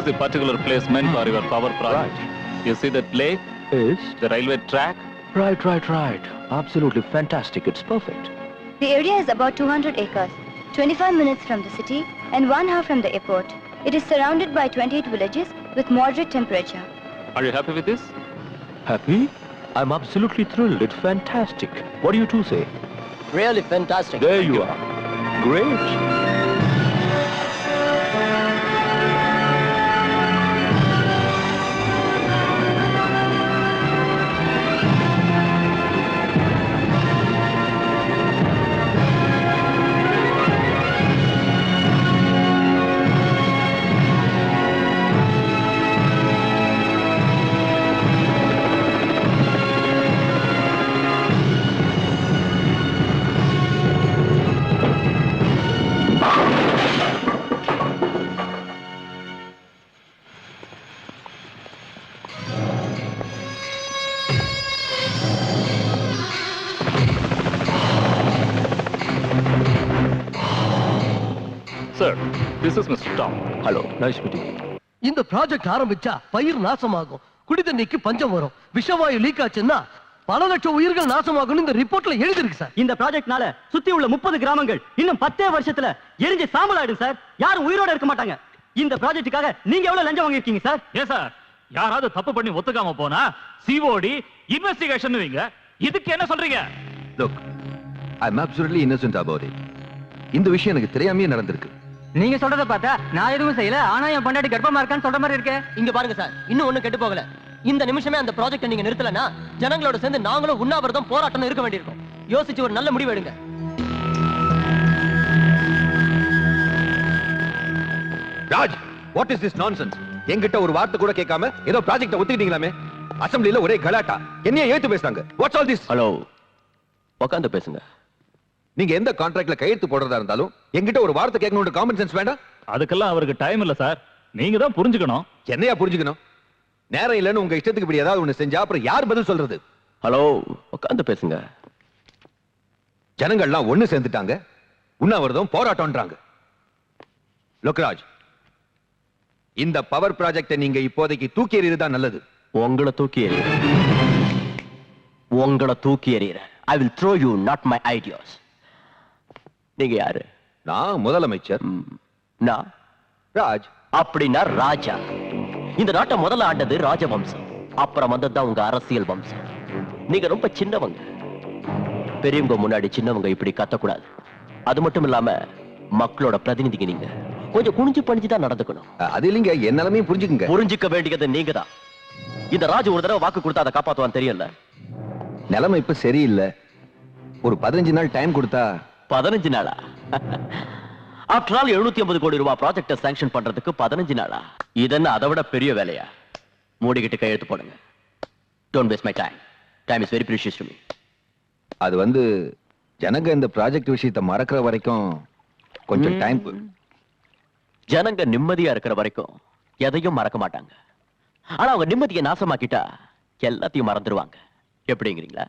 the particular place meant for your power project. You see that lake? Is? The railway track? Right. Absolutely fantastic. It's perfect. The area is about 200 acres, 25 minutes from the city and 1 hour from the airport. It is surrounded by 28 villages with moderate temperature. Are you happy with this? Happy? I'm absolutely thrilled. It's fantastic. What do you two say? Really fantastic. There you are. Great. Sir, this is Mr. Tom. Hello. Nice meeting you. இந்த project ஆரம்பிச்சா பயிர் நாசமாகும், குடிதண்ணிக்கு பஞ்சம் வரும், விஷவாயு league ஆச்சுன்னா பல லட்சம் உயிர்கள் நாசமாகும் இந்த ரிப்போர்ட்ல எழுதி இருக்கு சார். இந்த ப்ராஜெக்ட்னால சுத்தி உள்ள 30 கிராமங்கள் இன்னும் 10 வருஷத்துல எரிஞ்சு சாம்பல் ஆயிடும் சார். யாரும் உயிரோட இருக்க மாட்டாங்க. இந்த ப்ராஜெக்ட்டுக்காக நீங்க எவ்வளவு லஞ்சம் வாங்கிருக்கீங்க சார்? ஏன் சார், யாராவது தப்பு பண்ணி ஒத்துக்காம போனா சிஓடி இன்வெஸ்டிகேஷன் வைங்க. இதுக்கு என்ன சொல்றீங்க? Look, I'm absolutely innocent about it. இந்த விஷயம் எனக்கு தெரியாமயே நடந்திருக்கு. நீங்க சொல்றத பார்த்தா நான் எதுவும் செய்யல, ஆனா என் பொண்டாட்டி கர்ப்பமா இருக்கான்னு சொல்ற மாதிரி இருக்கே. இங்க பாருங்க சார், இன்னும் ஒண்ணும் கெட்டு போகல. இந்த நிமிஷமே அந்த ப்ராஜெக்ட் நீங்க நிறுத்தலனா ஜனங்களோட சேர்ந்து நாங்களும் உண்ணாவிரதம் போராட்டம் இருக்க வேண்டியிருக்கும். யோசிச்சு ஒரு நல்ல முடிவு எடுங்க. Raj, what is this nonsense? என்கிட்ட ஒரு வார்த்தை கூட கேட்காம ஏதோ ப்ராஜெக்ட்ட ஒத்துக்கிட்டீங்களாமே. அசெம்பிளில ஒரே கலாட்டா. என்னைய ஏத்து பேசுறாங்க. What's all this? ஹலோ. உட்கார்ந்து பேசுங்க. நீங்க எந்த கான்ட்ராக்ட்ல கையெழுத்து போடுறதா இருந்தாலும் என்கிட்ட ஒரு வார்த்தை கேட்கணும்னு காமன் சென்ஸ் வேண்டாம்? அதுக்கெல்லாம் அவருக்கு டைம் இல்ல சார். நீங்க தான் புரிஞ்சுக்கணும். என்னையா புரிஞ்சுக்கணும்? நேரம் இல்லைன்னு உங்க இஷ்டத்துக்கு இப்படி ஏதாவது ஒண்ணு செஞ்சா அப்புறம் யார் பதில் சொல்றது? ஹலோ. உட்கார்ந்து பேசுங்க. ஜனங்கள்லாம் ஒண்ணு சேர்ந்துட்டாங்க. உண்ணாவிரதம் போராட்டம்ன்றாங்க. லோக்ராஜ், இந்த பவர் ப்ராஜெக்ட்டை நீங்க இப்போதைக்கு தூக்கி எறியறதுதான் நல்லது. உங்களை தூக்கி எறியற. உங்களை தூக்கி எறியற. I will throw you, not my ideas. நீங்க யாரு? நான் முதலமைச்சர். நான் ராஜ். அப்படின்னா ராஜா. இந்த நாட்டை முதல்ல ஆண்டது ராஜவம்சம், அப்புறம் வந்ததுதான் உங்க அரசியல் வம்சம். நீங்க ரொம்ப சின்னவங்க. பெரியவங்க முன்னாடி சின்னவங்க இப்படி கத்தக்கூடாது. அது மட்டும் இல்லாம மக்களோட பிரதிநிதிங்க. நீங்க கொஞ்சம் குனிஞ்சு பணிஞ்சுதான் நடந்துக்கணும். அது இல்லைங்க, என் நிலைமையும் புரிஞ்சுக்குங்க. புரிஞ்சுக்க வேண்டியது நீங்க தான். இந்த ராஜ் ஒரு தடவை வாக்கு கொடுத்தா அதை காப்பாத்துவான்னு தெரியல. நிலைமை இப்ப சரியில்லை. ஒரு 15 நாள் டைம் கொடுத்தா. 15 நாளா? ஆஃப்டர் ஆல் 750 கோடி ரூபாய் ப்ராஜெக்ட சாங்ஷன் பண்றதுக்கு 15 நாளா? இதென்ன அதை விட பெரிய வேலையா? மூடிக்கிட்டு கையெழுத்து போடுங்க. Don't waste my time. Time is very precious to me. அது ஜனங்க இந்த ப்ராஜெக்ட் விஷயத்தை மறக்கிற வரைக்கும் கொஞ்சம் டைம். ஜனங்க நிம்மதியா இருக்கிற வரைக்கும் எதையும் மறக்க மாட்டாங்க. ஆனா அவங்க நிம்மதியை நாசமாக்கிட்டா எல்லாத்தையும் மறந்துடுவாங்க. எப்படிங்கிறீங்களா?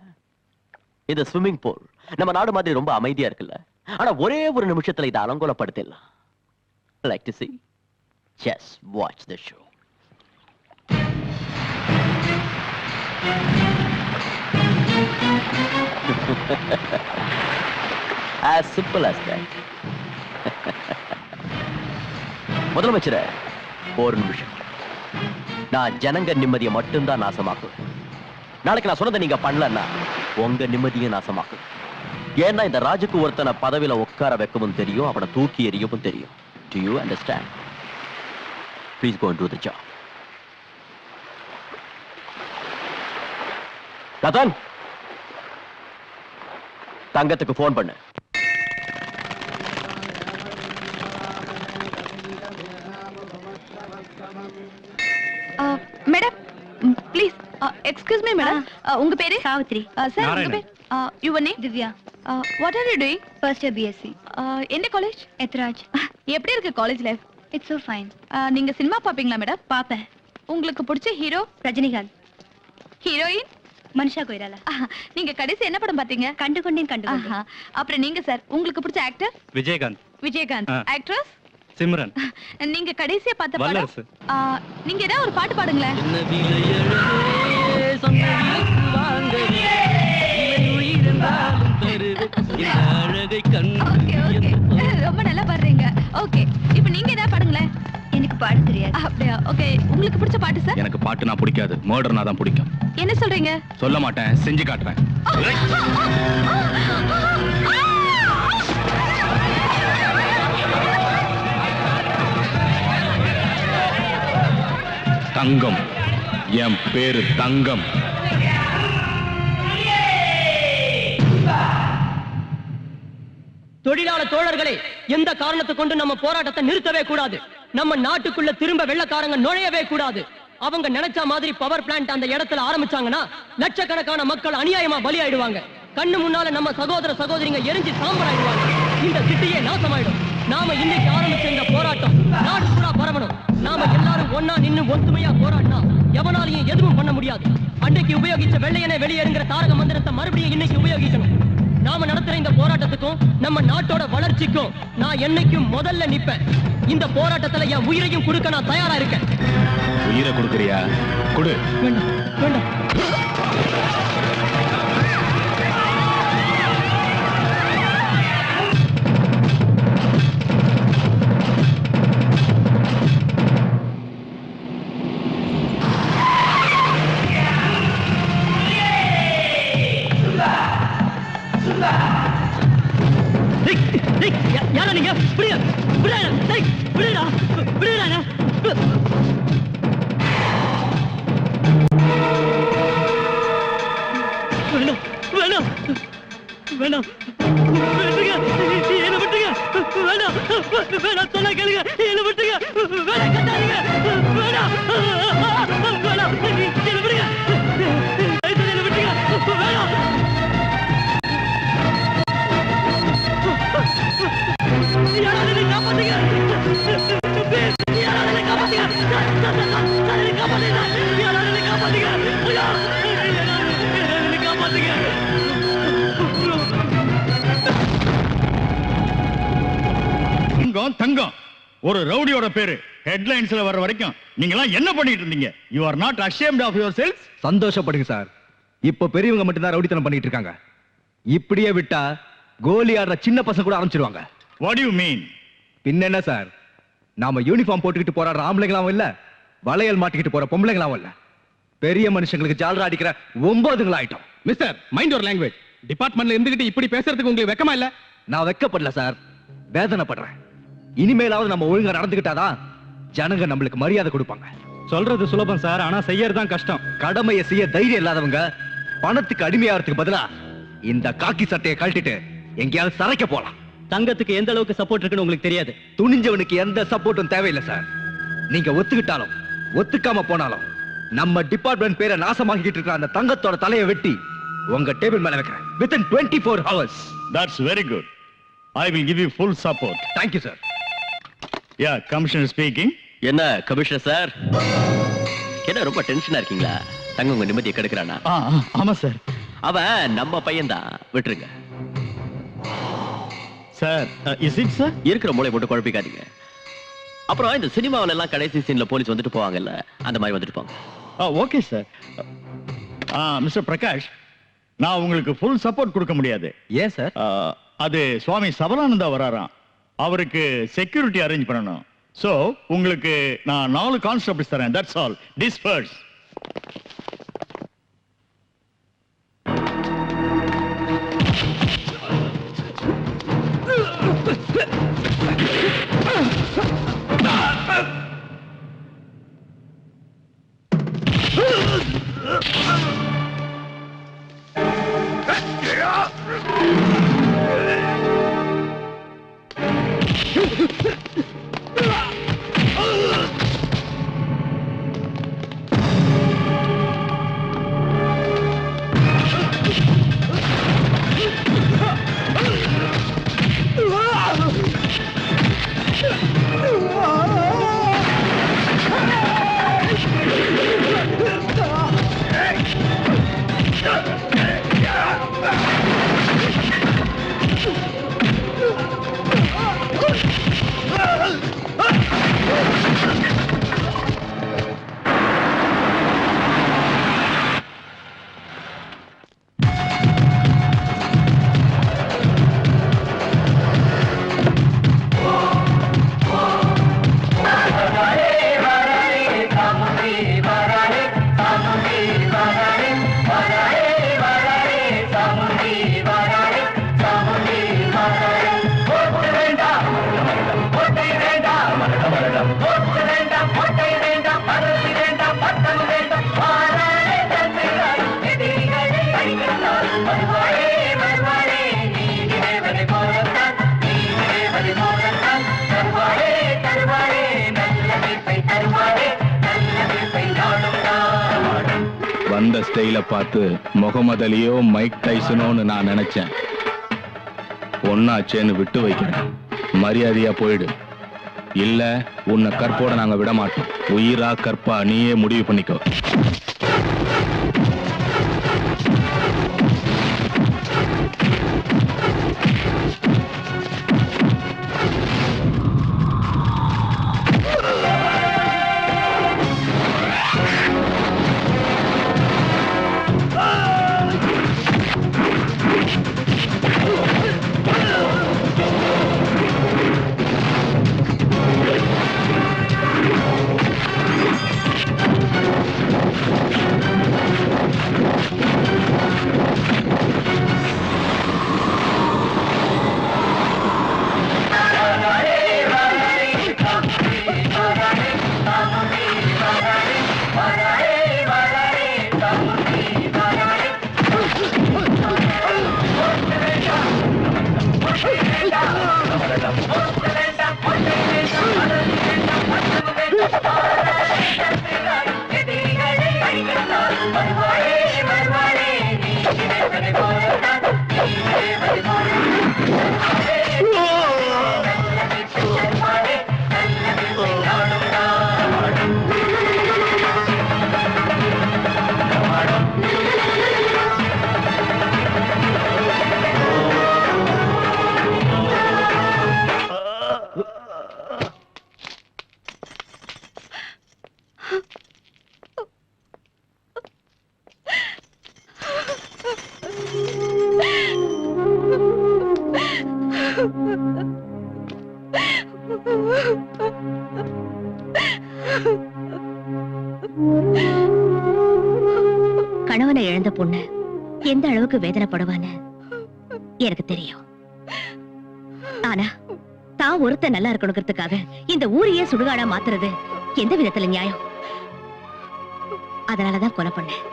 இந்த ஸ்விம்மிங் பூல் நம்ம நாடு மாதிரி ரொம்ப அமைதியா இருக்குல்ல, ஆனா ஒரே ஒரு நிமிஷத்துல இதை அலங்கோலப்படுத்திடலாம். Like to see? Just watch the show. As simple as that. முதலமைச்சரே, ஒரு நிமிஷம். நான் ஜனங்க நிம்மதியை மட்டும்தான் நாசமாக்குவேன். நாளைக்கு நான் சொன்னதை நீங்க பண்ணலன்னா உங்க நிம்மதியை நாசமாக்கும். ஏன்னா இந்த ராஜுக்கு ஒருத்தனை பதவியில உட்கார வைக்கவும் தெரியும், அவனை தூக்கி எறியவும் தெரியும். Do you understand? Please go and do the job. Ratan, தங்கத்துக்கு போன் பண்ணு. Madam please excuse me madam, உங்க பேரு? சாவித்ரி. சார் உங்க பேர்? Your name? Divya. What are you doing? First year BSc. என்ன காலேஜ்? எத்ராஜ். எப்படி இருக்கு college life? It's so fine. நீங்க சினிமா பாப்பீங்களா மேடம்? பாப்பேன். உங்களுக்கு பிடிச்ச ஹீரோ? ரஜினிகாந்த். ஹீரோயின்? மனிஷா கொய்ராலா. நீங்க கடைசி என்ன படம் பாத்தீங்க? கண்டு கொண்டேன். அப்புறம் நீங்க சார் உங்களுக்கு பிடிச்ச ஆக்டர்? விஜயகாந்த். விஜயகாந்த். ஆக்ட்ரஸ்? சிம்ரன். நீங்க கடைசியா பார்த்த படம் வல்லரசு. நீங்க ஏதாவது ஒரு பாட்டு பாடுங்களேன். Okay, okay. ரொம்ப நல்லா பாடுறீங்க. ஓகே, இப்போ நீங்க ஏதாவது பாடுங்களேன். எனக்கு பாட தெரியாது. அப்படியா? ஓகே, உங்களுக்கு பிடிச்ச பாட்டு சார்? எனக்கு பாட்டுனா பிடிக்காது, மர்டர்னா தான் பிடிக்கும். என்ன சொல்றீங்க? சொல்ல மாட்டேன், செஞ்சு காட்டுறேன். தங்கம், என் பேரு தங்கம். தொழிலாளர் தோழர்களே, எந்த காரணத்தை கொண்டு நம்ம போராட்டத்தை நிறுத்தவே கூடாது. நம்ம நாட்டுக்குள்ள திரும்ப வெள்ளக்காரங்க நுழையவே கூடாது. அவங்க நினைச்ச மாதிரி பவர் பிளான்ட் அந்த இடத்துல ஆரம்பிச்சாங்கன்னா லட்சக்கணக்கான மக்கள் அநியாயமா பலியாயிடுவாங்க. கண்ணு முன்னால நம்ம சகோதர சகோதரிங்க எரிஞ்சு சாம்பலாயிடுவாங்க. இந்த சிட்டியே நாசமாயிடும். நாம இன்னைக்கு ஆரம்பிச்ச இந்த போராட்டம் நாடு பூரா பரவணும். நாம எல்லாரும் ஒன்னா நின்னு ஒத்துமையா போராடினா எவனாலையும் எதுவும் பண்ண முடியாது. அன்னைக்கு உபயோகிச்ச வெள்ளையனே வெளியேறுங்கிற தாரக மந்திரத்தை மறுபடியும் இன்னைக்கு உபயோகிக்கணும். நாம நடத்துற இந்த போராட்டத்துக்கும் நம்ம நாட்டோட வளர்ச்சிக்கும் நான் என்னைக்கும் முதல்ல நிப்பேன். இந்த போராட்டத்துல என் உயிரையும் கொடுக்க நான் தயாரா இருக்கேன். உயிரை கொடுக்கறியா? கொடு. வேண்டாம், வேண்டாம். யாரா நீங்க? விடுங்க, விடுடா, விடுடா, விடுடா. வேணாம், வேணாம், வேணாம், விட்டுங்க, என்ன விட்டுங்க, வேணாம், வேணாம், சொன்னா கேளுங்க, என்ன விட்டுங்க, வேணாம், கட்டாதீங்க, வேணாம், வேணாம், என்ன விடுங்க, என்ன விட்டுங்க, வேணாம். யாராவது என்னை காப்பாத்துங்க, யாராவது என்னை காப்பாத்துங்க, யாராவது என்னை காப்பாத்துங்க, யாராவது என்னை காப்பாத்துங்க, யாராவது என்னை காப்பாத்துங்க. தங்கம், தங்கம் ஒரு ரவுடியோட பேரு ஹெட்லைன்ஸ்ல வர வரைக்கும் நீங்க எல்லாம் என்ன பண்ணிட்டு இருந்தீங்க? You are not ashamed of yourselves? சந்தோஷப்படுங்க சார். இப்ப பெரியவங்க மட்டும் தான் ரவுடித்தனம் பண்ணிட்டு இருக்காங்க. இப்படியே விட்டா கோலி ஆடுற சின்ன பசங்க கூட ஆரம்பிச்சிருவாங்க. What do you mean? பின்ன என்ன சார், நாம யூனிஃபார்ம் போட்டுக்கிட்டு போராடுற ஆம்பளைங்களாவும் இல்ல, வளையல் மாட்டிக்கிட்டு போற பொம்பளைங்களாவும் இல்ல, பெரிய மனுஷங்களுக்கு ஜாலரா அடிக்கிற 9 ஆயிட்டோம். Mister, mind your language. டிபார்ட்மெண்ட்ல இருந்துகிட்டு இப்படி பேசுறதுக்கு உங்களுக்கு வெக்கமா இல்ல? நான் வெக்கப்படல சார், வேதனைப்படுறேன். இனிமேலாவது நம்ம ஒழுங்கா நடந்துக்கிட்டாதான் ஜனங்க நம்மளுக்கு மரியாதை கொடுப்பாங்க. சொல்றது சுலபம் சார், ஆனா செய்யறதுதான் கஷ்டம். கடமையை செய்ய தைரியம் இல்லாதவங்க பணத்துக்கு அடிமையாகிறதுக்கு பதிலா இந்த காக்கி சட்டையை கழட்டிட்டு எங்கேயாவது சரைக்க போலாம். தங்கத்துக்கு எந்த அளவுக்கு சப்போர்ட் இருக்குன்னு உங்களுக்கு தெரியாது. துணிஞ்சவனுக்கு எந்த சப்போர்ட்டும் தேவையில்லை சார். நீங்க ஒத்துக்கிட்டாலும் ஒத்துக்காம போனாலும் நம்ம டிபார்ட்மெண்ட் பேரை நாசமாக்கிட்டு இருக்கிற அந்த தங்கத்தோட தலையை வெட்டி உங்க டேபிள் மேல வைக்கிறேன். within 24 hours. That's very good. I will give you full support. Thank you, sir. Yeah, Commissioner speaking. என்ன கமிஷனர் சார், என்ன ரொம்ப டென்ஷனா இருக்கீங்களா? தங்க உங்க நிம்மதியை கெடுக்கிறானா? ஆமா சார். அவன் நம்ம பையன்தான், விட்டுருங்க சார். Is it sir? இருக்கிற மூளை போட்டு குழப்பிக்காதீங்க. அப்புறம் இந்த சினிமாவில எல்லாம் கடைசி சீன்ல போலீஸ் வந்துட்டு போவாங்கல்ல, அந்த மாதிரி வந்துட்டு போங்க. Okay sir. மிஸ்டர் பிரகாஷ், நான் உங்களுக்கு ஃபுல் சப்போர்ட் கொடுக்க முடியாது. ஏன் சார்? அது சுவாமி சபரானந்தா வராராம், அவருக்கு செக்யூரிட்டி அரேஞ்ச் பண்ணணும். சோ உங்களுக்கு நான் 4 கான்ஸ்டபிள்ஸ் தரேன். That's all. டிஸ்பர்ஸ். வந்த ஸ்டைல பார்த்து முகமது அலியோ மைக் டைசனோன்னு நான் நினைச்சேன். ஒன்னாச்சேன்னு விட்டு வைக்கிறேன். மரியாதையா போயிடு. இல்ல உன்னை கற்போட நாங்க விட மாட்டோம். உயிரா கற்பா நீயே முடிவு பண்ணிக்கோ. கணவனை இழந்த பொண்ணு எந்த அளவுக்கு வேதனைப்படுவான்னு எனக்கு தெரியும். ஆனா தான் ஒருத்த நல்லா இருக்கணுங்கிறதுக்காக இந்த ஊரையே சுடுகாடா மாத்துறது எந்த விதத்துல நியாயம்? அதனாலதான் கொலை பண்ணேன்.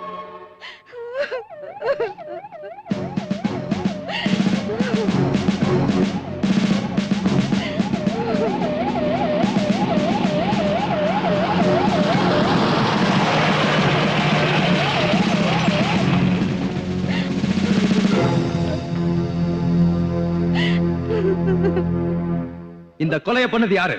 இந்த கொலையை பண்ணது யாரு?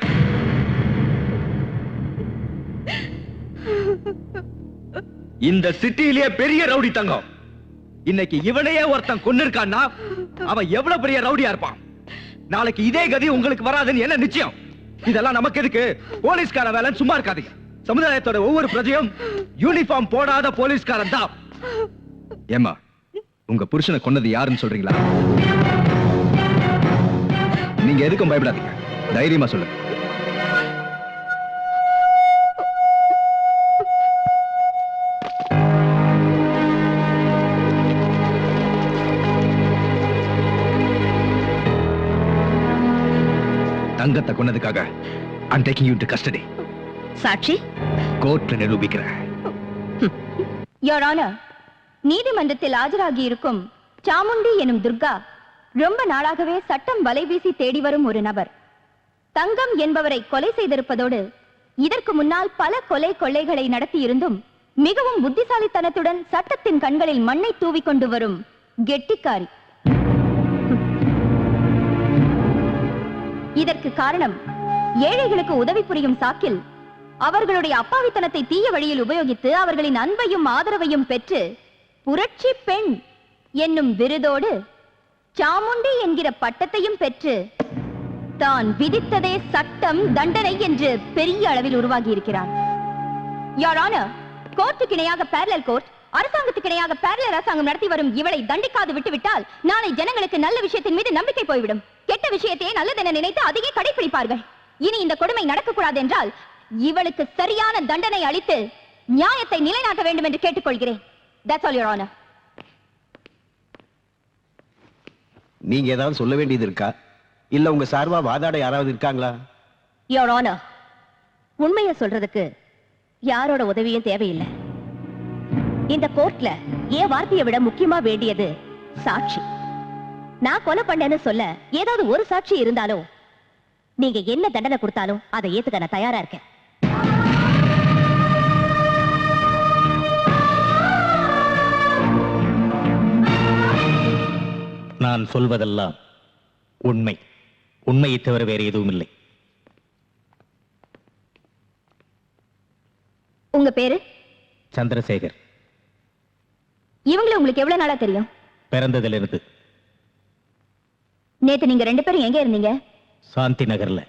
இந்த சிட்டியிலேயே பெரிய ரவுடி தங்கம். இன்னைக்கு இவனையே ஒருத்தன் கொன்னிருக்கான்னா அவன் எவ்வளவு பெரிய ரவுடியா இருப்பான். நாளைக்கு இதே கதி உங்களுக்கு வராதுன்னு என்ன நிச்சயம்? இதெல்லாம் நமக்கு எதுக்கு? போலீஸ்கார வேலை சும்மா இருக்காதீங்க. சமுதாயத்தோட ஒவ்வொரு பிரஜையும் யூனிஃபார்ம் போடாத போலீஸ்காரன் தான். ஏமா உங்க புருஷனை கொன்னது யாருன்னு சொல்றீங்களா? நீங்க எதுக்கும் பயப்படாதீங்க, தைரியமா சொல்லுங்க. தங்கத்தை கொன்னதுக்காக I'm taking you into custody. சாட்சி கோர்ட்ல நிரூபிக்கிறேன். Your Honor, நீதிமன்றத்தில் ஆஜராகி இருக்கும் சாமுண்டி எனும் துர்கா ரொம்ப நாளாகவே சட்டம் வலைவீசி தேடி வரும் ஒரு நபர். தங்கம் என்பவரை கொலை செய்திருப்பதோடு இதற்கு முன்னால் பல கொலை கொள்ளைகளை நடத்தியிருந்தும் மிகவும் புத்திசாலித்தனத்துடன் சட்டத்தின் கண்களில் மண்ணை தூவிக்கொண்டு வரும் கெட்டிக்காரி. இதற்கு காரணம் ஏழைகளுக்கு உதவி புரியும் சாக்கில் அவர்களுடைய அப்பாவித்தனத்தை தீய வழியில் உபயோகித்து அவர்களின் அன்பையும் ஆதரவையும் பெற்று புரட்சி பெண் என்னும் விருதோடு சாமுண்டி என்கிற பட்டத்தையும் பெற்று தான் விதித்ததே சட்டம் தண்டனை என்று பெரிய அளவில் உருவாகி இருக்கிறார். Your Honor, கோர்ட்டுக்கு இணையாக பேரலல் கோர்ட், அரசாங்கத்துக்கு இணையாக பேரலல் அரசாங்கம் நடத்தி வரும் இவளை தண்டிக்காது விட்டுவிட்டால் நாளை ஜனங்களுக்கு நல்ல விஷயத்தின் மீது நம்பிக்கை போய்விடும். கெட்ட விஷயத்தையே நல்லதென நினைத்து அதையே கடைபிடிப்பார்கள். இனி இந்த கொடுமை நடக்கக்கூடாது என்றால் இவளுக்கு சரியான தண்டனை அளித்து நியாயத்தை நிலைநாட்ட வேண்டும் என்று கேட்டுக்கொள்கிறேன். That's all, Your Honor. நீங்க ஏதாவது சொல்ல வேண்டியது இருக்கா? இல்ல உங்க சார்பா வாதாட யாராவது இருக்காங்களா? Your Honor, உண்மையை சொல்றதுக்கு யாரோட உதவியும் தேவையில்லை. இந்த கோர்ட்ல என் வார்த்தையை விட முக்கியமா வேண்டியது சாட்சி. நான் கொலை பண்ணேன்னு சொல்ல ஏதாவது ஒரு சாட்சி இருந்தாலும் நீங்க என்ன தண்டனை கொடுத்தாலும் அதை ஏத்துக்க நான் தயாரா இருக்கேன். நான் சொல்வதெல்லாம் உண்மை. உண்மையை தவிர வேறு எதுவும் இல்லை. உங்க பேரு? சந்திரசேகர். இவங்களை உங்களுக்கு எவ்வளவு நாளா தெரியும்? பிறந்ததிலிருந்து. நேத்து நீங்க 2 பேரும் எங்க இருந்தீங்க? சாந்தி நகர்ல.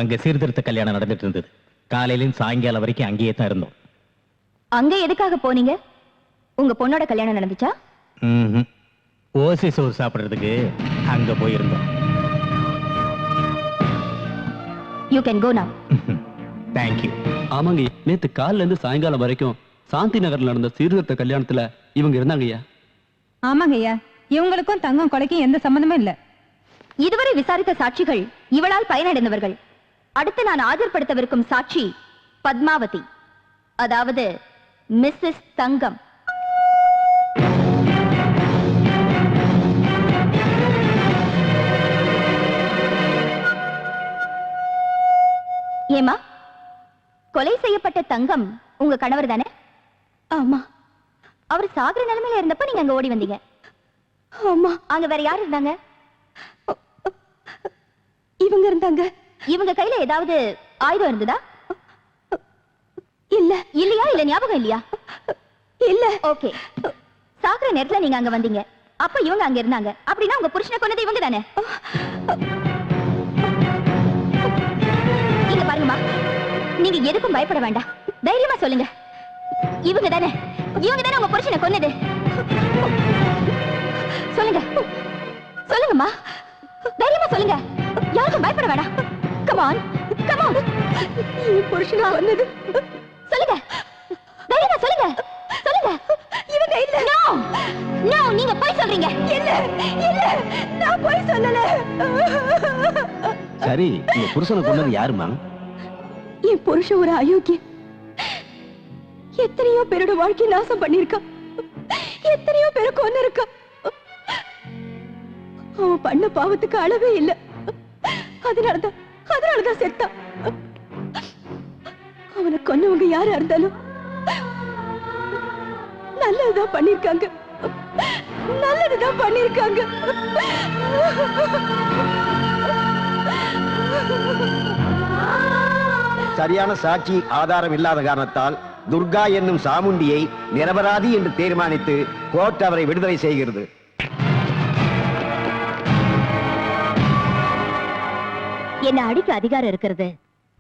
அங்க சீர்திருத்த கல்யாணம் நடந்துட்டு இருந்தது. காலையிலும் சாயங்காலம் வரைக்கும் அங்கேயே தான் இருந்தோம். அங்க எதுக்காக போனீங்க? உங்க பொண்ணோட கல்யாணம் நடந்துச்சா? ஓசி சோறு சாப்பிடுறதுக்கு அங்க போயிருந்தோம். யூ கேன் கோ நவ. தேங்க்யூ. ஆமாங்க, நேத்து காலையில இருந்து சாயங்காலம் வரைக்கும் சாந்தி நகர்ல நடந்த சீர்திருத்த கல்யாணத்துல இவங்க இருந்தாங்கய்யா. ஆமாங்க ஐயா, இவங்களுக்கும் தங்கம் கொலைக்கும் எந்த சம்பந்தமும் இல்ல. இதுவரை விசாரித்த சாட்சிகள் இவளால் பயனடைந்தவர்கள். அடுத்து நான் ஆஜர்படுத்தவிருக்கும் சாட்சி பத்மாவதி, அதாவது மிஸ்ஸஸ் தங்கம். ஏமா, கொலை செய்யப்பட்ட தங்கம் உங்க கணவர் தானே? ஆமா. அவர் சாகர நிலைமையில இருந்தப்ப நீங்க அங்க ஓடி வந்தீங்க. ஆமா. அங்க வேற யார் இருந்தாங்க? இவங்க இருந்தாங்க. இவங்க கையில ஏதாவது ஆயுதம் இருந்ததா? இல்ல. இல்லையா? இல்ல ஞாபகம் இல்லையா? இல்ல. ஓகே. சாகர நேரத்துல நீங்க அங்க வந்தீங்க, அப்ப இவங்க அங்க இருந்தாங்க. அப்படின்னா உங்க புருஷனை கொன்னது இவங்க தானே? இங்க பாருங்கம்மா, நீங்க எதுக்கும் பயப்பட வேண்டாம். தைரியமா சொல்லுங்க, இவங்க தானே உங்க புருஷனை கொன்னது? சொல்லுங்க, சொல்லுங்கம்மா, தைரியமா சொல்லுங்க. யாருக்கும் பயப்பட வேண்டாம். Come on, come on. புருஷனை கொன்னது சொல்லுங்க, தைரியமா சொல்லுங்க, சொல்லுங்க. இவங்க இல்ல. நோ நோ, நீங்க போய் சொல்றீங்க. இல்ல இல்ல, நான் போய் சொல்லல. சரி, உங்க புருஷனை கொண்டது யாருமா? என் புருஷன் ஒரு அயோக்கியன். எத்தனையோ பேரோட வாழ்க்கை நாசம் பண்ணிருக்கான். எத்தனையோ பேரை கொன்னு இருக்கான். அவன் பண்ண பாவத்துக்கு அளவே இல்ல. அதனாலதான் செத்தான். அவனை கொன்னவங்க யாரா இருந்தாலும் நல்லதுதான் பண்ணிருக்காங்க. நல்லதுதான் பண்ணிருக்காங்க. சரியான சாட்சி ஆதாரம் இல்லாத காரணத்தால் துர்கா என்னும் சாமுண்டியை நிரபராதி என்று தீர்மானித்து கோர்ட் அவரை விடுதலை செய்கிறது. என்ன அடிக்க அதிகாரம் இருக்கிறது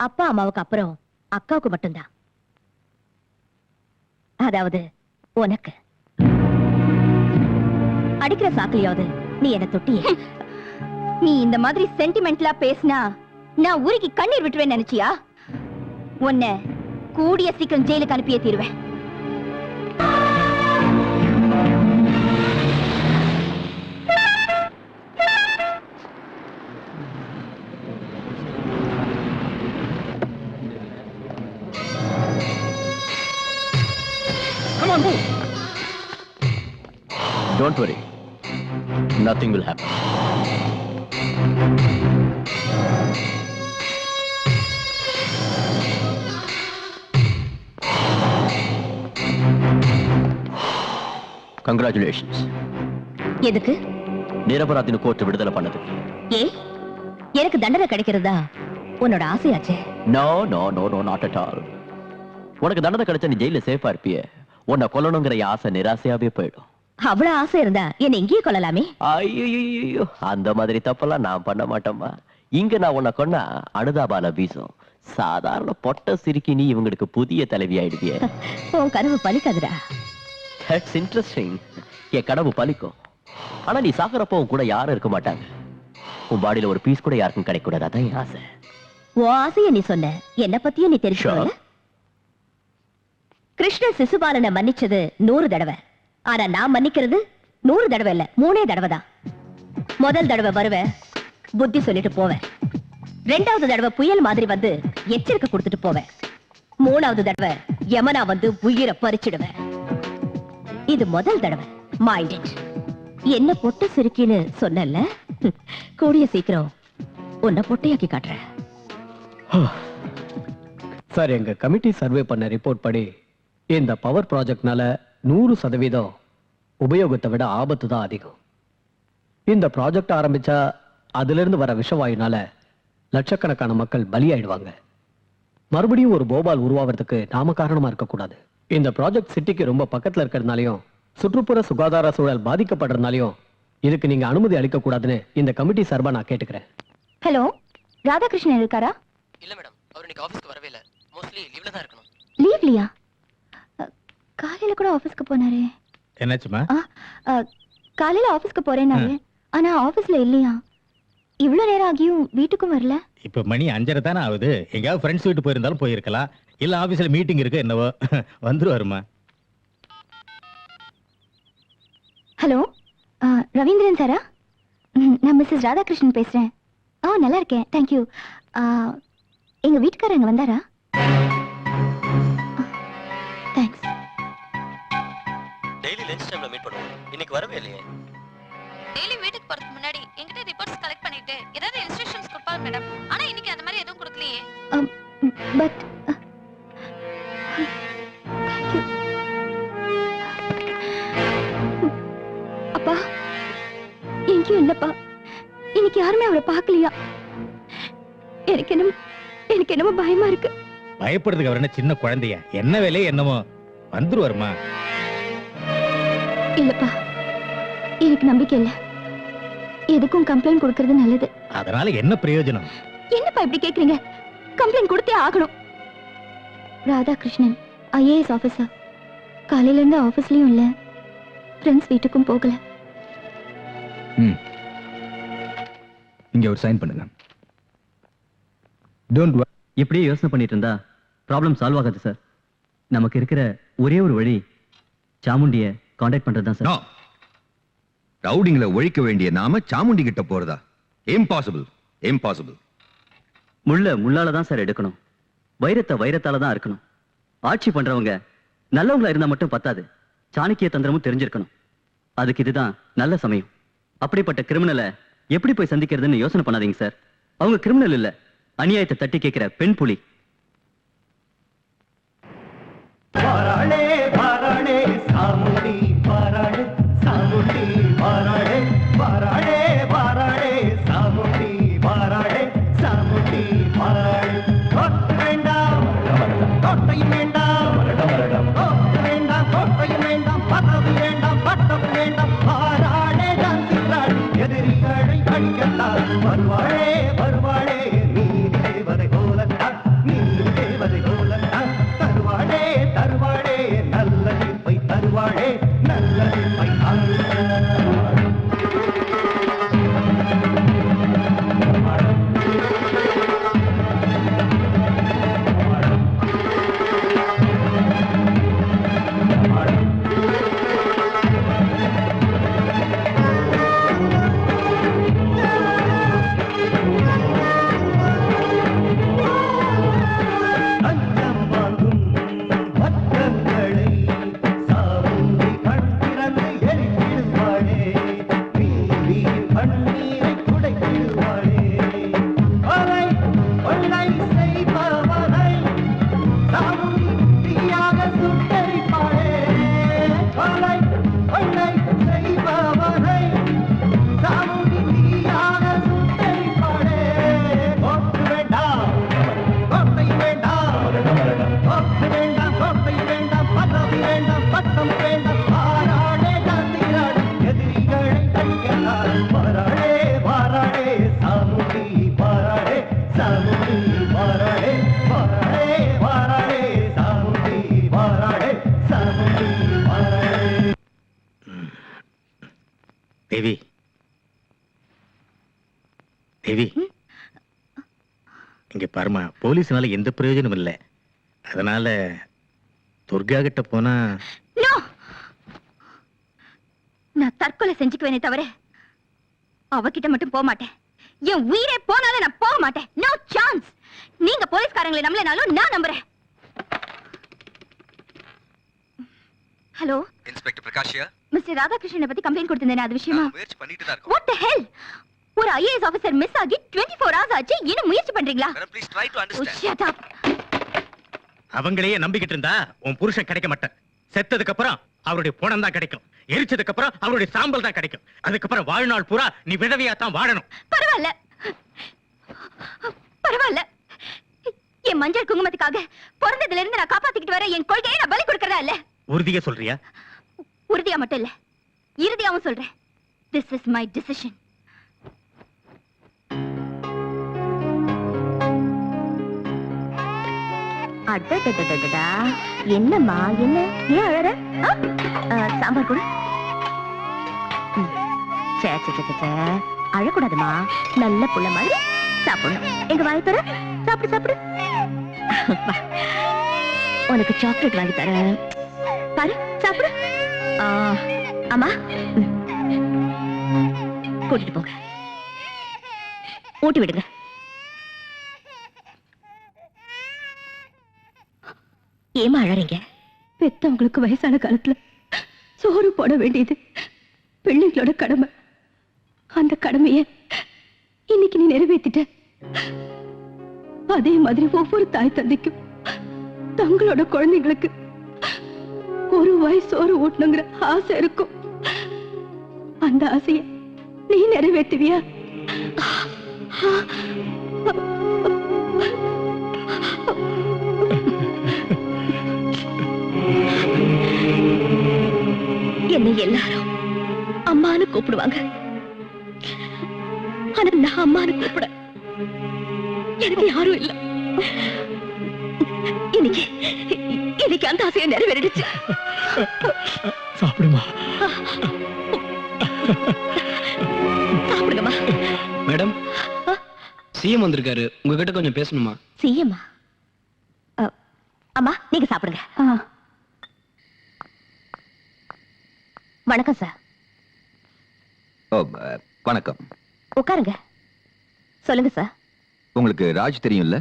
அப்பா அம்மாவுக்கு அப்புறம் அக்காவுக்கு மட்டும்தான். அதாவது உனக்கு. அடிக்கிற சாக்கிலையாவது நீ என்ன தொட்டிய? நீ இந்த மாதிரி சென்டிமெண்ட்லா பேசினா நான் ஊருக்கு கண்ணீர் விட்டுவேன் நினைச்சியா? உன்னை கூடிய சீக்கிரம் ஜெயிலுக்கு அனுப்பியே தீருவேன். Come on, move. Don't worry. Nothing will happen. Congratulations. எதுக்கு? நிரபராதின்னு கோர்ட் விடுதலை பண்ணது. ஏ, எனக்கு தண்டனை கிடைக்கிறதா உன்னோட ஆசையாச்சே? No no no no, not at all. உனக்கு தண்டனை கிடைச்சா நீ ஜெயில சேஃபா இருப்பிய. உன்னை கொல்லணுங்கிற ஆசை நிராசையாவே போயிடும். அவ்வளவு ஆசை இருந்தா என்ன இங்கேயே கொள்ளலாமே. ஐயோ, அந்த மாதிரி தப்பெல்லாம் நான் பண்ண மாட்டேம்மா. இங்க நான் உன்னை கொன்னா அனுதாபால வீசும். சாதாரண பொட்ட சிரிக்கி நீ இவங்களுக்கு புதிய தலைவி ஆயிடுவிய. உன் கனவு பலிக்காதுடா. That's interesting. என் கனவு பலிக்கும். ஆனா நீ சாகுறப்போ உன் கூட யாரும் இருக்க மாட்டாங்க. உன் பாடியில ஒரு பீஸ் கூட யாருக்கும் கிடைக்க கூடாது. அதான் என் ஆசை. உன் ஆசைய நீ சொன்ன, என்ன பத்தியும் நீ தெரிஞ்சுக்கோ. கிருஷ்ண சிசுபாலனை மன்னிச்சது 100 தடவை. ஆனா நான் மன்னிக்கிறது 100 தடவை இல்ல, 3 தடவை தான். முதல் தடவை வருவேன், புத்தி சொல்லிட்டு போவேன். 2வது தடவை புயல் மாதிரி வந்து எச்சரிக்கை கொடுத்துட்டு போவேன். 3வது தடவை யமனா வந்து உயிரை பறிச்சிடுவேன். இது முதல் தடவை. Mind it. என்ன பொட்ட சிரிக்கின்னு சொன்னல, கூடிய சீக்கிரம் உன்னை பொட்டையாக்கி காட்டுறேன். சார், எங்க கமிட்டி சர்வே பண்ண ரிப்போர்ட் படி இந்த பவர் ப்ராஜெக்ட்னால 100% உபயோகத்தை விட ஆபத்து தான் அதிகம். இந்த ப்ராஜெக்ட் ஆரம்பிச்சா அதிலிருந்து வர விஷவாயுனால லட்சக்கணக்கான மக்கள் பலியாயிடுவாங்க. மறுபடியும் ஒரு போபால் உருவாவதுக்கு நாம காரணமா இருக்கக்கூடாது. இந்த ப்ராஜெக்ட் சிட்டிக்கு ரொம்ப பக்கத்துல இருக்கிறதுனாலையும் சுற்றுப்புற சுகாதார சூழல் பாதிக்கப்படுறதுனாலையும் இதுக்கு நீங்க அனுமதி அளிக்க கூடாதுன்னு இந்த கமிட்டி சார்பா நான் கேட்டுக்கிறேன். ஹலோ, ராதாகிருஷ்ணன் இருக்காரா? இல்ல மேடம், அவர் இன்னைக்கு ஆபீஸ்க்கு வரவே இல்ல. மோஸ்ட்லி லீவ்ல தான் இருக்கணும். லீவ்லியா? காலையில கூட ஆபீஸ்க்கு போனாரே. என்னாச்சுமா? காலையில ஆபீஸ்க்கு போறேனாரு, ஆனா ஆபீஸ்ல இல்லையா. இவ்வளவு நேரம் ஆகியும் வீட்டுக்கும் வரல. இப்ப மணி 5:30 தானே ஆகுது. எங்கயாவது ஃப்ரெண்ட்ஸ் வீட்டு போயிருந்தாலும் போயிருக்கலாம். இல்ல ஆபீஸ்ல மீட்டிங் இருக்கு என்னவோ. வந்துருவாருமா. ஹலோ, ரவீந்திரன் சாரா? நான் மிஸ்ஸஸ் ராதாகிருஷ்ணன் பேசுறேன். நல்லா இருக்கேன், தேங்க்யூ. எங்க வீட்டுக்காரங்க வந்தாரா? தேங்க்ஸ். டெய்லி லஞ்ச் டைம்ல மீட் பண்ணுவோம். இன்னைக்கு வரவே இல்லையே. டெய்லி வீட்டுக்கு போறதுக்கு முன்னாடி என்கிட்ட ரிப்போர்ட்ஸ் கலெக்ட் பண்ணிட்டு ஏதாவது இன்ஸ்ட்ரக்ஷன்ஸ் கொடுப்பாங்க மேடம். ஆனா இன்னைக்கு அந்த மாதிரி எதுவும் கொடுக்கலையே. பட் அப்பா எங்கேயும் இல்லப்பா. இன்னைக்கு யாருமே அவரை பார்க்கலையா? எனக்கு என்னமோ பயமா இருக்கு. பயப்படுறதுக்கு அவர் என்ன சின்ன குழந்தையா? என்ன வேலையே என்னமோ வந்துருவாருமா. இல்லப்பா, எனக்கு நம்பிக்கை இல்ல. எதுக்கும் கம்ப்ளைண்ட் கொடுக்கறது நல்லது. அதனால என்ன பிரயோஜனம்? என்னப்பா இப்படி கேக்குறீங்க? கம்ப்ளைண்ட் கொடுத்தே ஆகணும். Radhakrishnan IAS officer. காலையில இருந்து ஆபீஸ்லயும் இல்ல, ஃப்ரெண்ட்ஸ் வீட்டுக்கும் போகல. இங்க ஒரு சைன் பண்ணுங்க. டோன்ட் இப்படியே யோசனை பண்ணிட்டு இருந்தா ப்ராப்ளம் சால்வ் ஆகாது சார். நமக்கு இருக்கிற ஒரே ஒரு வழி சாமுண்டிய கான்டாக்ட் பண்றதுதான் சார். ரவுடிங்களை ஒழிக்க வேண்டிய நாம சாமுண்டி கிட்ட போறதா? Impossible, impossible. முள்ளால தான் சார் எடுக்கணும். வைரத்தை வைரத்தால தான் இருக்கணும். ஆட்சி பண்றவங்க நல்லவங்களா இருந்தா மட்டும் பத்தாது, சாணக்கிய தந்திரமும் தெரிஞ்சிருக்கணும். அதுக்கு இதுதான் நல்ல சமயம். அப்படிப்பட்ட கிரிமினலை எப்படி போய் சந்திக்கிறதுன்னு யோசனை பண்ணாதீங்க சார். அவங்க கிரிமினல் இல்ல, அநியாயத்தை தட்டி கேட்கிற பெண் புலி. தேவி, தேவி, இங்க பாருமா, போலீஸ்னால எந்த பிரயோஜனம் இல்லை. அதனால துர்கா கிட்ட போனா நான் தற்கொலை செஞ்சுக்குவேனே தவிர அவகிட்ட மட்டும் போக மாட்டேன். என் உயிரே போனாலும் நான் போக மாட்டேன். No chance. நீங்க போலீஸ்காரங்களை நம்பலனாலும் நான் நம்புறேன். ஹலோ, இன்ஸ்பெக்டர் பிரகாஷ்யா. மிஸ்டர் ராதாகிருஷ்ணனை பத்தி கம்ப்ளைண்ட் கொடுத்திருந்தேன், அது விஷயமா? முயற்சி பண்ணிட்டு தான் இருக்கோம். What the hell? ஒரு ஐஏஎஸ் ஆபீசர் மிஸ் ஆகி 24 hours ஆச்சு, இன்னும் முயற்சி பண்றீங்களா? Please try to Oh, shut up. அவங்களையே நம்பிக்கிட்டு இருந்தா உன் புருஷன் கிடைக்க மாட்டான். செத்ததுக்கு அப்புறம் அவருடைய பணம் தான் கிடைக்கும், எரிச்சதுக்கு அப்புறம் அவருடைய சாம்பல் தான் கிடைக்கும். அதுக்கப்புறம் வாழ்நாள் பூரா நீ விதவையா தான் வாழணும். பரவாயில்ல பரவாயில்ல, என் மஞ்சள் குங்குமத்துக்காக பிறந்ததுல இருந்து நான் காப்பாத்திக்கிட்டு வர என் கொள்கையை நான் பலி கொடுக்கறதா இல்ல. உறுதியா சொல்றியா? உறுதியா மட்டும் இல்ல, இறுதியாவும் சொல்றேன். This is my decision. அடடடடடடா, என்னம்மா என்ன, ஏன் அழற? சாம்பார் கூட அழக்கூடாதுமா, நல்ல புள்ள மாதிரி சாப்பிடணும். எங்க வாய் தர, சாப்பிடு சாப்பிடு. உனக்கு சாக்லேட் வாங்கி தரேன், பாரு சாப்பிடு. அம்மா கூட்டிட்டு போங்க, ஊட்டி விடுங்க. ஏமா அழறீங்க? பெத்தவங்களுக்கு வயசான காலத்துல சோறு போட வேண்டியது பிள்ளைகளோட கடமை. அந்த கடமைய இன்னைக்கு நீ நிறைவேற்றிட்ட. அதே மாதிரி ஒவ்வொரு தாய் தந்தைக்கும் தங்களோட குழந்தைங்களுக்கு ஒரு வாய் சோறு ஊட்டணுங்கிற ஆசை இருக்கும். அந்த ஆசைய நீ நிறைவேற்றுவியா? என்னை எல்லாரும் அம்மானு கூப்பிடுவாங்க, ஆனா நான் அம்மானு கூப்பிட எனக்கு யாரும் இல்ல. இன்னைக்கு அந்த ஆசையை நிறைவேறிடுச்சு. சாப்பிடுமா? சாப்பிடுங்கம்மா. மேடம், சிஎம் வந்திருக்காரு, உங்ககிட்ட கொஞ்சம் பேசணுமா? சிஎம்மா? அம்மா நீங்க சாப்பிடுங்க. வணக்கம் சார். வணக்கம். உட்காருங்க. சொல்லுங்க சார். உங்களுக்கு ராஜ் தெரியும்ல?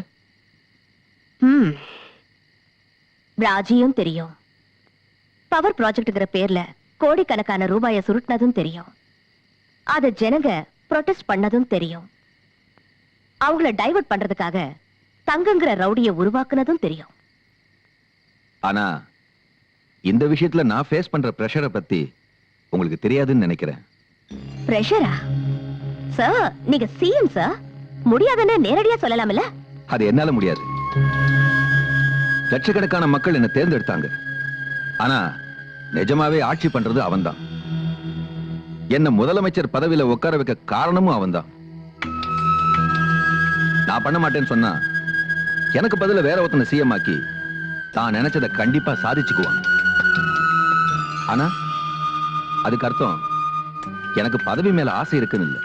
ராஜியும் தெரியும். பவர் ப்ராஜெக்ட்ங்கிற பேர்ல கோடிக்கணக்கான ரூபாயை சுருட்டினதும் தெரியும். அத ஜனங்க ப்ரொடெஸ்ட் பண்ணதும் தெரியும். அவங்கள டைவர்ட் பண்றதுக்காக தங்கங்கிற ரவுடியை உருவாக்குனதும் தெரியும். ஆனா இந்த விஷயத்துல நான் ஃபேஸ் பண்ற பிரஷரை பத்தி உங்களுக்கு தெரியாதுன்னு நினைக்கிறேன். பிரஷரா? சார் நீங்க சிஎம் சார், முடியாதுன்னு நேரடியா சொல்லலாம்ல. அது என்னால முடியாது. லட்சக்கணக்கான மக்கள் என்ன தேர்ந்தெடுத்தாங்க. ஆனா நிஜமாவே ஆட்சி பண்றது அவன்தான். என்ன முதலமைச்சர் பதவியில உட்கார வைக்க காரணமும் அவன்தான். நான் பண்ண மாட்டேன்னு சொன்னா எனக்கு பதில வேற ஒருத்தனை சிஎம் ஆக்கி தான் நினைச்சதை கண்டிப்பா சாதிச்சுக்குவான். ஆனா அதுக்கு அர்த்தம் எனக்கு பதவி மேல ஆசை இருக்குன்னு இல்ல.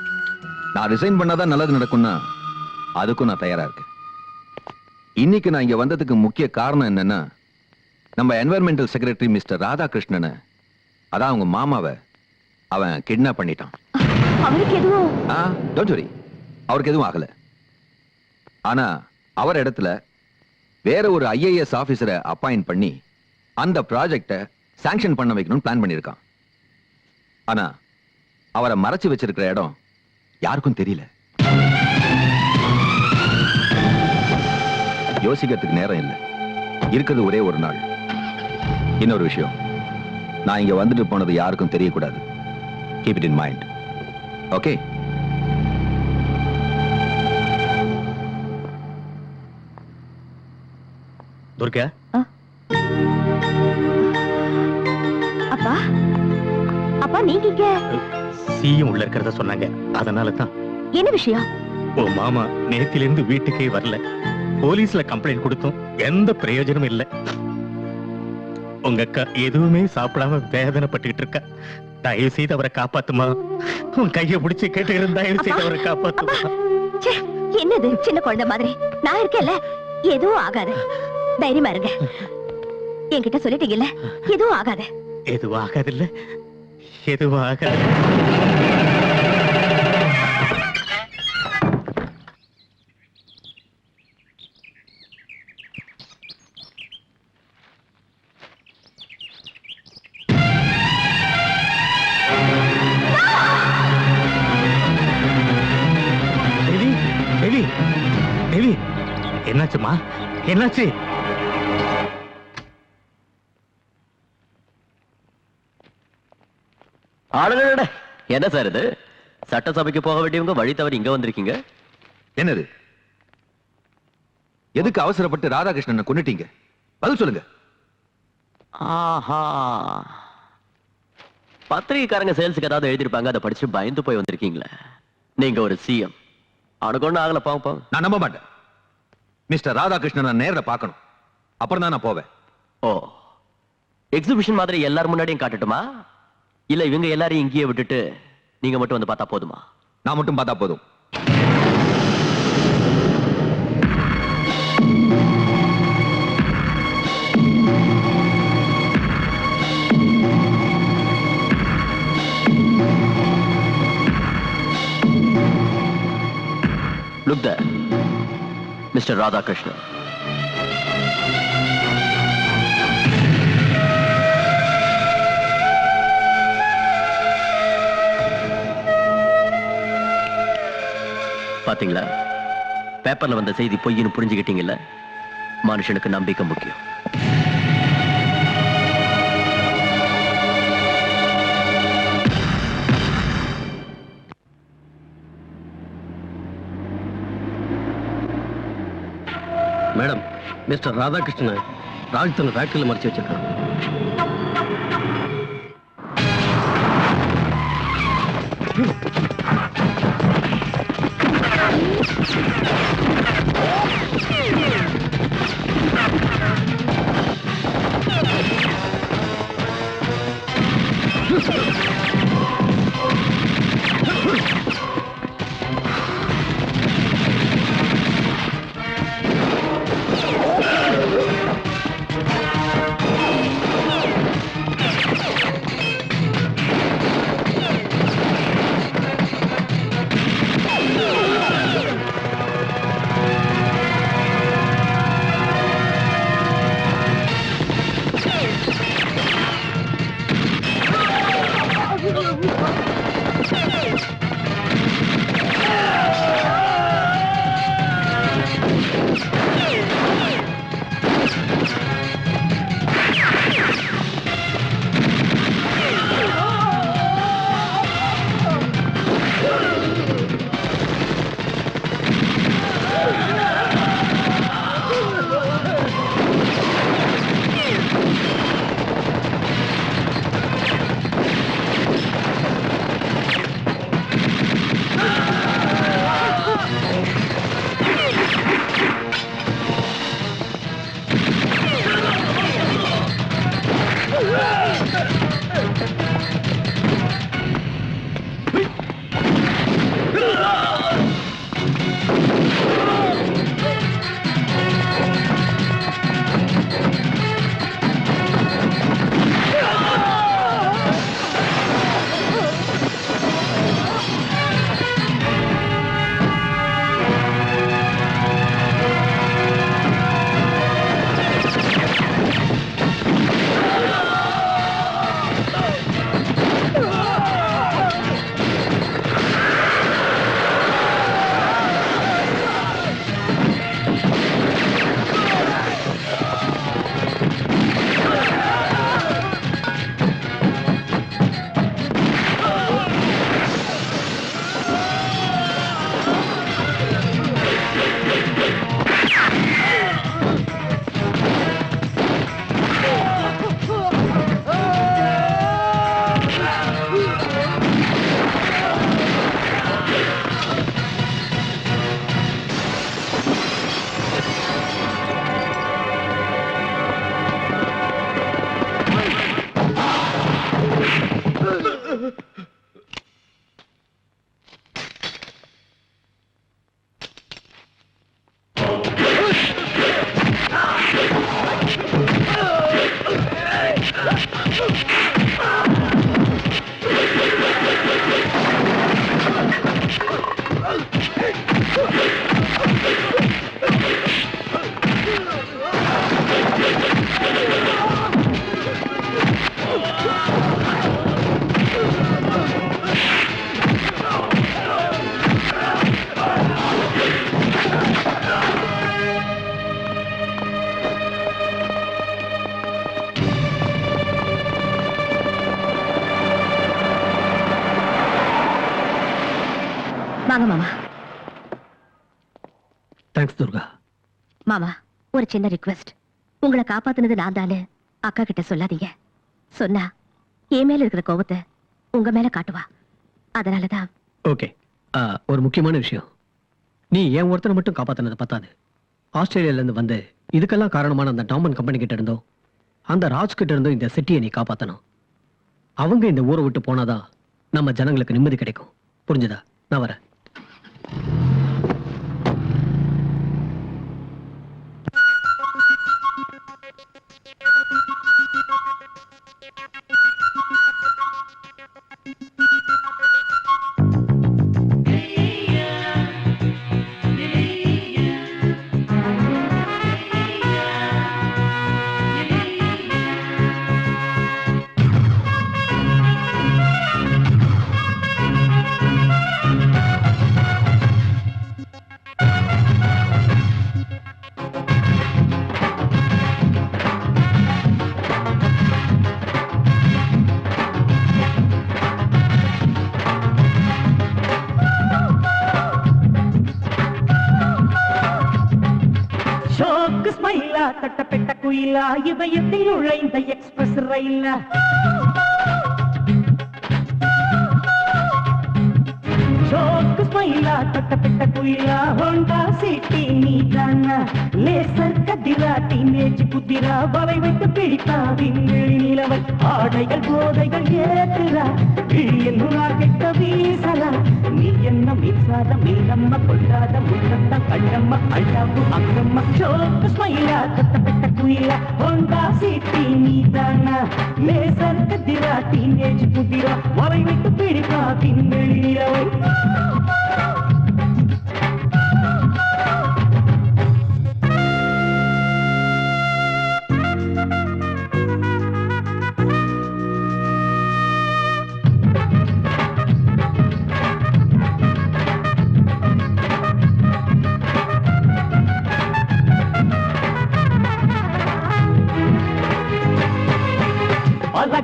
நான் ரிசைன் பண்ணாதான் நல்லது நடக்கும்னா அதுக்கும் நான் தயாரா இருக்கேன். இன்னைக்கு நான் இங்க வந்ததுக்கு முக்கிய காரணம் என்னன்னா, நம்ம என்வைரன்மெண்டல் செக்ரட்டரி மிஸ்டர் ராதாகிருஷ்ணனை, அதான் அவங்க மாமாவை அவன் கிட்னாப் பண்ணிட்டான். அவருக்கு எதுவும்? டோன்ட் வரி, அவருக்கு எதுவும் ஆகல. ஆனா அவர் இடத்துல வேற ஒரு IAS ஆபீசரை அப்பாயிண்ட் பண்ணி அந்த ப்ராஜெக்டை சாங்ஷன் பண்ண வைக்கணும்னு பிளான் பண்ணிருக்கான். ஆனா அவரை மறைச்சு வச்சிருக்கிற இடம் யாருக்கும் தெரியல. யோசிக்கிறதுக்கு நேரம் இல்லை, இருக்கிறது ஒரே ஒரு நாள். இன்னொரு விஷயம், நான் இங்க வந்துட்டு போனது யாருக்கும் தெரியக்கூடாது. Keep it in mind. Okay? Durga, அப்பா அப்பா நீங்க இங்க? சிஎம் உள்ள இருக்கிறத சொன்னாங்க, அதனால தான். என்ன விஷயம்? ஓ மாமா நேத்திலிருந்து வீட்டுக்கே வரல. போலீஸ்ல கம்ப்ளைண்ட் கொடுத்தும் எந்த பிரயோஜனமும் இல்ல. உங்க அக்கா எதுவுமே சாப்பிடாம வேதனைப்பட்டுக்கிட்டு இருக்கா. தயவு செய்து அவரை காப்பாத்துமா. உன் கையை பிடிச்சு கேட்டுக்கிறேன், தயவு செய்து அவரை காப்பாத்துமா. என்னது சின்ன குழந்தை மாதிரி? நான் இருக்கேன்ல, எதுவும் ஆகாது. தைரியமா இருங்க. என்கிட்ட சொல்லிட்டீங்கல்ல, எதுவும் ஆகாது. எதுவும் ஆகாது இல்ல, எதுவும் ஆகாது. என்னாச்சுமா? என்னாச்சு? ஆளுங்க என்ன சார் இது? சட்டசபைக்கு போக வேண்டியவங்க வழி தவறி இங்க வந்திருக்கீங்க. என்னது? எதுக்கு அவசரப்பட்டு ராதாகிருஷ்ணனை கொன்னுட்டீங்க? பதில் சொல்லுங்க. ஆஹா, பத்திரிகைக்காரங்க சேல்ஸுக்கு ஏதாவது எழுதிருப்பாங்க, அதை படிச்சு பயந்து போய் வந்திருக்கீங்களே. நீங்க ஒரு சிஎம். அவனுக்கு ஒண்ணு ஆகல, பாவம். நான் நம்ப மாட்டேன். மிஸ்டர் ராதாகிருஷ்ணன் நான் நேரில் பார்க்கணும், அப்புறம் தான் நான் போவேன். ஓ, எக்ஸிபிஷன் மாதிரி எல்லாரும் முன்னாடியும் காட்டட்டுமா, இல்ல இவங்க எல்லாரையும் இங்கேயே விட்டுட்டு நீங்க மட்டும் வந்து பார்த்தா போதுமா? நான் மட்டும் பார்த்தா போதும். Look there, Mr. Radhakrishnan. பாத்தீங்களா, பேப்பர்ல வந்த செய்தி பொய்ன்னு புரிஞ்சுக்கிட்டீங்கல்ல? மனுஷனுக்கு நம்பிக்கை முக்கியம். மேடம், மிஸ்டர் ராதாகிருஷ்ணன் ராஜ் தன் ஃபேக்டரியில் மறைச்சு வச்சிருக்கான். வாங்க மாமா. தேங்க்ஸ் துர்கா. மாமா, ஒரு சின்ன ரிக்வெஸ்ட். உங்களை காப்பாத்துனது நான் தானே அக்கா கிட்ட சொல்லாதீங்க. சொன்னா என் மேல இருக்கிற கோபத்தை உங்க மேல காட்டுவா. அதனாலதான். ஓகே, ஒரு முக்கியமான விஷயம். நீ என் ஒருத்தனை மட்டும் காப்பாத்தினது பத்தாது. ஆஸ்திரேலியால இருந்து வந்து இதுக்கெல்லாம் காரணமான அந்த டாமன் கம்பெனி கிட்ட இருந்தோ அந்த ராஜ் கிட்ட இருந்தோ இந்த சிட்டியை நீ காப்பாத்தணும். அவங்க இந்த ஊரை விட்டு போனாதான் நம்ம ஜனங்களுக்கு நிம்மதி கிடைக்கும். புரிஞ்சுதா? நான் வரேன். தட்டப்பட்ட குயிலா இதயத்தில் நுழைந்த எக்ஸ்பிரஸ் ரயிலா ஷோக்கு ஸ்மைலா தட்டப்பட்ட குயிலா ஹோண்டா சிட்டி நீதானா லேசர் கதிரா டீனேஜ் குதிரா வலை வைத்து பிடித்தா விண்வெளி நிலவை ஆடைகள் போதைகள் ஏற்றுறா என்னுறா கெட்ட வீசலா நீ என்ன மீசாத மீனம்ம கொள்ளாத முத்தத்த கண்ணம்ம அழாவு அங்கம்மா ஷோக்கு ஸ்மைலா தட்டப்பட்ட குயிலா ஹோண்டா சிட்டி நீதானா லேசர் கதிரா டீனேஜ் குதிரா வலை வைத்து பிடித்தா விண்வெளி நிலவை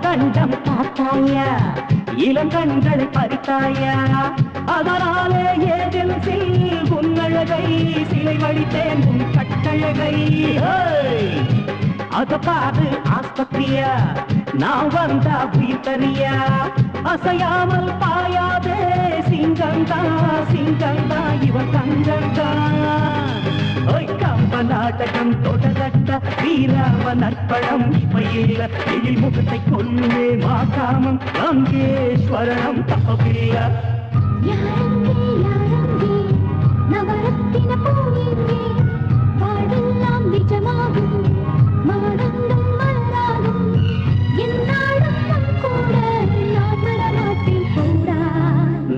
கண்டம் பார்த்தாயா இளங்கண்களை பறித்தாயா அதனாலே ஏஜென்சில் உன்னழகை சிலை வடித்தேன் உன் கட்டழகை அத பாரு ஆஸ்பத்திரியா நான் வந்தா உயிர் தரியா அசையாமல் பாயாதே சிங்கந்தா சிங்கந்தா இவன் தங்கந்தா கம்ப நாடகம் தொடரட்ட வீராம நற்பழம் இப்பயில எழில் முகத்தை கொல்லுமே மாகாமம் கங்கேஸ்வரணம் தப்பவில்ல நவரத்தின பூவிலே வாழ்வெல்லாம் நிஜமாகும் மானந்தம் மலராகும் என்னாலும் கூட நான் வரமாட்டேன் போடா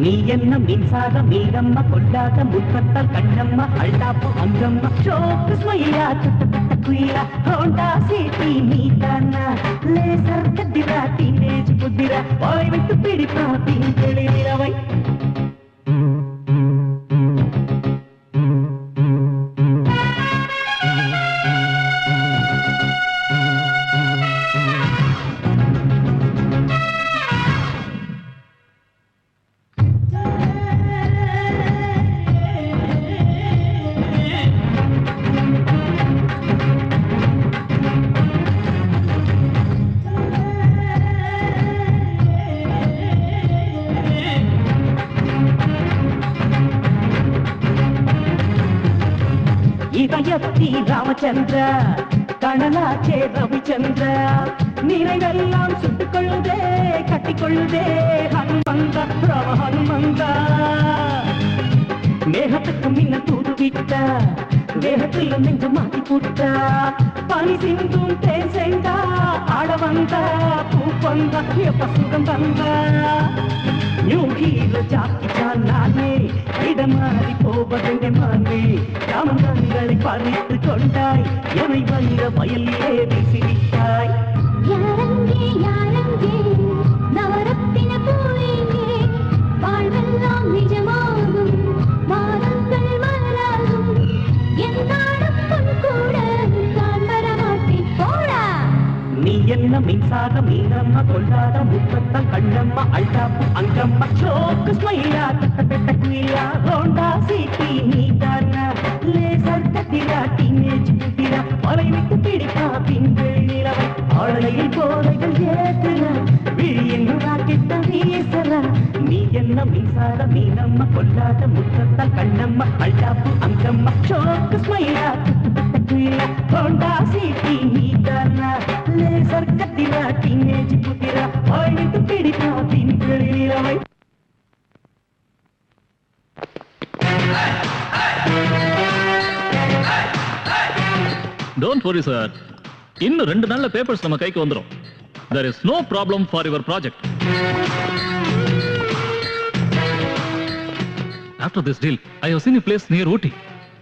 நீ என்ன மின்சார மீனம்மா கொள்ளாத முத்தத்தால் கண்ணம்மா அள்ளாப்பு அங்கம்மா ஷோக்கு ஸ்மைலா தட்டப்பட்ட குயிலா ஹோண்டா சிட்டி நீதானா லேசர் கதிரா டீனேஜ் குதிரா வாய் விட்டு பிடிப்பா பின்களி நிலவை இதயத்தி ராமச்சந்திர கணலாச்சே ரவிச்சந்திர நினைவெல்லாம் சுட்டுக்கொள்ளுதே கட்டிக்கொள்ளுதே ஹனுமந்த ராம ஹனுமந்த மேகத்துக்கு முன்ன தூது விட்ட வேகத்தில் நெஞ்சு மாட்டி போட்ட பனி சிந்தும் தேன் செண்டா ஆட வந்த பூ வந்த எப்ப சுகம் தந்த நியூ ஹீரோ ஜாக்கிச்சான் நானே இடமாறி போவதெங்க மானே ராமங்களை பறித்து கொண்டாய் எவை வந்த வயலிலே வீசிவிட்டாய் யாரங்கே யாரங்கே நவரத்தின பூவிலே வாழ்வெல்லாம் நிஜமாகும் மானங்கள் மலராகும் என்னாலும் கூட நான் வரமாட்டேன் போடா நீ என்ன மின்சார மீனம்மா கொள்ளாத முத்தத்தால் கண்ணம்மா அல்டாப்பு அங்கம்மா சோக்கு ஸ்மைலா தட்ட பெட்ட குயிலா ஹோண்டா சிட்டி நீதானா லேசர் கத்திரா டீனேஜ் புத்திரா வலை விட்டு பிடிப்பா பின்கள் நிலவை ஆளையில் போதைகள் ஏத்துறா விழி என்ன ராக்கெட்ட வீசறா நீ என்ன மின்சார நீ நம்ம கொல்லாத முற்றத்தால் கண்ணம்மா அல்டாப்பு அங்கம்மா சோக்கு ஸ்மைலா தட்ட பெட்ட குயிலா ஹோண்டா சிட்டி நீதானா லேசர் கத்திரா டீனேஜ் புத்திரா வலை விட்டு பிடிப்பா பின்கள் நிலவை டோன்ட் வரி சார், இன்னும் 2 நாள்ல பேப்பர்ஸ் நம்ம கைக்கு வந்துரும். There is no problem for your project. After this deal, I have seen a place near Ooty.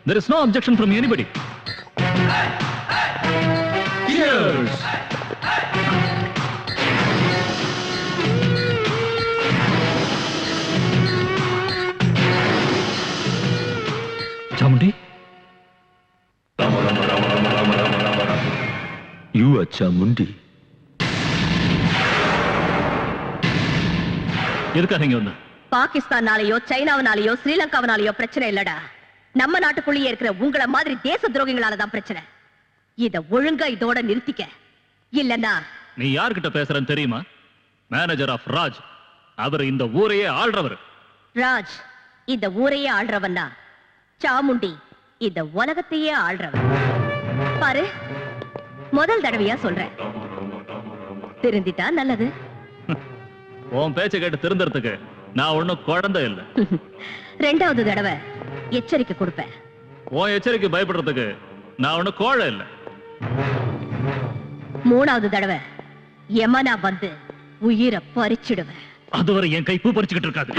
There is no objection from anybody. Cheers! Chamundi? You are Chamundi. எதுக்காக இங்க வந்த? பாகிஸ்தானாலேயோ சைனாவனாலேயோ ஸ்ரீலங்காவனாலேயோ பிரச்சனை இல்லடா. நம்ம நாட்டுக்குள்ளேயே இருக்கிற உங்கள மாதிரி தேச துரோகிகளால தான் பிரச்சனை. இத ஒழுங்கா இதோட நிறுத்திக்க. இல்லன்னா நீ யார்கிட்ட பேசுறன்னு தெரியுமா? Manager of Raj. அவர் இந்த ஊரையே ஆள்றவர். ராஜ் இந்த ஊரையே ஆள்றவன்னா சாமுண்டி இந்த உலகத்தையே ஆள்றவன். பாரு, முதல் தடவையா சொல்றேன், திருந்திட்டா நல்லது. உன் பேச்சை கேட்டு திருந்தறதுக்கு நான் ஒண்ணும் குழந்தை இல்ல. 2வது தடவை எச்சரிக்கை கொடுப்பேன். உன் எச்சரிக்கை பயப்படுறதுக்கு நான் ஒண்ணும் கோழை இல்ல. 3வது தடவை யமனா வந்து உயிரை பறிச்சிடுவேன். அதுவரை என் கை பூ பறிச்சுக்கிட்டு இருக்காது.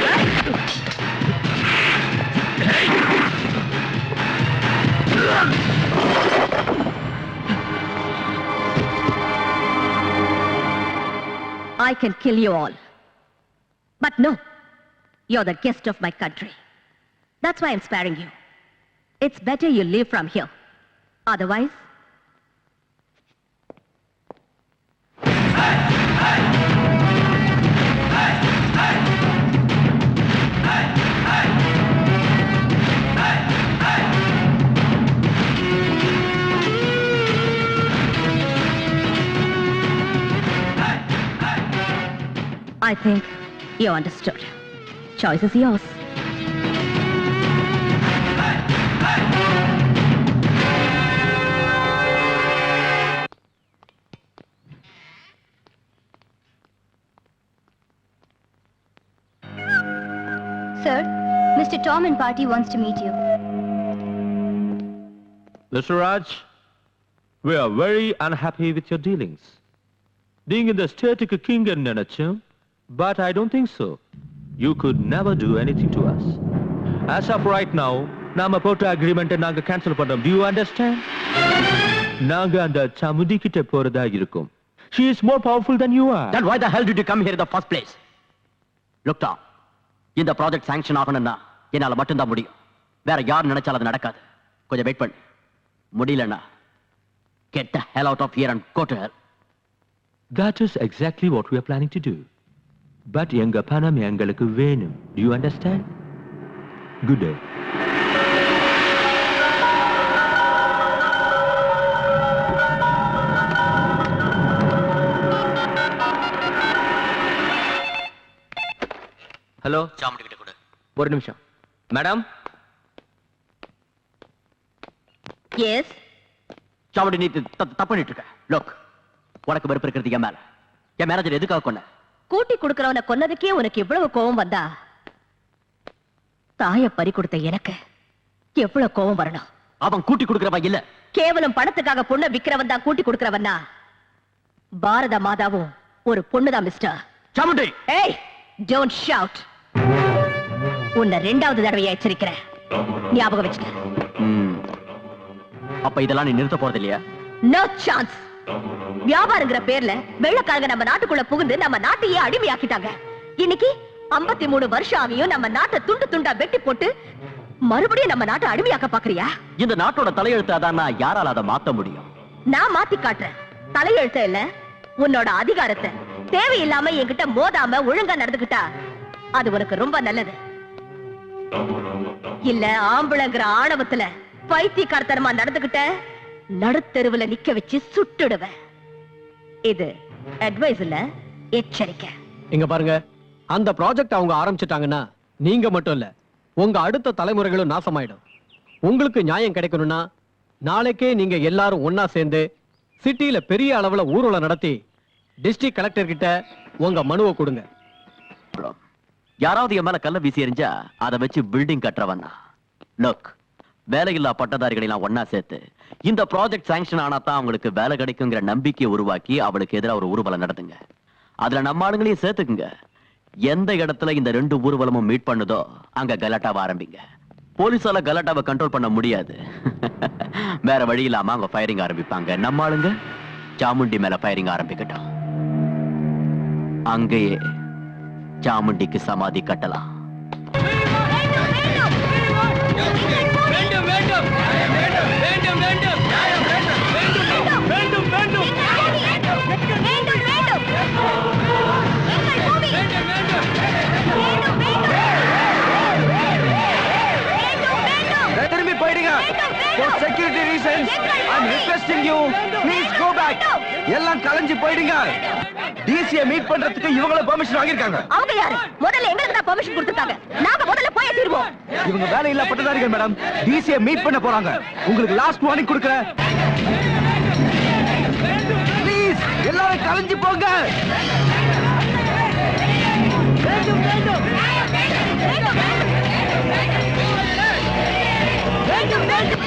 I can kill you all. But no, you're the guest of my country. That's why I'm sparing you. It's better you leave from here. Otherwise, I think you understood. Choice is yours. Sir, Mr. Tom and party wants to meet you. Mr. Raj, we are very unhappy with your dealings. Being in the state king and Nenachum, but I don't think so. You could never do anything to us. As of right now, Nama Pota agreement and Naga cancel pandam. Do you understand? Naga and Chamundi kitte porada irukum. She is more powerful than you are. Then why the hell did you come here in the first place? Look, Tom, இந்த project sanction ஆகணும்னா என்னால மட்டும்தான் முடியும். வேற யார் நினைச்சாலும் அது நடக்காது. கொஞ்சம் வெயிட் பண்ணு. முடியலன்னா get the hell out of here and go to hell. That is exactly what we are planning to do. But எங்க பணம் எங்களுக்கு வேணும். Do you understand? Good day. Hello, Chamundi கிட்ட கொடு. ஒரு நிமிஷம். மேடம். Yes. சாமுண்டி, நீ தப்பு பண்ணிட்டு இருக்க. Look, உனக்கு வெறுப்பு இருக்கிறது என் மேல. என் மேனேஜர் எதுக்காக கொன்ன? கூட்டி கொடுக்கறவனை கொன்னதுக்கே உனக்கு எவ்வளவு கோபம் வந்தா, தாய பறி கொடுத்த எனக்கு எவ்வளவு கோபம் வரணும்? அவன் கூட்டி கொடுக்கறவன் இல்ல. கேவலம் பணத்துக்காக பொண்ணை விக்கிறவன் தான் கூட்டி கொடுக்கறவன்னா, பாரத மாதாவும் ஒரு பொண்ணுதான் மிஸ்டர். சாமுண்டி, ஏய், டோன்ட் ஷவுட். உன்னை 2வது தடவையா எச்சரிக்கிறேன், ஞாபகம் வச்சுக்க. அப்ப இதெல்லாம் நீ நிறுத்த போறது இல்லையா? No chance. வியாபாரங்கிற பேர்ல வெள்ளக்காரங்க நம்ம நாட்டுக்குள்ள புகுந்து நம்ம நாட்டையே அடிமையாக்கிட்டாங்க. இன்னைக்கு 53 வருஷம் ஆகியும் நம்ம நாட்டை துண்டு துண்டா வெட்டி போட்டு மறுபடியும் நம்ம நாட்டை அடிமையாக்க பாக்குறியா? இந்த நாட்டோட தலையெழுத்து அதான், யாரால அதை மாத்த முடியும்? நான் மாத்தி காட்டுறேன். தலையெழுத்த இல்ல, உன்னோட அதிகாரத்தை. தேவையில்லாம என்கிட்ட மோதாம ஒழுங்கா நடந்துக்கிட்டா அது உனக்கு ரொம்ப நல்லது. இல்ல ஆம்பளைங்கிற ஆணவத்துல பைத்தியக்காரத்தனமா நடந்துக்கிட்ட நடுத்தெருவுல நிக்க வச்சு சுட்டுடுவேன். இது அட்வைஸ் இல்ல, எச்சரிக்கை. இங்க பாருங்க, அந்த ப்ராஜெக்ட் அவங்க ஆரம்பிச்சிட்டாங்கன்னா நீங்க மட்டும் இல்ல, உங்க அடுத்த தலைமுறைகளும் நாசமாயிடும். உங்களுக்கு நியாயம் கிடைக்கணும்னா நாளைக்கே நீங்க எல்லாரும் ஒன்னா சேர்ந்து சிட்டியில பெரிய அளவுல ஊர்வலம் நடத்தி டிஸ்ட்ரிக்ட் கலெக்டர் கிட்ட உங்க மனுவை கொடுங்க. யாராவது என் மேல கல்ல வீசி எறிஞ்சா அதை வச்சு பில்டிங் கட்டுறவன்னா லுக், வேலையில்லா பட்டதாரிகளை எல்லாம் ஒன்னா சேர்த்து இந்த ப்ராஜெக்ட் சாங்ஷன் ஆனா தான் அவங்களுக்கு வேலை கிடைக்குங்கிற நம்பிக்கையை உருவாக்கி அவளுக்கு எதிராக ஒரு ஊர்வலம் நடத்துங்க. அதுல நம்ம ஆளுங்களையும் சேர்த்துக்குங்க. எந்த இடத்துல இந்த 2 ஊர்வலமும் மீட் பண்ணுதோ அங்க கலாட்டாவை ஆரம்பிங்க. போலீஸால கலாட்டாவை கண்ட்ரோல் பண்ண முடியாது. வேற வழி இல்லாம அவங்க ஃபயரிங் ஆரம்பிப்பாங்க. நம்ம ஆளுங்க சாமுண்டி மேல ஃபயரிங் ஆரம்பிக்கட்டும். அங்கேயே சாமுண்டிக்கு சமாதி கட்டலாம். திரும்பி போயிடுங்க. For security reasons, I'm requesting you, please go back. எல்லாம் கலைஞ்சு போயிடுங்க. டிசியை மீட் பண்றதுக்கு இவங்கள பெர்மிஷன் வாங்கிருக்காங்க. அவங்க யாரு? முதல்ல எங்களுக்கு தான் பெர்மிஷன் கொடுத்திருக்காங்க. நாங்க முதல்ல போய் தீர்வோம். இவங்க வேலையில்லா பட்டதாரிகள் மேடம். டிசியை மீட் பண்ண போறாங்க. உங்களுக்கு லாஸ்ட் வார்னிங் கொடுக்கிறேன். ப்ளீஸ் எல்லாரும் கலைஞ்சு போங்க. வேண்டும் வேண்டும் வேண்டும் வேண்டும் வேண்டும்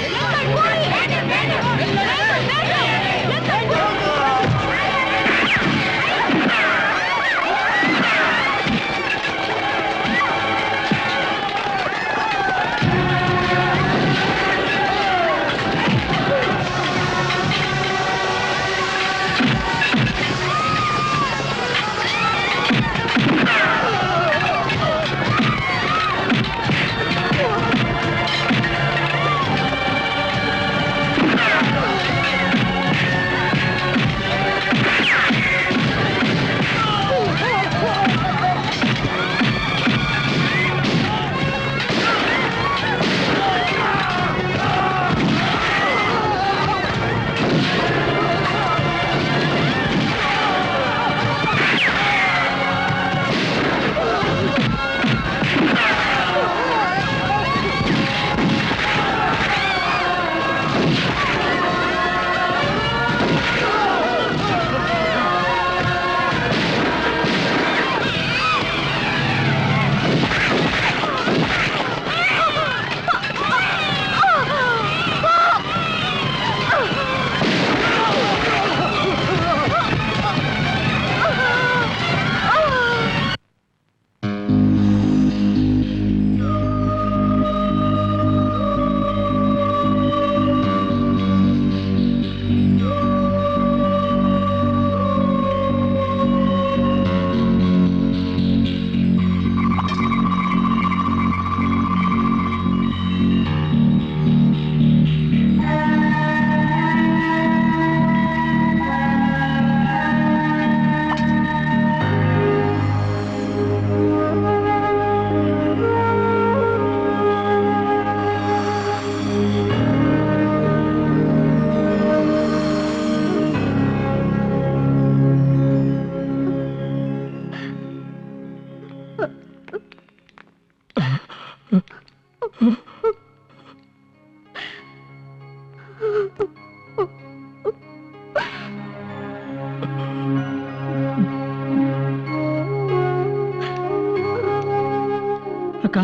அக்கா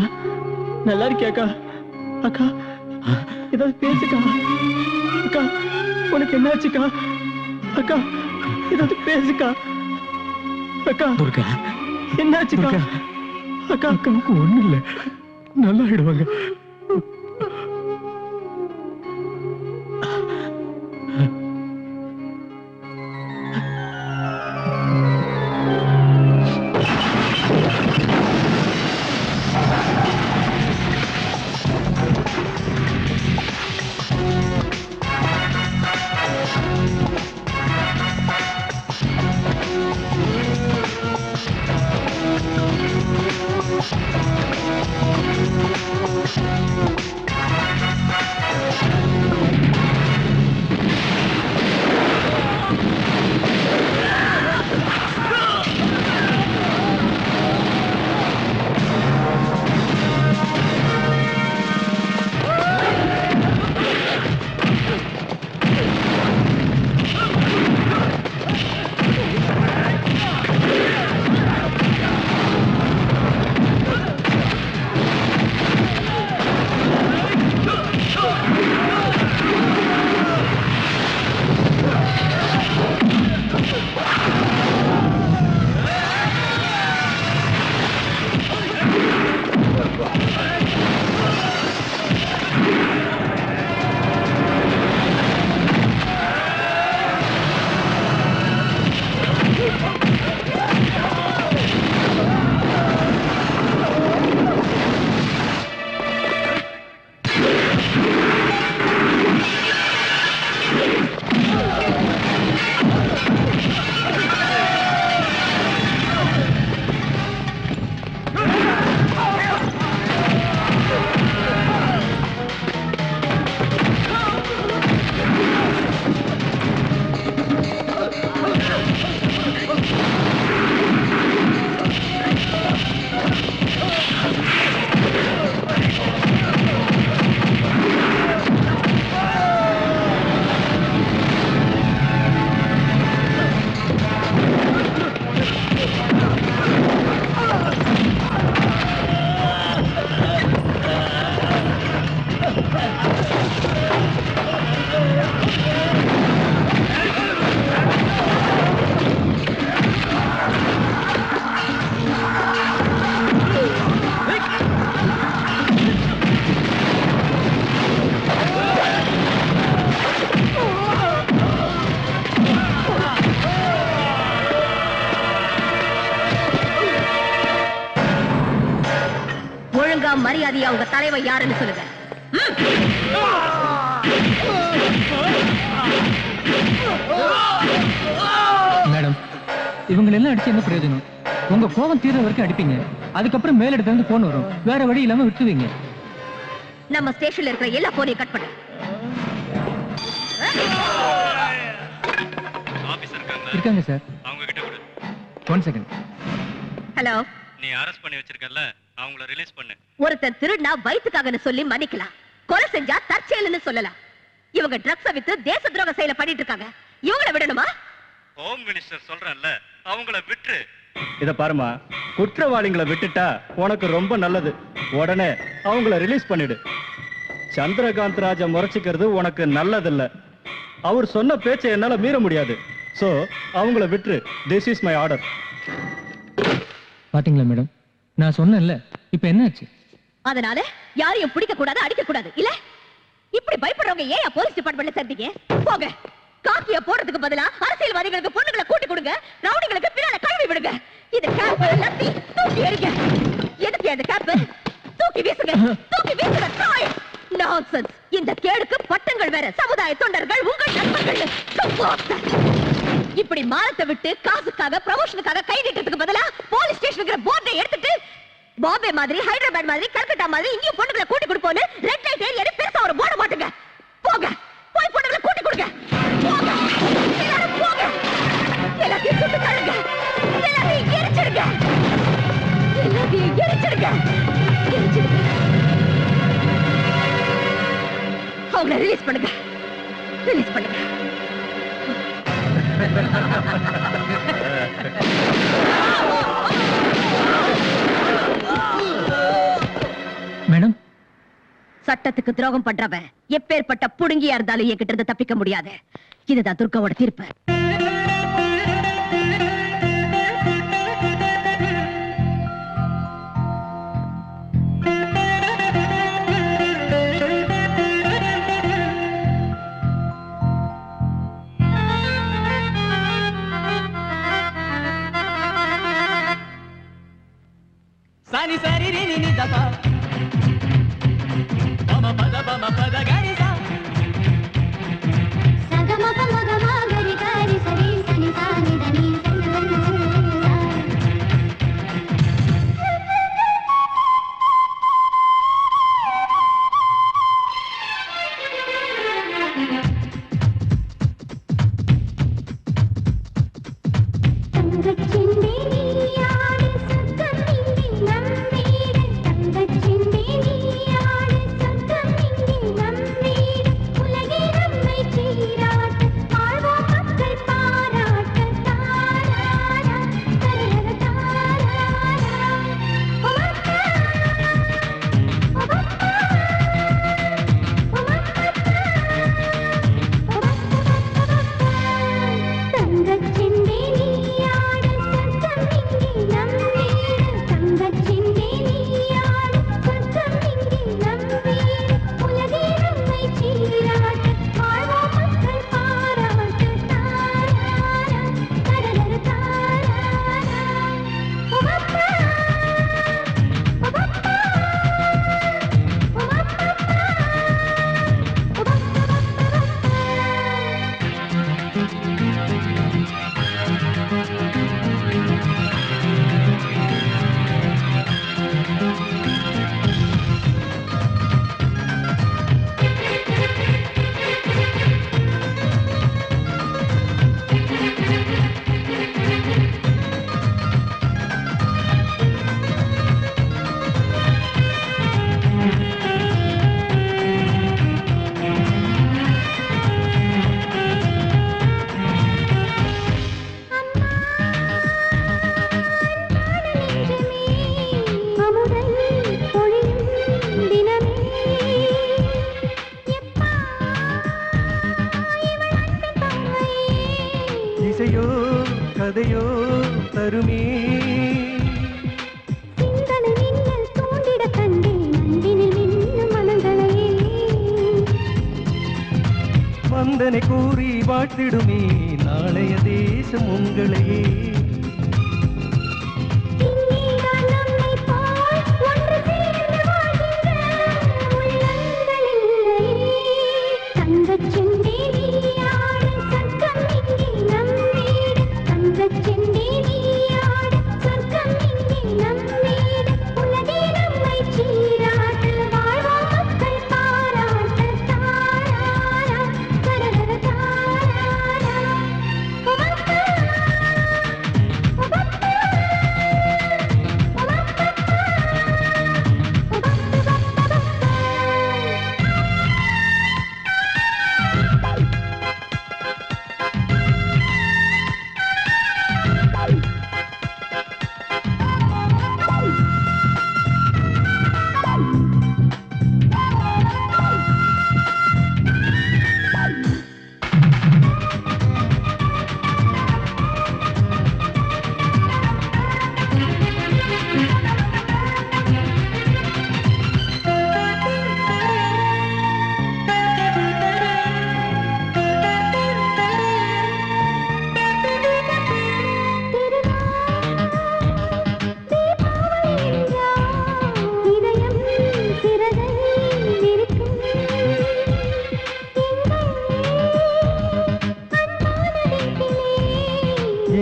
நல்லா இருக்கியாக்கா? அக்கா ஏதாவது பேசுக்கா. அக்கா உனக்கு என்னாச்சுக்கா? அக்கா ஏதாவது பேசுக்கா. அக்கா துர்கா என்னாச்சுக்கா? அக்கா அக்காவுக்கு ஒண்ணும் இல்ல, நல்லா ஆயிடுவாங்க. மரியாதையா உங்க தலைவர் யாருன்னு சொல்லுங்க. மேடம், இவங்க எல்லாம் அடிச்சு என்ன பிரயோஜனம்? உங்க கோபம் தீர வரைக்கும் அடிப்பீங்க, அதுக்கப்புறம் மேலிடத்துல இருந்து போன் வரும், வேற வழி இல்லாம விட்டுருவீங்க. நம்ம ஸ்டேஷன்ல இருக்கிற எல்லா போனையும் கட் பண்ணு. இருக்காங்க சார், அவங்க கிட்ட கொடு. 1 செகண்ட். ஹலோ, நீ அரெஸ்ட் பண்ணி வச்சிருக்கல, அவங்கள ரிலீஸ் பண்ணு. ஒருத்தர் திருடினா வயிற்றுக்காகன்னு சொல்லி மன்னிக்கலாம், கொலை செஞ்சா தற்செயல்னு சொல்லலாம். இவங்க ட்ரக்ஸ வித்து தேச துரோக செயலை பண்ணிட்டு இருக்காங்க. இவங்கள விடணுமா? ஹோம் மினிஸ்டர் சொல்றேன்ல, அவங்கள விட்டுரு. இத பாருமா, குற்றவாளிகளை விட்டுட்டா உனக்கு ரொம்ப நல்லது. உடனே அவங்கள ரிலீஸ் பண்ணிடு. சந்திரகாந்த் ராஜா முறைச்சிக்கிறது உனக்கு நல்லதில்ல. அவர் சொன்ன பேச்சை என்னால மீற முடியாது. சோ அவங்கள விட்டுரு. This is my order. பாத்தீங்களா மேடம், நான் சொன்னேன்ல, இப்ப என்ன ஆச்சு? அதனால யாரையும் பிடிக்க கூடாது, அடிக்க கூடாது இல்ல? இப்படி பயப்படுறவங்க ஏன் போலீஸ் டிபார்ட்மெண்ட்ல சேர்ந்தீங்க? போங்க. காக்கிய போடுறதுக்கு பதிலா அரசியல்வாதிகளுக்கு பொண்ணுங்களை கூட்டி கொடுங்க, ரவுடிகளுக்கு பின்னால கழுவி விடுங்க. இது கேப் லத்தி தூக்கி எறிங்க. எதுக்கு அந்த கேப்? தூக்கி வீசுங்க, தூக்கி வீசுங்க. நான்சென்ஸ். இந்த கேடுக்கு பட்டங்கள் வேற, சமுதாய தொண்டர்கள் உங்கள் நண்பர்கள். இப்படி மானத்தை விட்டு காசுக்காக ப்ரமோஷனுக்காக கை நீட்டத்துக்கு பதிலா போலீஸ் ஸ்டேஷனுக்கு போர்டை எடுத்துட்டு பாம்பே மாதிரி, ஹைதராபாத் மாதிரி, கல்கட்டா மாதிரி இங்கேயும் பொண்ணுங்களை கூட்டி கொடுப்போன்னு ரெட் லைட் ஏரியா பெருசா ஒரு போட மாட்டுங்க. போங்க, போய் பொண்ணுங்களை கூட்டி கொடுங்க. போங்க, எல்லாரும் போங்க. எல்லாத்தையும் சுட்டு தள்ளுங்க, எல்லாத்தையும் எரிச்சிடுங்க, எல்லாத்தையும் எரிச்சிடுங்க, எரிச்சிடுங்க. அவங்களை ரிலீஸ் பண்ணுங்க, ரிலீஸ் பண்ணுங்க. மேடம், சட்டத்துக்கு துரோகம் பண்றவன் எப்பேற்பட்ட புடுங்கியா இருந்தாலும் என்கிட்ட இருந்து தப்பிக்க முடியாது. இதுதான் துர்காவோட தீர்ப்பு. சானி சாரி ரி நி தபா பம பத கரி சா சகம பம கம கரி கரி சரி சனி சானி தனி உடனே கூறி வாழ்த்திடுமே நாளைய தேசம் உங்களையே.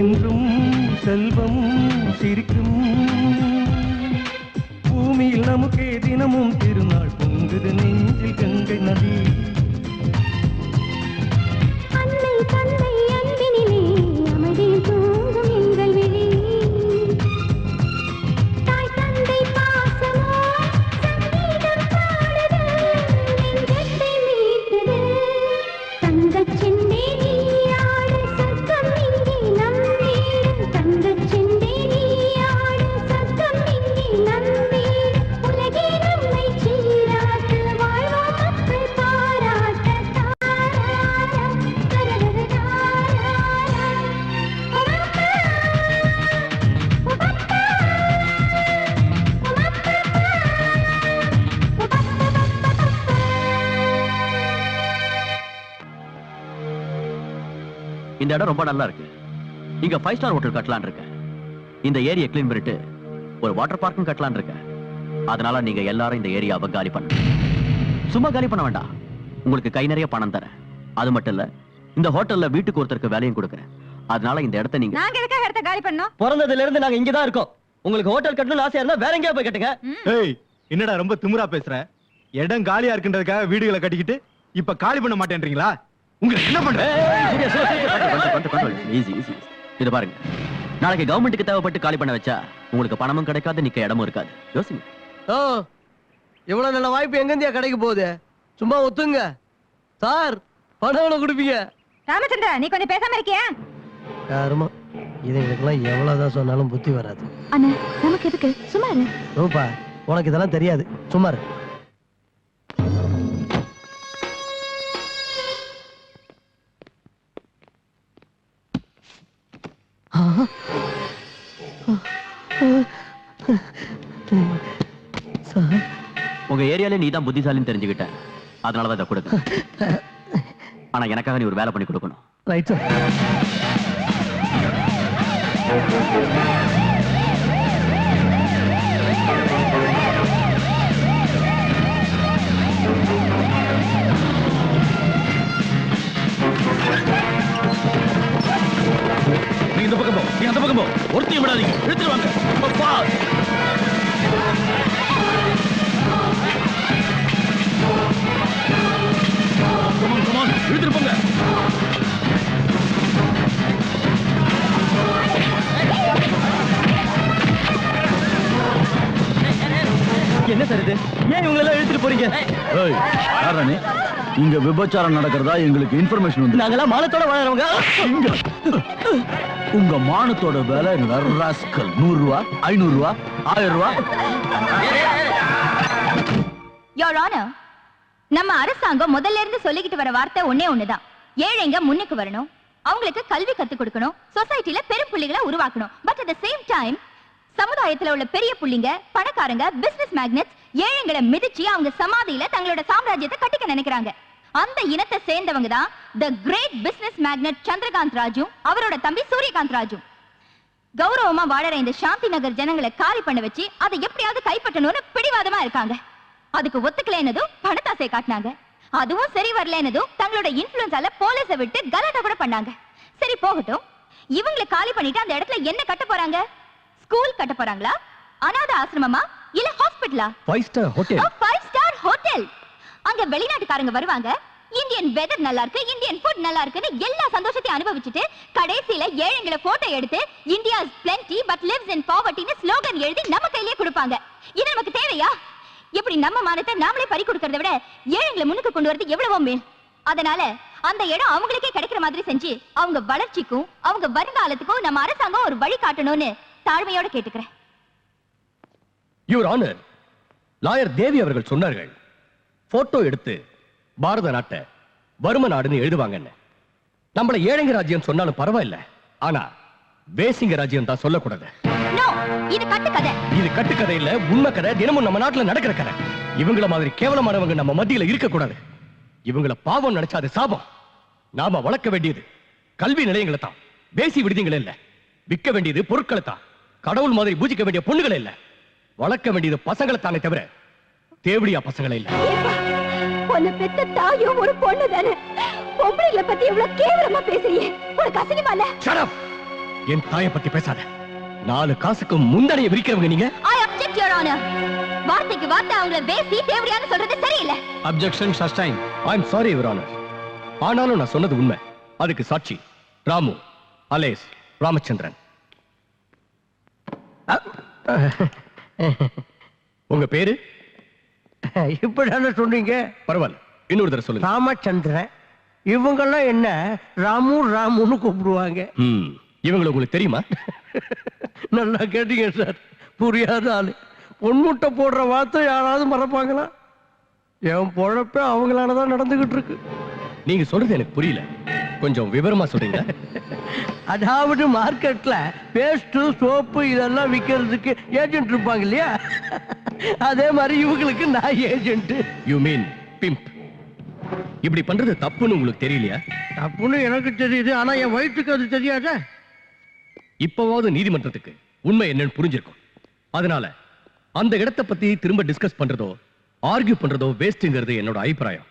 என்றும் செல்வம் சிரிக்கும் பூமியில் நமக்கே தினமும் திருநாள் பொங்குது நெஞ்சில் கங்கை நதி. அன்னை தந்தை அன்பினிலே அமைதியில் தூங்கும் எங்கள் விழி. தாய் தந்தை பாசமோ சங்கீதம் பாடுது நெஞ்சத்தை மீட்டது. தங்கச் செண்டே நீயாடு சொர்க்கம் இங்கே நம் வீடு. தங்கச் செண்டே நீயாடு சொர்க்கம் இங்கே நம் வீடு. உலகே நம்மை சீராட்டு வாழ்வோம் மக்கள் பாராட்ட. இந்த இடம் ரொம்ப நல்லா இருக்கு. இங்க 5 ஸ்டார் ஹோட்டல் கட்டலாம்னு இருக்கேன். இந்த ஏரியா கிளீன் பண்ணிட்டு ஒரு வாட்டர் பார்க்கும் கட்டலாம்னு இருக்கேன். அதனால நீங்க எல்லாரும் இந்த ஏரியாவை காலி பண்ணுங்க. சும்மா காலி பண்ண வேண்டாம், உங்களுக்கு கை நிறைய பணம் தரேன். அது மட்டும் இல்ல, இந்த ஹோட்டல்ல வீட்டுக்கு ஒருத்தருக்கு வேலையும் கொடுக்குறேன். அதனால இந்த இடத்தை நீங்க நாங்க எதுக்காக இடத்த காலி பண்ணோம்? பிறந்ததுல இருந்து நாங்க இங்கதான் இருக்கோம். உங்களுக்கு ஹோட்டல் கட்டணும்னு ஆசையா இருந்தா வேற எங்கேயா போய் கட்டுங்க. ஏய், என்னடா ரொம்ப திமிரா பேசுற? இடம் காலியா இருக்குன்றதுக்காக வீடுகளை கட்டிக்கிட்டு இப்ப காலி பண்ண மாட்டேன்றீங்களா? உங்களுக்கு என்ன பண்ற? இது பாருங்க, நாளைக்கு கவர்மெண்ட்டுக்கு தேவைப்பட்டு காலி பண்ண வச்சா உங்களுக்கு பணமும் கிடைக்காது, நிக்க இடமும் இருக்காது. யோசிங்க. இவ்வளவு நல்ல வாய்ப்பு எங்கிருந்தியா கிடைக்க போகுது? சும்மா ஒத்துங்க சார். பணம் எவ்வளவு கொடுப்பீங்க? ராமச்சந்திரா, நீ கொஞ்சம் பேசாம இருக்கியா? யாருமா இதுங்களுக்கெல்லாம் எவ்வளவுதான் சொன்னாலும் புத்தி வராது. அண்ணா, நமக்கு எதுக்கு? சும்மா இரு. ரூபா, உனக்கு இதெல்லாம் தெரியாது, சும்மா இரு. உங்க ஏரியால நீ தான் புத்திசாலின்னு தெரிஞ்சுக்கிட்டேன். அதனாலதான் இதை கொடுக்க. ஆனா எனக்காக நீ ஒரு வேலை பண்ணி கொடுக்கணும். Right sir. நீ இந்த பக்கம் போ, நீ அந்த பக்கம் போ. ஒருத்தையும் விடாதீங்க, இழுத்துருவாங்க. இழுத்துட்டு போங்க. என்ன சார் இது? ஏன் இவங்க எல்லாம் இழுத்துட்டு போறீங்க? இங்க விபச்சாரம் நடக்கிறதா எங்களுக்கு இன்ஃபர்மேஷன் வந்து. நாங்கெல்லாம் மானத்தோட வாழறவங்க. உங்க மானத்தோட விலை ராஸ்கல் 100 ரூபா, 500 ரூபா, 1000 ரூபா. Your Honor, நம்ம அரசாங்கம் முதல்ல இருந்து சொல்லிக்கிட்டு வர வார்த்தை ஒண்ணே ஒண்ணுதான். ஏழைங்க முன்னுக்கு வரணும், அவங்களுக்கு கல்வி கத்து கொடுக்கணும், சொசைட்டில பெரும் புள்ளிகளை உருவாக்கணும். But at the same time சமுதாயத்துல உள்ள பெரிய புள்ளிங்க, பணக்காரங்க, பிசினஸ் மேக்னெட்ஸ் ஏழைங்களை மிதிச்சு அவங்க சமாதியில தங்களோட சாம்ராஜ்யத்தை கட்டிக்க நினைக்கிறாங்க. அந்த இனத்தை சேர்ந்தவங்க தான் the great business magnate Chandrakanth Raju அவரோட தம்பி சூரியகாந்த் ராஜு. கௌரவமா வாழற இந்த சாந்தி நகர் ஜனங்களை காலி பண்ண வச்சு அதை எப்படியாவது கைப்பற்றணும்னு பிடிவாதமா இருக்காங்க. அதுக்கு ஒத்துக்கலைன்னதும் பணத்தாசை காட்டினாங்க. அதுவும் சரி வரலன்னதும் தங்களோட இன்ஃப்ளூயன்ஸால போலீஸை விட்டு கலாட்டா கூட பண்ணாங்க. சரி போகட்டும், இவங்களை காலி பண்ணிட்டு அந்த இடத்துல என்ன கட்ட போறாங்க? ஸ்கூல் கட்ட போறாங்களா, அனாதை ஆசிரமமா, இல்ல ஹாஸ்பிடலா? 5 ஸ்டார் ஹோட்டல். 5 star hotel. அங்க வெளிநாட்டுக்காரங்க வருவாங்க, இந்தியன் வெதர் நல்லா இருக்கு, இந்தியன் ஃபுட் நல்லா இருக்குன்னு எல்லா சந்தோஷத்தையும் அனுபவிச்சுட்டு கடைசியில ஏழைங்களை போட்டோ எடுத்து India is plenty but lives in povertyன்னு ஸ்லோகன் எழுதி நம்ம கையிலே கொடுப்பாங்க. இது நமக்கு தேவையா? இப்படி நம்ம மானத்தை நாமளே பறி கொடுக்கறத விட ஏழைங்களை முன்னுக்கு கொண்டு வரது எவ்வளவோ மேல். அதனால அந்த இடம் அவங்களுக்கே கிடைக்கிற மாதிரி செஞ்சு அவங்க வளர்ச்சிக்கும் அவங்க வருங்காலத்துக்கும் நம்ம அரசாங்கம் ஒரு வழி காட்டணும்னு தாழ்மையோட கேட்டுக்கிறேன். யுவர் ஆனர், லாயர் தேவி அவர்கள் சொன்னார்கள் போட்டோ எடுத்து பாரத நாட்டை வறும நாடுன்னு எழுதுவாங்கன்னு. நம்மள ஏழைங்க ராஜ்யம் சொன்னாலும் பரவாயில்ல, ஆனா வேசிங்க ராஜ்யம் தான் சொல்லக்கூடாது. இது கட்டுக்கதை. இது கட்டுக்கதை இல்ல, உண்மை கதை. தினமும் நம்ம நாட்டுல நடக்கிற கதை. இவங்கள மாதிரி கேவலமானவங்க நம்ம மத்தியில இருக்க கூடாது. இவங்கள பாவம் நினைச்சா அது சாபம். நாம வளர்க்க வேண்டியது கல்வி நிலையங்களை தான், வேசி விடுதிகளை இல்ல. விற்க வேண்டியது பொருட்களை தான், கடவுள் மாதிரி பூஜிக்க வேண்டிய பொண்ணுகளை இல்ல. வளர்க்க வேண்டியது பசங்களை தானே தவிர தேவடியா பசங்களை இல்ல. உன்னை பெத்த தாயும் ஒரு பொண்ணு தானே. பொம்பளைங்களை பத்தி எவ்வளவு கேவலமா பேசுறியே, உனக்கு அசிங்கமா இல்ல? Shut up! என் தாயை பத்தி பேசாத. 4 காசுக்கு முந்தனைய விரிக்கிறவங்க நீங்க. I object your honor. வார்த்தைக்கு வார்த்தை அவங்கள வேசி தேவடியான்னு சொல்றது சரியில்லை. Objection sustain. I am sorry your honour. ஆனாலும் நான் சொன்னது உண்மை. அதுக்கு சாட்சி ராமு அலேஸ் ராமச்சந்திரன். உங்க பேரு? இப்படிதானே சொன்னீங்க? பரவாயில்ல, இன்னொரு தடவை சொல்லுங்க. ராமச்சந்திரன். இவங்கெல்லாம் என்ன ராமு ராமுன்னு கூப்பிடுவாங்க. இவங்களை உங்களுக்கு தெரியுமா? நல்லா கேட்டீங்க சார். புரியாத ஆளு. பொன்முட்டை போடுற வார்த்தை யாராவது மறப்பாங்களா? என் பொழப்ப அவங்களாலதான் நடந்துகிட்டு இருக்கு. நீங்க சொல்றது எனக்கு புரியல, கொஞ்சம் விவரமா சொல்றீங்க. அதாவது மார்க்கெட்ல பேஸ்ட் சோப்பு இதெல்லாம் விக்கிறதுக்கு ஏஜென்ட் இருப்பாங்க இல்லையா, அதே மாதிரி இவங்களுக்கு நான் ஏஜென்ட். You mean pimp. இப்படி பண்றது தப்புன்னு உங்களுக்கு தெரியலையா? தப்புன்னு எனக்கு தெரியுது, ஆனா என் வயிற்றுக்கு அது தெரியாத. இப்பவாவது நீதிமன்றத்துக்கு உண்மை என்னன்னு புரிஞ்சிருக்கும். அதனால அந்த இடத்தை பத்தி திரும்ப டிஸ்கஸ் பண்றதோ ஆர்கியூ பண்றதோ வேஸ்ட்ங்கிறது என்னோட அபிப்பிராயம்.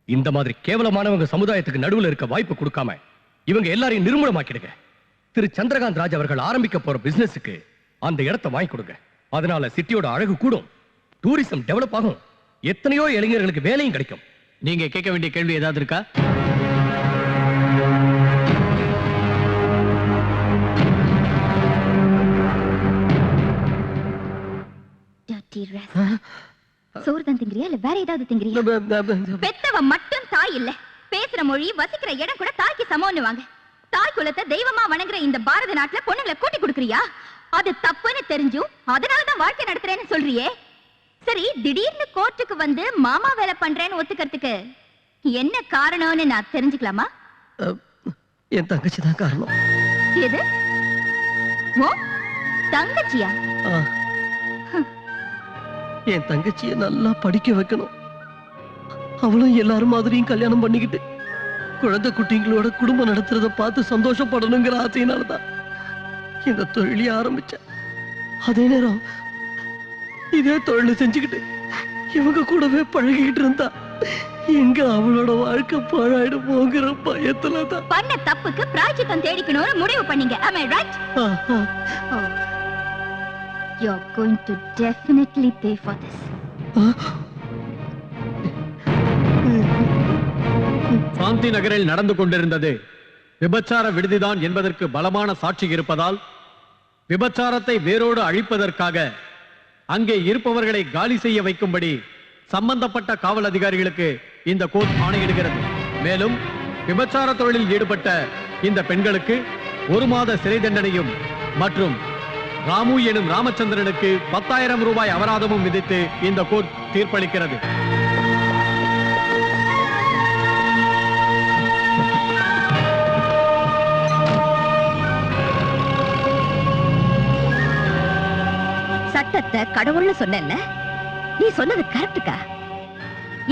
இந்த மாதிரி கேவலமானவங்க சமுதாயத்துக்கு நடுவுல இருக்க வாய்ப்பு கொடுக்காம இவங்க எல்லாரையும் நிர்மூலமாக்கிடுங்க. திரு சந்திரகாந்த் ராஜ் அவர்கள் ஆரம்பிக்க போற பிசினஸுக்கு அந்த இடத்தை வாங்கி கொடுங்க. அதனால சிட்டியோட அழகு கூடும், டூரிசம் டெவலப் ஆகும், எத்தனையோ இளைஞர்களுக்கு வேலையும் கிடைக்கும். நீங்க கேட்க வேண்டிய கேள்வி ஏதாவது இருக்கா? சோறு தான் திங்கிறியா இல்ல வேற ஏதாவது திங்கிறியா? பெத்தவ மட்டும் தாய் இல்ல, பேசுற மொழி வசிக்கிற இடம் கூட தாய்க்கு சமம்னு வாங்க. தாய் குலத்தை தெய்வமா வணங்குற இந்த பாரத நாட்டுல பொண்ணுங்களை கூட்டி கொடுக்கறியா? அது தப்புன்னு தெரிஞ்சும் அதனாலதான் வாழ்க்கை நடத்துறேன்னு சொல்றியே. சரி, திடீர்னு கோர்ட்டுக்கு வந்து மாமா வேலை பண்றேன்னு ஒத்துக்கிறதுக்கு என்ன காரணம்னு நான் தெரிஞ்சுக்கலாமா? என் தங்கச்சி தான் காரணம். எது? ஓ தங்கச்சியா? என் தங்கச்சியை நல்லா படிக்க வைக்கணும். அவளும் எல்லாரும் மாதிரியும் கல்யாணம் பண்ணிக்கிட்டு குழந்தை குட்டிங்களோட குடும்பம் நடத்துறத பார்த்து சந்தோஷப்படணுங்கிற ஆசையினாலதான் இந்த தொழிலை ஆரம்பிச்சேன். அதே நேரம் இதே தொழிலை செஞ்சுக்கிட்டு இவங்க கூடவே பழகிக்கிட்டு இருந்தா எங்க அவளோட வாழ்க்கை பாழாயிடும் போங்கிற பயத்துலதான் பண்ண தப்புக்கு பிராயச்சித்தம் தேடிக்கணும்னு முடிவு பண்ணீங்க. Am I right? You're going to definitely pay for this. சாந்தி நகரில் நடந்து கொண்டிருந்தது விபச்சார விடுதிதான் என்பதற்கு பலமான சாட்சி இருப்பதால் விபச்சாரத்தை வேரோடு அழிப்பதற்காக அங்கே இருப்பவர்களை காலி செய்ய வைக்கும்படி சம்பந்தப்பட்ட காவல் அதிகாரிகளுக்கு இந்த கோர்ட் ஆணையிடுகிறது. மேலும் விபச்சார தொழிலில் ஈடுபட்ட இந்த பெண்களுக்கு 1 மாத சிறை தண்டனையும் மற்றும் ராமு எனும் ராமச்சந்திரனுக்கு 10,000 ரூபாய் அபராதமும் விதித்து இந்த கோர்ட் தீர்ப்பளிக்கிறது. சட்டத்தை கடவுள்னு சொன்ன, நீ சொன்னது கரெக்டுக்கா?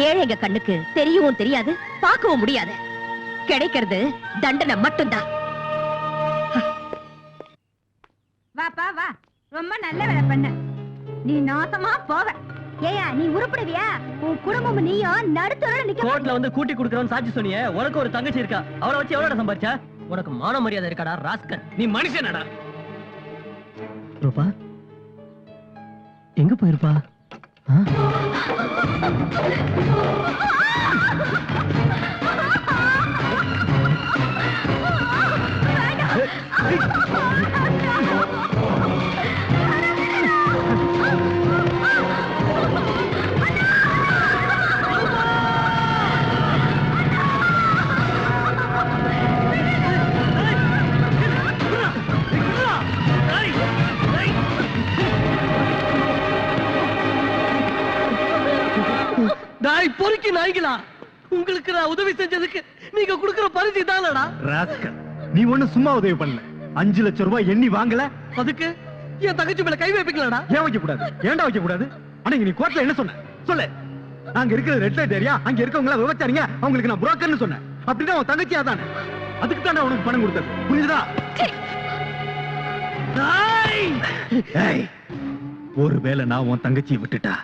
ஏழைங்க கண்ணுக்கு தெரியவும் தெரியாது பார்க்கவும் முடியாது. கிடைக்கிறது தண்டனை மட்டும்தான். வாப்பா வா, ரொம்ப நல்ல வேலை பண்ண. நீ நாசமா போவ. ஏயா நீ உருப்படுவியா? உன் குடும்பம் நீயும் நடுத்தரோட நிக்க. கோர்ட்ல வந்து கூட்டி குடுக்கறவன் சாட்சி சொன்னியே, உனக்கு ஒரு தங்கச்சி இருக்கா, அவளை வச்சு எவ்வளவு சம்பாரிச்சா? உனக்கு மான மரியாதை இருக்காடா ராஸ்கல், நீ மனுஷனடா. ரூபா எங்க போயிருப்பா? நாய் பொறுக்கி நாய்களா, உங்களுக்கு நான் உதவி செஞ்சதுக்கு நீங்க கொடுக்கிற பரிசு தானடா. ராஸ்கல், நீ ஒண்ணு சும்மா உதவி பண்ணல. 5 லட்சம் ரூபாய் எண்ணி வாங்கல. அதுக்கு என் தங்கச்சி மேல கை வைப்பீங்களாடா? ஏன் வைக்க கூடாது? ஏன்டா வைக்க கூடாது? ஆனா நீ கோர்ட்ல என்ன சொன்ன சொல்லு. நாங்க இருக்கிறது ரெட் லைட் ஏரியா, அங்க இருக்கவங்கள விவச்சாரிங்க, அவங்களுக்கு நான் புரோக்கர்னு சொன்னேன். அப்படின்னா உன் தங்கச்சியா தானே, அதுக்கு தானே உனக்கு பணம் கொடுத்தது. புரியுதா? ஒருவேளை நான் உன் தங்கச்சியை விட்டுட்டா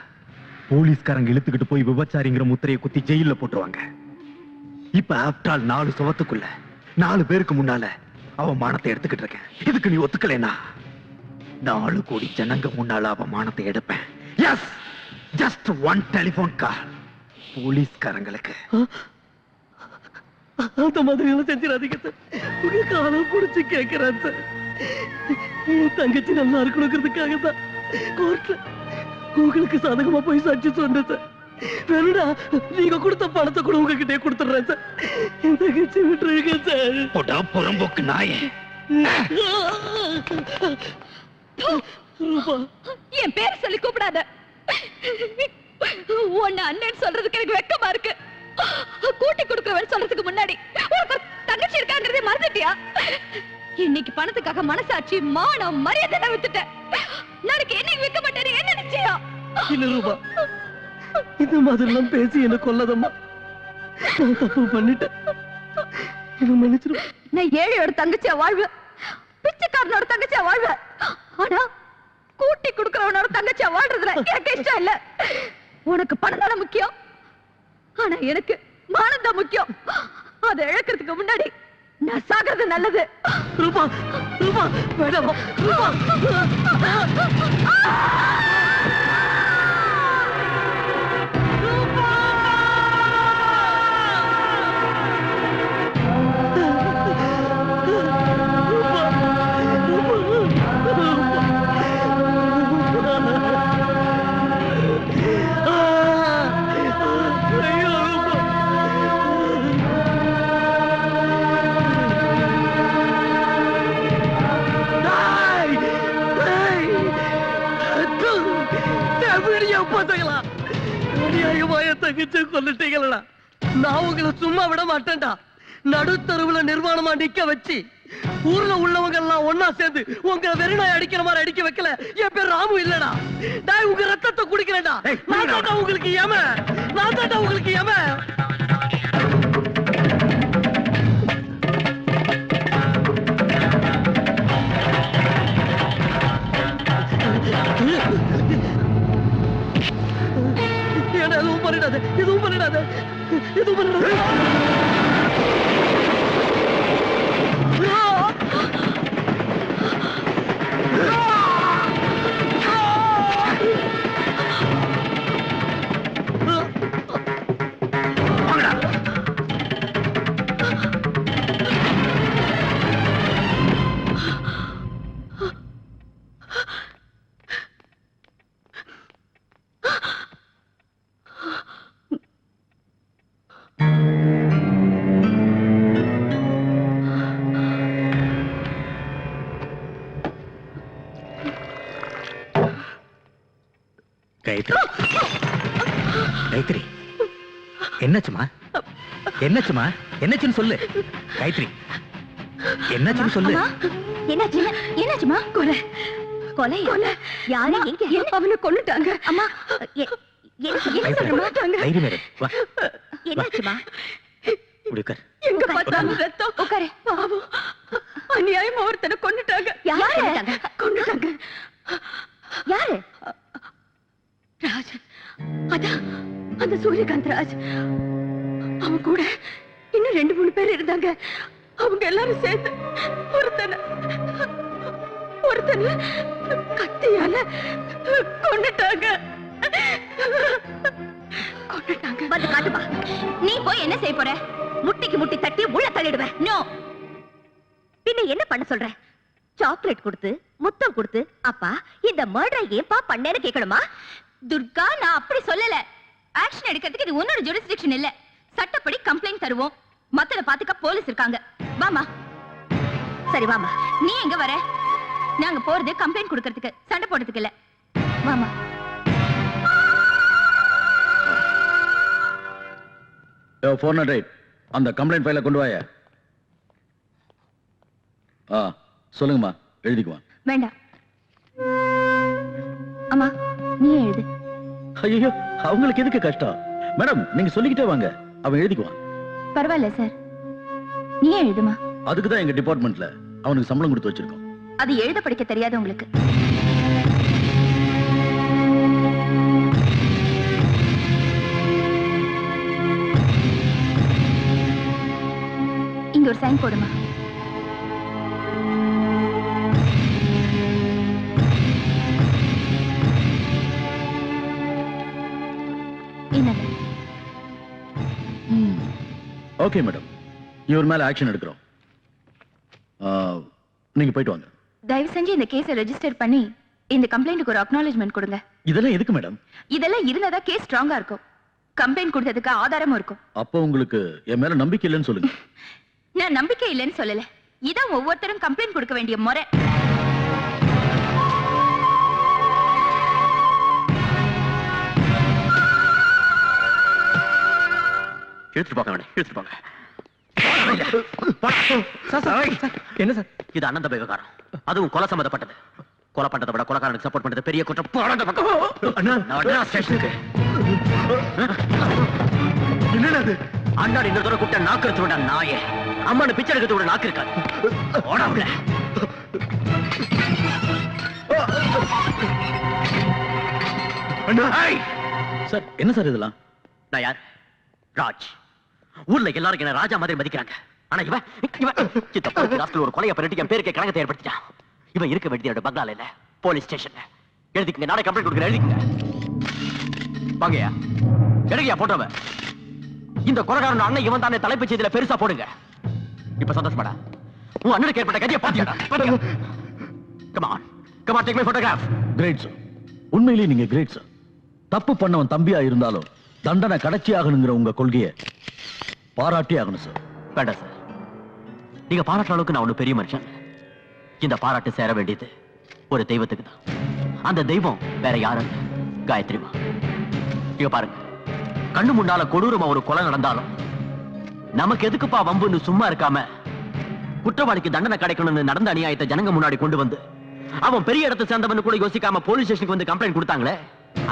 போலீஸ்காரங்க இழுத்துக்கிட்டு போய் விபச்சாரிங்கிற முத்திரையை குத்தி ஜெயில போட்டுருவாங்க. இப்ப ஆஃப்டர் ஆல் 4 சுவத்துக்குள்ள 4 பேருக்கு முன்னால அவமானத்தை எடுத்துக்கிட்டு இருக்கேன். இதுக்கு நீ ஒத்துக்கலைனா 4 கோடி ஜனங்க முன்னால அவமானத்தை எடுப்பேன். எஸ், ஜஸ்ட் 1 டெலிபோன் கால் போலீஸ்காரங்களுக்கு. அந்த மாதிரி எல்லாம் செஞ்சிடாதீங்க சார். உங்க காலம் புடிச்சு கேட்கிறேன் சார். என் தங்கச்சி நல்லா இருக்கணுங்கிறதுக்காக தான் கோர்ட்ல உங்களுக்கு சாதகமா போய் சாட்சி சொன்னேன் சார். வேணுடா நீங்க கொடுத்த பணத்தை கூட உங்ககிட்டே கொடுத்துடுறேன் சார். என் தங்கச்சி விட்டுருங்க சார். போடா புறம்போக்கு நாயே. என் பேர் சொல்லி கூப்பிடாத. உன்னை அண்ணன் சொல்றதுக்கு எனக்கு வெக்கமா இருக்கு. கூட்டி கொடுக்கிறவன் சொல்றதுக்கு முன்னாடி உனக்கு தங்கச்சி இருக்காங்கிறதே மறந்துட்டியா? இன்னைக்கு பணத்துக்காக மனசாட்சி மானம் மரியாதை விட்டுட்டேன். நாளைக்கு என்னைக்கு வைக்க மாட்டேன்னு என்ன நிச்சயம்? இல்ல ரூபா, இந்த மாதிரி எல்லாம் பேசி என்ன கொல்லதம்மா. நான் தப்பு பண்ணிட்டேன், என்ன மன்னிச்சிரு. நான் ஏழையோட தங்கச்சியா வாழ்வேன், பிச்சைக்காரனோட தங்கச்சியா வாழ்வேன். ஆனா கூட்டி கொடுக்கிறவனோட தங்கச்சியா வாழ்றதுல எனக்கு இஷ்டம் இல்ல. உனக்கு பணம் தானே முக்கியம், ஆனா எனக்கு மானம் தான் முக்கியம். அதை இழக்கிறதுக்கு முன்னாடி நான் சாகிறது நல்லது. ரூபா ரூபா வேண்டாம் ரூபா. தங்கச்சி கொல்லிட்டீங்களா? நான் உங்களை சும்மா விட மாட்டேன்டா. நடுத்தருவுல நிர்வாணமா நிக்க வச்சு ஊர்ல உள்ளவங்க எல்லாம் ஒன்னா சேர்ந்து உங்க வெறிநாய் அடிக்கிற மாதிரி அடிக்க வைக்கல. என் பேர் ராமு இல்லடா. நான் உங்க ரத்தத்தை குடிக்கிறேன்டா. நான் தான்டா உங்களுக்கு ஏம, நான் தான்டா உங்களுக்கு ஏம. எதுவும் பண்ணிடாத, எதுவும் பண்ணிடாத, எதுவும் பண்ணிடாத. காயத்ரி, என்னாச்சுமா? என்னாச்சுமா? என்னாச்சுன்னு சொல்லு காயத்ரி. என்னாச்சுன்னு சொல்லு. என்னாச்சு? என்னாச்சுமா? கொலை கொலை கொலை. யாரு? எங்க? அவனை கொன்னுட்டாங்க. அம்மா என்ன சொல்றமா? தைரியமா இரு. வா என்னாச்சுமா? இப்படி உட்கார். எங்க பார்த்தாலும் ரத்தம். உட்காரு. பாவம். அநியாயமா ஒருத்தனை கொன்னுட்டாங்க. யாரு கொன்னுட்டாங்க. யாரு? ராஜ். அதான் அந்த சூரியகாந்த் ராஜ். அவன் கூட இன்னும் 2-3 பேர் இருந்தாங்க. அவங்க எல்லாரும் சேர்ந்து ஒருத்தனை கத்தியால கொன்னுட்டாங்க. வந்து காட்டுப்பா. நீ போய் என்ன செய்ய போற? முட்டிக்கு முட்டி தட்டி உள்ள தள்ளிடுவேன். நோ. பின்ன என்ன பண்ண சொல்ற? சாக்லேட் கொடுத்து முத்தம் கொடுத்து அப்பா இந்த மர்டரை ஏன்பா பண்ணேன்னு கேட்கணுமா? துர்கா, நான் அப்படி சொல்லல. ஆக்ஷன் எடுக்கிறதுக்கு இது உன்னோட ஜுரிஸ்டிக்ஷன் இல்ல. சட்டப்படி கம்ப்ளைண்ட் தருவோம். மத்தத பாத்துக்க போலீஸ் இருக்காங்க. வாமா. சரி வாமா. நீ எங்க வர? நாங்க போறது கம்ப்ளைண்ட் கொடுக்கிறதுக்கு, சண்டை போடுறதுக்கு இல்ல. வாமா. Phone right. அந்த கம்ப்ளைண்ட் ஃபைல கொண்டு வாய. சொல்லுங்கம்மா, எழுதிக்குவா. வேண்டாம். அம்மா நீ எழுது. ஐயோ, அவங்களுக்கு எதுக்கு கஷ்டம்? மேடம், நீங்க சொல்லிக்கிட்டே வாங்க, அவன் எழுதிக்குவான். பரவாயில்ல சார், நீ எழுதுமா. அதுக்கு தான் எங்க டிபார்ட்மெண்ட்ல அவனுக்கு சம்பளம் கொடுத்து வச்சிருக்கோம். அது எழுத படிக்க தெரியாது உங்களுக்கு. இங்க ஒரு சைன் போடுமா. ஓகே மேடம், இவர் மேல ஆக்ஷன் எடுக்கிறோம். நீங்க போயிட்டு வாங்க. தயவு செஞ்சு இந்த கேஸை ரெஜிஸ்டர் பண்ணி இந்த கம்ப்ளைண்ட்டுக்கு ஒரு அக்னாலஜ்மெண்ட் கொடுங்க. இதெல்லாம் எதுக்கு மேடம்? இதெல்லாம் இருந்தா கேஸ் ஸ்ட்ராங்கா இருக்கும். கம்ப்ளைண்ட் கொடுத்ததுக்கு ஆதாரமும் இருக்கும். அப்போ உங்களுக்கு என் மேல நம்பிக்கை இல்லைன்னு சொல்லுங்க. நான் நம்பிக்கை இல்லைன்னு சொல்லல. இதான் ஒவ்வொருத்தரும் கம்ப்ளைண்ட் கொடுக்க வேண்டிய முறை. எடுத்துட்டு போங்க, எடுத்துட்டு போங்க. என்ன சார் இது அனந்த விவகாரம், அதுவும் கொலை சம்பந்தப்பட்டது. கொலை பண்றதை விட கொலைக்காரனுக்கு சப்போர்ட் பண்றது பெரிய குற்றம். போடாத பக்கம் ஸ்டேஷனுக்கு. என்னது அண்ணாடி இந்த தடவை கூப்பிட்ட நாக்கு எடுத்து விட நாயே. அம்மானு பிச்சை எடுக்கிறது விட நாக்கு இருக்காது. ஓடாமல சார். என்ன சார் இதெல்லாம்? நான் யார்? ராஜ். ஊர்ல எல்லாரும் என்ன ராஜா மாதிரி மதிக்கிறாங்க. ஆனா இவன் ஒரு கொலையை பண்ணிட்டு என் பேருக்கு கணக்கத்தை ஏற்படுத்திட்டான். இவன் இருக்க வேண்டிய பங்களால இல்ல, போலீஸ் ஸ்டேஷன்ல. எழுதிக்கங்க, நாளை கம்ப்ளைண்ட் கொடுக்குறேன். எழுதிக்கங்க. வாங்கயா, எடுங்கயா போட்டோவ. இந்த கொலைகாரன் அண்ணன் இவன் தானே தலைப்பு செய்தியில பெருசா போடுங்க. இப்ப சந்தோஷமாடா? உன் அண்ணனுக்கு ஏற்பட்ட கதையை பாத்தியாடா? Come on, come on, take my photograph. Great sir, உண்மையிலேயே நீங்க கிரேட் சார். தப்பு பண்ணவன் தம்பியா இருந்தாலும் தண்டனை கடைச்சி ஆகணுங்கிற உங்க கொள்கையை பாராட்டி ஆகணும் சார். வேண்டாம் சார், நீங்க பாராட்டுற அளவுக்கு நான் ஒண்ணு பெரிய மனுஷன். இந்த பாராட்டு சேர வேண்டியது ஒரு தெய்வத்துக்கு தான். அந்த தெய்வம் வேற யாரும் காயத்ரிமா. இங்க பாருங்க, கண்ணு முன்னால கொடூரமா ஒரு கொலை நடந்தாலும் நமக்கு எதுக்குப்பா வம்புன்னு சும்மா இருக்காம குற்றவாளிக்கு தண்டனை கிடைக்கணும்னு நடந்த அநியாயத்தை ஜனங்க முன்னாடி கொண்டு வந்து அவன் பெரிய இடத்தை சேர்ந்தவன் கூட யோசிக்காம போலீஸ் ஸ்டேஷனுக்கு வந்து கம்ப்ளைண்ட் கொடுத்தாங்களே,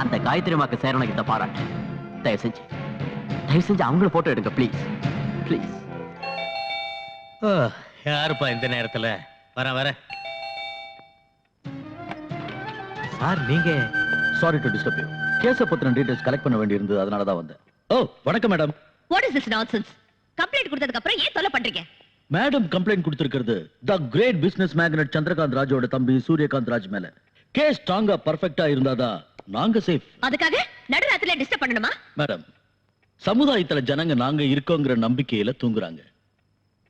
அந்த காயத்ரிமாக்கு சேரணும் இந்த பாராட்டு. தயவு செஞ்சு அவங்கள போட்டோ எடுங்க ப்ளீஸ், ப்ளீஸ். யாருப்பா இந்த நேரத்துல? வர சார், நீங்க? Sorry to disturb you. கேஸ பத்தின டீடைல்ஸ் கலெக்ட் பண்ண வேண்டி இருந்தது, அதனால தான் வந்தேன். ஓ, வணக்கம் madam. What is this nonsense? Complaint கொடுத்ததுக்கு அப்புறம் ஏன் தொல்லை பண்றீங்க? மேடம் கம்ப்ளைண்ட் கொடுத்திருக்கிறது தி கிரேட் பிசினஸ் மேக்னட் சந்திரகாந்த் ராஜோட தம்பி சூரியகாந்த் ராஜ் மேல. கேஸ் ஸ்ட்ராங்கா பர்ஃபெக்ட்டா இருந்தாதான் நாங்க சேஃப். அதுக்காக நடுராத்திரில டிஸ்டர்ப் பண்ணணுமா? மேடம், சமுதாயத்துல ஜனங்க நாங்க இருக்கோங்கிற நம்பிக்கையில தூங்குறாங்க.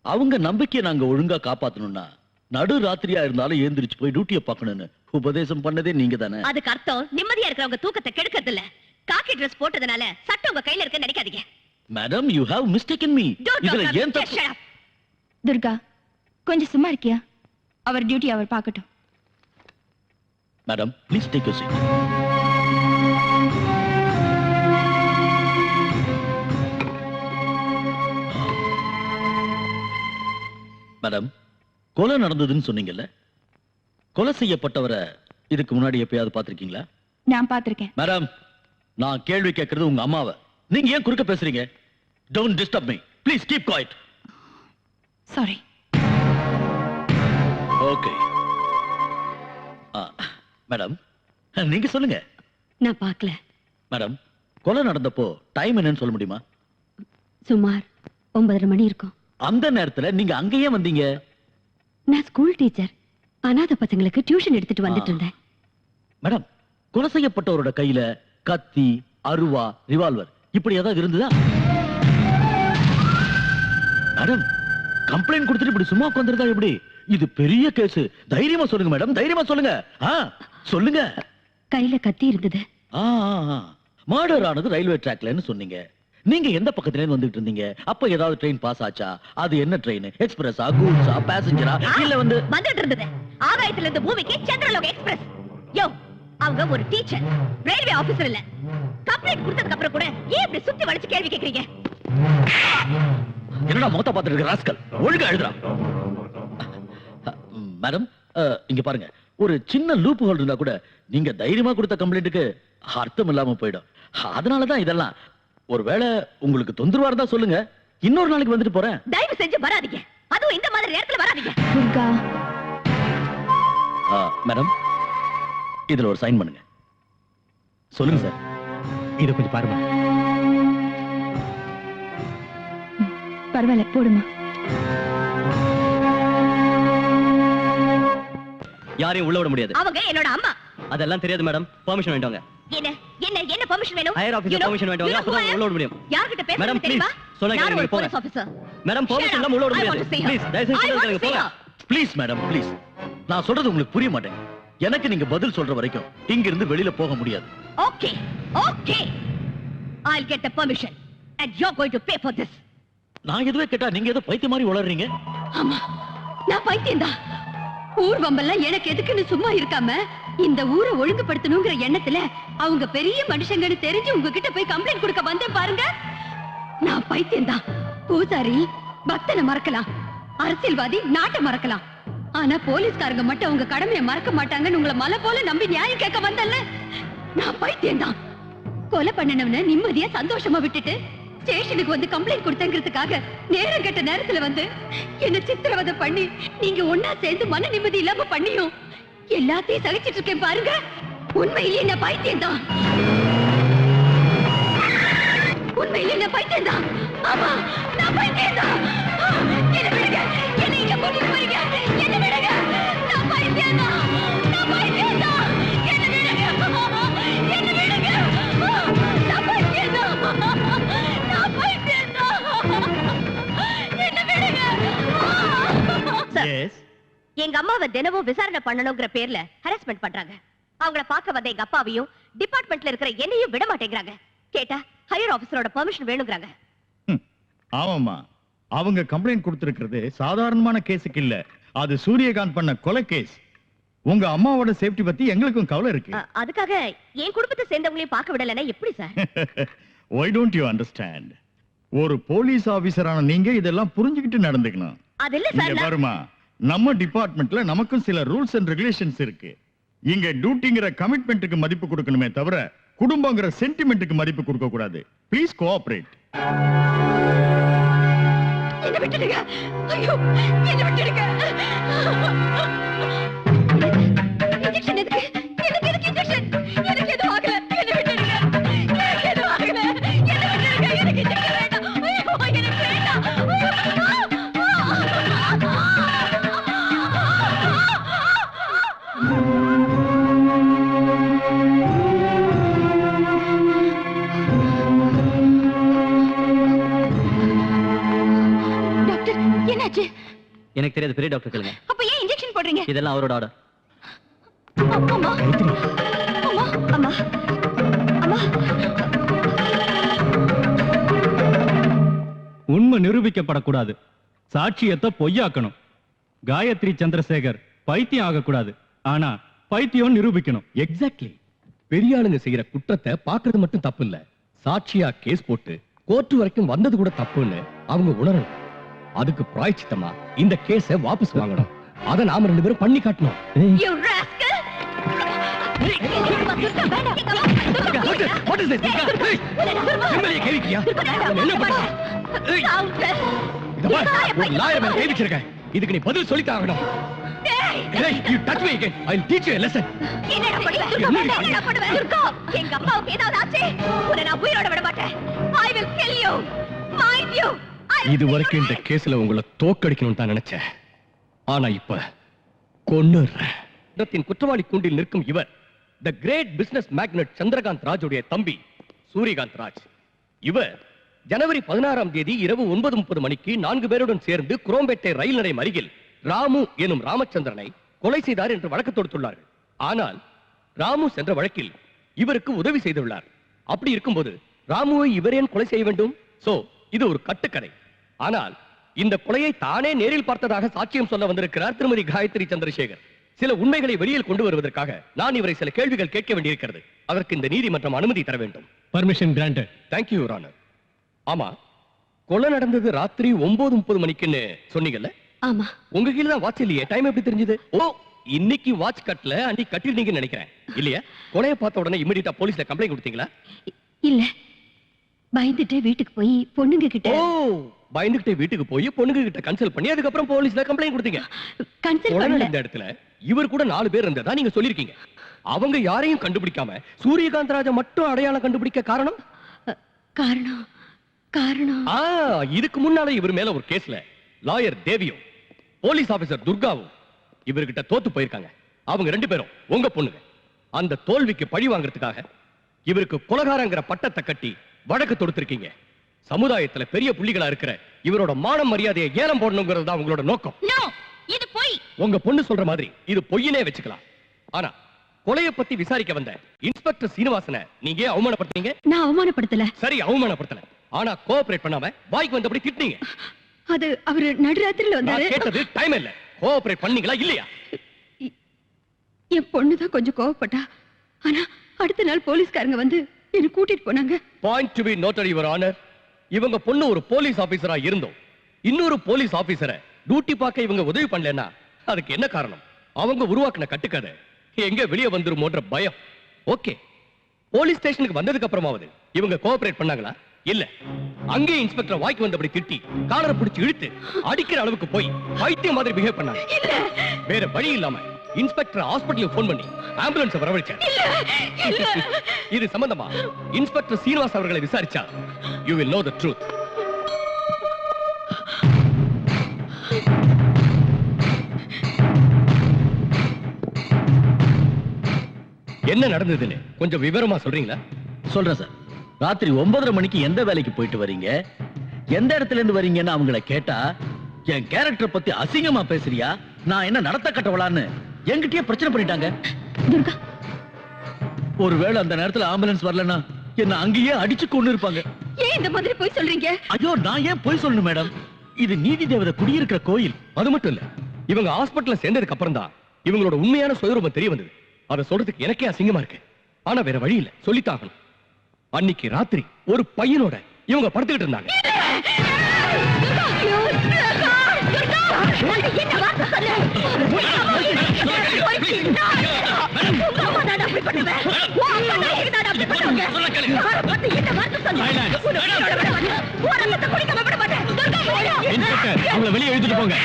அவங்க நம்பிக்கையை நாங்க ஒழுங்கா காப்பாத்தணும்னா நடு ராத்திரியா இருந்தாலும் ஏந்திரிச்சு போய் டியூட்டியை பார்க்கணும்னு உபதேசம் பண்ணதே நீங்க தானே. அதுக்கு அர்த்தம் நிம்மதியா இருக்கிறவங்க தூக்கத்தை கெடுக்கிறது இல்ல. காக்கி ட்ரெஸ் போட்டதுனால சட்டம் உங்க கையில இருக்குன்னு நினைக்காதீங்க. Madam, you have mistaken me. இதுல ஏன் தப்பு? துர்கா, கொஞ்சம் சும்மா இருக்கியா? அவர் டியூட்டி அவர் பார்க்கட்டும். Madam, please take your seat. Madam, கொலை நடந்ததுன்னு சொன்னீங்கல்ல, கொலை செய்யப்பட்டவரை இதுக்கு முன்னாடி எப்பயாவது பார்த்திருக்கீங்களா? நான் பார்த்திருக்கேன். மேடம், நான் கேள்வி கேட்கறது உங்க அம்மாவை. நீங்க ஏன் குறுக்க பேசுறீங்க? Don't disturb me. Please keep quiet. Sorry. Okay. Madam, நீங்க சொல்லுங்க. நான் பார்க்கல. மேடம், கொலை நடந்தப்போ டைம் என்னன்னு சொல்ல முடியுமா? சுமார் 9:30 மணி இருக்கும். அந்த நேரத்துல நீங்க அங்கேயே வந்தீங்க? நான் ஸ்கூல் டீச்சர். அனாதை பசங்களுக்கு டியூஷன் எடுத்துட்டு வந்துட்டு இருந்தேன். மேடம், கொலை செய்யப்பட்டவரோட கையில கத்தி, அருவா, ரிவால்வர் இப்படி ஏதாவது இருந்ததா? மேடம், கம்ப்ளைண்ட் கொடுத்துட்டு இப்படி சும்மா உட்கார்ந்திருந்தா எப்படி? இது பெரிய கேஸ். தைரியமா சொல்லுங்க மேடம், தைரியமா சொல்லுங்க. சொல்லுங்க. கையில கத்தி இருந்தது. மர்டர் ஆனது ரயில்வே ட்ராக்லன்னு சொன்னீங்க. நீங்க எந்த பக்கத்துல இருந்து வந்துட்டு இருந்தீங்க? அப்ப ஏதாவது ட்ரெயின் பாஸ் ஆச்சா? அது என்ன ட்ரெயின்? எக்ஸ்பிரஸா, கூட்ஸா, பேசஞ்சரா, இல்ல வந்துட்டு இருந்தது ஆகாயத்துல இருந்து பூமிக்கு சந்திரலோக எக்ஸ்பிரஸ். யோ, அவங்க ஒரு டீச்சர், ரயில்வே ஆபீசர் இல்ல. கம்ப்ளைண்ட் கொடுத்ததுக்கு அப்புறம் கூட ஏன் இப்படி சுத்தி வளைச்சு கேள்வி கேக்குறீங்க? என்னடா முகத்தை பார்த்துட்டு இருக்க ராஸ்கல், ஒழுங்கா எழுதுறான். மேடம், இங்க பாருங்க, ஒரு சின்ன லூப் ஹோல் இருந்தா கூட நீங்க தைரியமா கொடுத்த கம்ப்ளைண்ட்டுக்கு அர்த்தம் இல்லாம போயிடும். அதனாலதான் இதெல்லாம். ஒருவேளை உங்களுக்கு தொந்தரவா இருந்தா சொல்லுங்க, இன்னொரு நாளைக்கு வந்துட்டு போறேன். தயவு செஞ்சு வராதீங்க, அதுவும் இந்த மாதிரி நேரத்துல வராதீங்க. மேடம், இதுல ஒரு சைன் பண்ணுங்க. சொல்லுங்க சார். இத கொஞ்சம் பாருங்க. பரவாயில்ல, போடுமா. யாரையும் உள்ள விட முடியாது. அவங்க என்னோட அம்மா. அதெல்லாம் தெரியாது மேடம். பெர்மிஷன் வேண்டாங்க. என்ன என்ன என்ன பெர்மிஷன் வேணும்? ஹையர் ஆபீசர் பெர்மிஷன் வேண்டாங்க. அப்பதான் உள்ள விட முடியும். யார்கிட்ட மேடம் பேசுறது ப்ளீஸ் தெரியுமா? சொல்லுங்க, நான் ஒரு நீங்க போங்க. Police officer. மேடம் பெர்மிஷன் இல்லாம உள்ள விட முடியாது. ப்ளீஸ் தயவு செஞ்சு சொல்லுங்க, போங்க. Please madam, please. நான் சொல்றது உங்களுக்கு புரிய மாட்டேன். எனக்கு நீங்க பதில் சொல்ற வரைக்கும் இங்க இருந்து வெளியில போக முடியாது. Okay okay, I'll get the permission and you're going to pay for this. நான் எதுவே கேட்டா நீங்க ஏதோ பைத்திய மாதிரி உளறீங்க. ஆமா, நான் பைத்தியம்தான். ஊர் வம்பெல்லாம் எனக்கு எதுக்குன்னு சும்மா இருக்காம இந்த ஊரை ஒழுங்குபடுத்தணுங்கிற எண்ணத்துல அவங்க பெரிய மனுஷங்கன்னு தெரிஞ்சு உங்ககிட்ட போய் கம்ப்ளைண்ட் கொடுக்க வந்தேன் பாருங்க. நான் பைத்தியம்தான். பூசாரி பக்தனை மறக்கலாம், அரசியல்வாதி நாட்டை மறக்கலாம், ஆனா போலீஸ்காரங்க மட்டும் அவங்க கடமையை மறக்க மாட்டாங்கன்னு உங்களை மலை போல நம்பி நியாயம் கேட்க வந்தல்ல. நான் பைத்தியம்தான். கொலை பண்ணனவன நிம்மதியா சந்தோஷமா விட்டுட்டு ஸ்டேஷனுக்கு வந்து கம்ப்ளைண்ட் கொடுத்தங்கிறதுக்காக நேரம் கெட்ட நேரத்துல வந்து என்ன சித்திரவதை பண்ணி நீங்க ஒன்னா சேர்ந்து மன நிம்மதி இல்லாம பண்ணியும் எல்லாத்தையும் சகிச்சிட்டு இருக்கேன் பாருங்க. உண்மையிலேயே நான் பைத்தியம்தான். உண்மையிலேயே நான் பைத்தியம்தான். ஆமா, நான் பைத்தியம்தான். என்ன விடுங்க, என்ன இங்க கூட்டிட்டு போறீங்க? என்ன விடுங்க, நான் பைத்தியம்தான். நான் பைத்தியம்தான். என்ன விடுங்க, என்ன விடுங்க, நான் பைத்தியம்தான். நான் பைத்தியம்தான். என்ன விடுங்க. எங்க அம்மாவை தினமும் விசாரணை பண்ணணுங்கிற பேர்ல ஹராஸ்மெண்ட் பண்றாங்க. அவங்கள பார்க்க வந்த எங்க அப்பாவையும் டிபார்ட்மெண்ட்ல இருக்கிற என்னையும் விட மாட்டேங்கிறாங்க. கேட்டா ஹையர் ஆபீசரோட பெர்மிஷன் வேணும்ங்கறாங்க. ஆமாமா, அவங்க கம்ப்ளைண்ட் கொடுத்திருக்கிறது சாதாரணமான கேஸுக்கு இல்ல, அது சூரியகாந்த் பண்ண கொலை கேஸ். உங்க அம்மாவோட சேஃப்டி பத்தி எங்களுக்கும் கவலை இருக்கு. அதுக்காக என் குடும்பத்தை சேர்ந்தவங்களையும் பார்க்க விடலன்னா எப்படி sir? Why don't you understand? ஒரு போலீஸ் ஆபீசரான நீங்க இதெல்லாம் புரிஞ்சுக்கிட்டு நடந்துக்கணும். அது இல்ல சார். பாருமா, நம்ம டிபார்ட்மெண்ட்ல நமக்கும் சில ரூல்ஸ் அண்ட் ரெகுலேஷன்ஸ் இருக்கு. இங்க டியூட்டிங்கிற கமிட்மெண்ட்டுக்கு மதிப்பு கொடுக்கணுமே தவிர குடும்பங்கிற சென்டிமெண்ட்டுக்கு மதிப்பு கொடுக்க கூடாது. Please cooperate. என்ன விட்டுடுங்க. ஐயோ, என்ன விட்டுடுங்க. இன்ஜெக்ஷன் எதுக்கு? எனக்கு எதுக்கு இன்ஜெக்ஷன்? எனக்கு எதுவும் ஆகல. என்ன விட்டுடுங்க. எனக்கு எதுவும் ஆகல. என்ன விட்டுடுங்க. எனக்கு இன்ஜெக்ஷன் வேண்டாம். ஐயோ, எனக்கு வேண்டாம். டாக்டர், என்னாச்சு? எனக்கு தெரியாது, பெரிய டாக்டர் கேளுங்க. அப்ப ஏன் இன்ஜெக்ஷன் போடுறீங்க? இதெல்லாம் அவரோட ஆர்டர். அம்மா, அம்மா, அம்மா, அம்மா. உண்மை நிரூபிக்கப்படக்கூடாது, சாட்சியத்தை பொய்யாக்கணும். காயத்ரி சந்திரசேகர் பைத்தியம் ஆகக்கூடாது, ஆனா பைத்தியம் நிரூபிக்கணும். எக்ஸாக்ட்லி. பெரிய ஆளுங்க செய்யற குற்றத்தை பாக்குறது மட்டும் தப்பு இல்ல, சாட்சியா கேஸ் போட்டு கோர்ட் வரைக்கும் வந்தது கூட தப்புன்னு அவங்க உணரணும். அதுக்கு பிராயச்சித்தமா இந்த கேஸை வாபஸ் வாங்கணும். அதை நாம 2 பேரும் பண்ணி காட்டணும். You rascal! What is this? MLA கேவிக்கியா என்ன பண்ற? இத பாரு, ஒரு லாயர் மேல கை வச்சிருக்கேன். இதுக்கு நீ பதில் சொல்லி தாகணும். Hey, you touch me again. I'll teach you a lesson. என்னடா பண்ணுவ? என்னடா பண்ணுவ? துர்கா, எங்க அப்பாவுக்கு ஏதாவது ஆச்சு, உன்னை நான் உயிரோட விட மாட்டேன். I will kill you. Mind you. இது வரைக்கும் இந்த கேஸ்ல உங்களை தோக்கடிக்கணும்னு தான் நினைச்சேன். ஆனா இப்ப கொன்னுறேன். இடத்தின் குற்றவாளி கூண்டில் நிற்கும் இவர் the great business magnate Chandrakant ராஜுடைய தம்பி சூரியகாந்த் ராஜ். இவர் ஜனவரி 16ஆம் தேதி இரவு 9:30 மணிக்கு 4 பேருடன் சேர்ந்து குரோம்பேட்டை ரயில் நிலையம் அருகில் ராமு எனும் ராமச்சந்திரனை கொலை செய்தார் என்று வழக்கு தொடுத்துள்ளார்கள். ஆனால் ராமு சென்ற வழக்கில் இவருக்கு உதவி செய்துள்ளார். அப்படி இருக்கும்போது ராமுவை இவர் ஏன் கொலை செய்ய வேண்டும்? சோ இது ஒரு கட்டுக்கதை. ஆனால் இந்த கொலையை தானே நேரில் பார்த்ததாக சாட்சியம் சொல்ல வந்திருக்கிறார் திருமதி காயத்ரி சந்திரசேகர். சில உண்மைகளை வெளியில் கொண்டு வருவதற்காக நான் இவரை சில கேள்விகள் கேட்க வேண்டியிருக்கிறது. அதற்கு இந்த நீதிமன்றம் அனுமதி தர வேண்டும். Permission granted. Thank you, Your Honor. ஆமா, கொலை நடந்தது ராத்திரி 9:30 மணிக்குன்னு சொன்னீங்கல்ல? ஆமா. உங்க கீழ தான் வாட்ச் இல்லையே, டைம் எப்படி தெரிஞ்சது? ஓ, இன்னைக்கு வாட்ச் கட்டல, அன்னைக்கு கட்டிருந்தீங்கன்னு நினைக்கிறேன். இல்லையா? கொலையை பார்த்த உடனே இமிடியேட்டா போலீஸ்ல கம்ப்ளைண்ட் கொடுத்தீங்களா? இல்ல, பயந்துட்டு வீட்டுக்கு போய் பொண்ணுங்க கிட்ட. ஓ, பயந்துகிட்டே வீட்டுக்கு போய் பொண்ணுங்க கிட்ட கன்சல்ட் பண்ணி அதுக்கப்புறம் போலீஸ்ல கம்ப்ளைண்ட் கொடுத்தீங்க. கன்சல்ட் பண்ணல. இந்த இடத்துல இவர் கூட 4 பேர் இருந்ததா நீங்க சொல்லிருக்கீங்க. அவங்க யாரையும் கண்டுபிடிக்காம சூரியகாந்த் ராஜா மட்டும் அடையாளம் கண்டுபிடிக்க காரணம்? காரணம் இதுக்கு முன்னால இவர் மேல ஒரு கேஸ்ல லாயர் தேவியும் போலீஸ் ஆபீசர் துர்காவும் இவர்கிட்ட தோத்து போயிருக்காங்க. அவங்க 2 பேரும் உங்க பொண்ணுங்க. அந்த தோல்விக்கு பழி வாங்குறதுக்காக இவருக்கு கொலைகாரங்கிற பட்டத்தை கட்டி வழக்கு தொடுத்திருக்கீங்க. சமுதாயத்துல பெரிய புள்ளிகளா இருக்கிற இவரோட மான மரியாதையை ஏலம் போடணுங்கிறது தான் உங்களோட நோக்கம். இது பொய். உங்க பொண்ணு சொல்ற மாதிரி இது பொய்யினே வச்சுக்கலாம். ஆனா கொலையை பத்தி விசாரிக்க வந்த இன்ஸ்பெக்டர் சீனிவாசனை நீங்க அவமானப்படுத்தீங்க. நான் அவமானப்படுத்தல. சரி, அவமானப்படுத்தல. ஆனா கோஆபரேட் பண்ணாம வாய்க்கு வந்தபடி திட்டினீங்க. அது அவரு நடுராத்திரில வந்தாரு. நான் கேட்டது டைம் இல்ல, கோஆபரேட் பண்ணீங்களா இல்லையா? என் பொண்ணுதான் கொஞ்சம் கோவப்பட்டா. ஆனா அடுத்த நாள் போலீஸ்காரங்க வந்து என்ன கூட்டிட்டு போனாங்க. Point to be noted, your honour. இவங்க பொண்ணு ஒரு போலீஸ் ஆபீசரா இருந்தோம் இன்னொரு போலீஸ் ஆபீசரை டியூட்டி பார்க்க இவங்க உதவி பண்ணலன்னா அதுக்கு என்ன காரணம்? அவங்க உருவாக்கின கட்டுக்கதை எங்க வெளியே வந்துருமோன்ற பயம். ஓகே, போலீஸ் ஸ்டேஷனுக்கு வந்ததுக்கு அப்புறமாவது இவங்க கோஆபரேட் பண்ணாங்களா? இல்ல, அங்கே இன்ஸ்பெக்டர் வாய்க்கு வந்தபடி திட்டி காலரை பிடிச்சு இழுத்து அடிக்கிற அளவுக்கு போய் பைத்தியம் மாதிரி பிஹேவ் பண்ணாங்க. வேற வழி இல்லாம இன்ஸ்பெக்டர் ஹாஸ்பிடலுக்கு போன் பண்ணி ஆம்புலன்ஸ் வரவழைச்சார். இது சம்பந்தமா இன்ஸ்பெக்டர் சீனிவாஸ் அவர்களை விசாரிச்சா you will know the truth. என்ன நடந்ததுன்னு கொஞ்சம் விவரமா சொல்றீங்களா? சொல்றேன் சார். ராத்திரி 9:30 மணிக்கு எந்த வேலைக்கு போயிட்டு வரீங்க, எந்த இடத்துல இருந்து வரீங்கன்னு அவங்கள கேட்டா, என் கேரக்டர் பத்தி அசிங்கமா பேசுறியா, நான் என்ன நடத்த கட்டவளான்னு என்கிட்டயே பிரச்சனை பண்ணிட்டாங்க. ஒருவேளை அந்த நேரத்துல ஆம்புலன்ஸ் வரலன்னா என்ன அங்கேயே அடிச்சு கொண்டு இருப்பாங்க. ஏன் இந்த மாதிரி போய் சொல்றீங்க? ஐயோ, நான் ஏன் போய் சொல்லணும் மேடம்? இது நீதி தேவதை குடியிருக்கிற கோயில். அது மட்டும் இல்ல, இவங்க ஹாஸ்பிடல்ல சேர்ந்ததுக்கு அப்புறம் தான் இவங்களோட உண்மையான சுயரூபம் தெரிய வந்தது. அதை சொல்றதுக்கு எனக்கே அசிங்கமா இருக்கு. ஆனா வேற வழி இல்ல, சொல்லித்தாகணும். அன்னைக்கு ராத்திரி ஒரு பையனோட இவங்க படுத்துக்கிட்டு இருந்தாங்க. அவங்கள வெளியே எழுதிட்டு போங்க.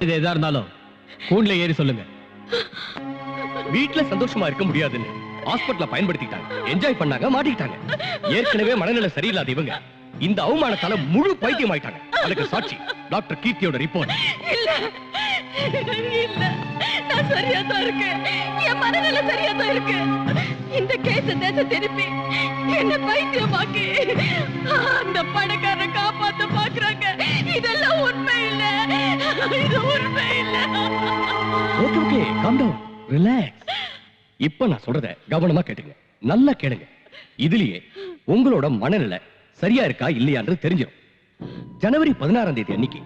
இது எதா இருந்தாலும் கூண்டுல ஏறி சொல்லுங்க. வீட்டுல சந்தோஷமா இருக்க முடியாதுன்னு ஹாஸ்பிடல்ல பயன்படுத்திட்டாங்க, என்ஜாய் பண்ணாங்க, மாட்டிக்கிட்டாங்க. ஏற்கனவே மனநிலை சரியில்லாத இவங்க இந்த அவமானத்தால முழு பைத்தியம் ஆயிட்டாங்க. அதுக்கு சாட்சி டாக்டர் கீர்த்தியோட ரிப்போர்ட். இல்ல இல்ல, நான் சரியா தான் இருக்கேன். என் மனநிலை சரியா தான் இருக்கு. இந்த கேஸ தேச திருப்பி என்ன பைத்தியமாக்கி அந்த பணக்காரரை காப்பாத்த பாக்குறாங்க. இதெல்லாம் உண்மை இல்ல, இது உண்மை இல்ல. Okay okay, calm down, relax. இப்ப நான் சொல்றத கவனமா கேட்டுங்க, நல்லா கேளுங்க. இதுலயே உங்களோட மனநிலை சரியா இருக்கா இல்லையான்றது தெரிஞ்சிடும். ஜனவரி 16ஆம் தேதி அன்னைக்கு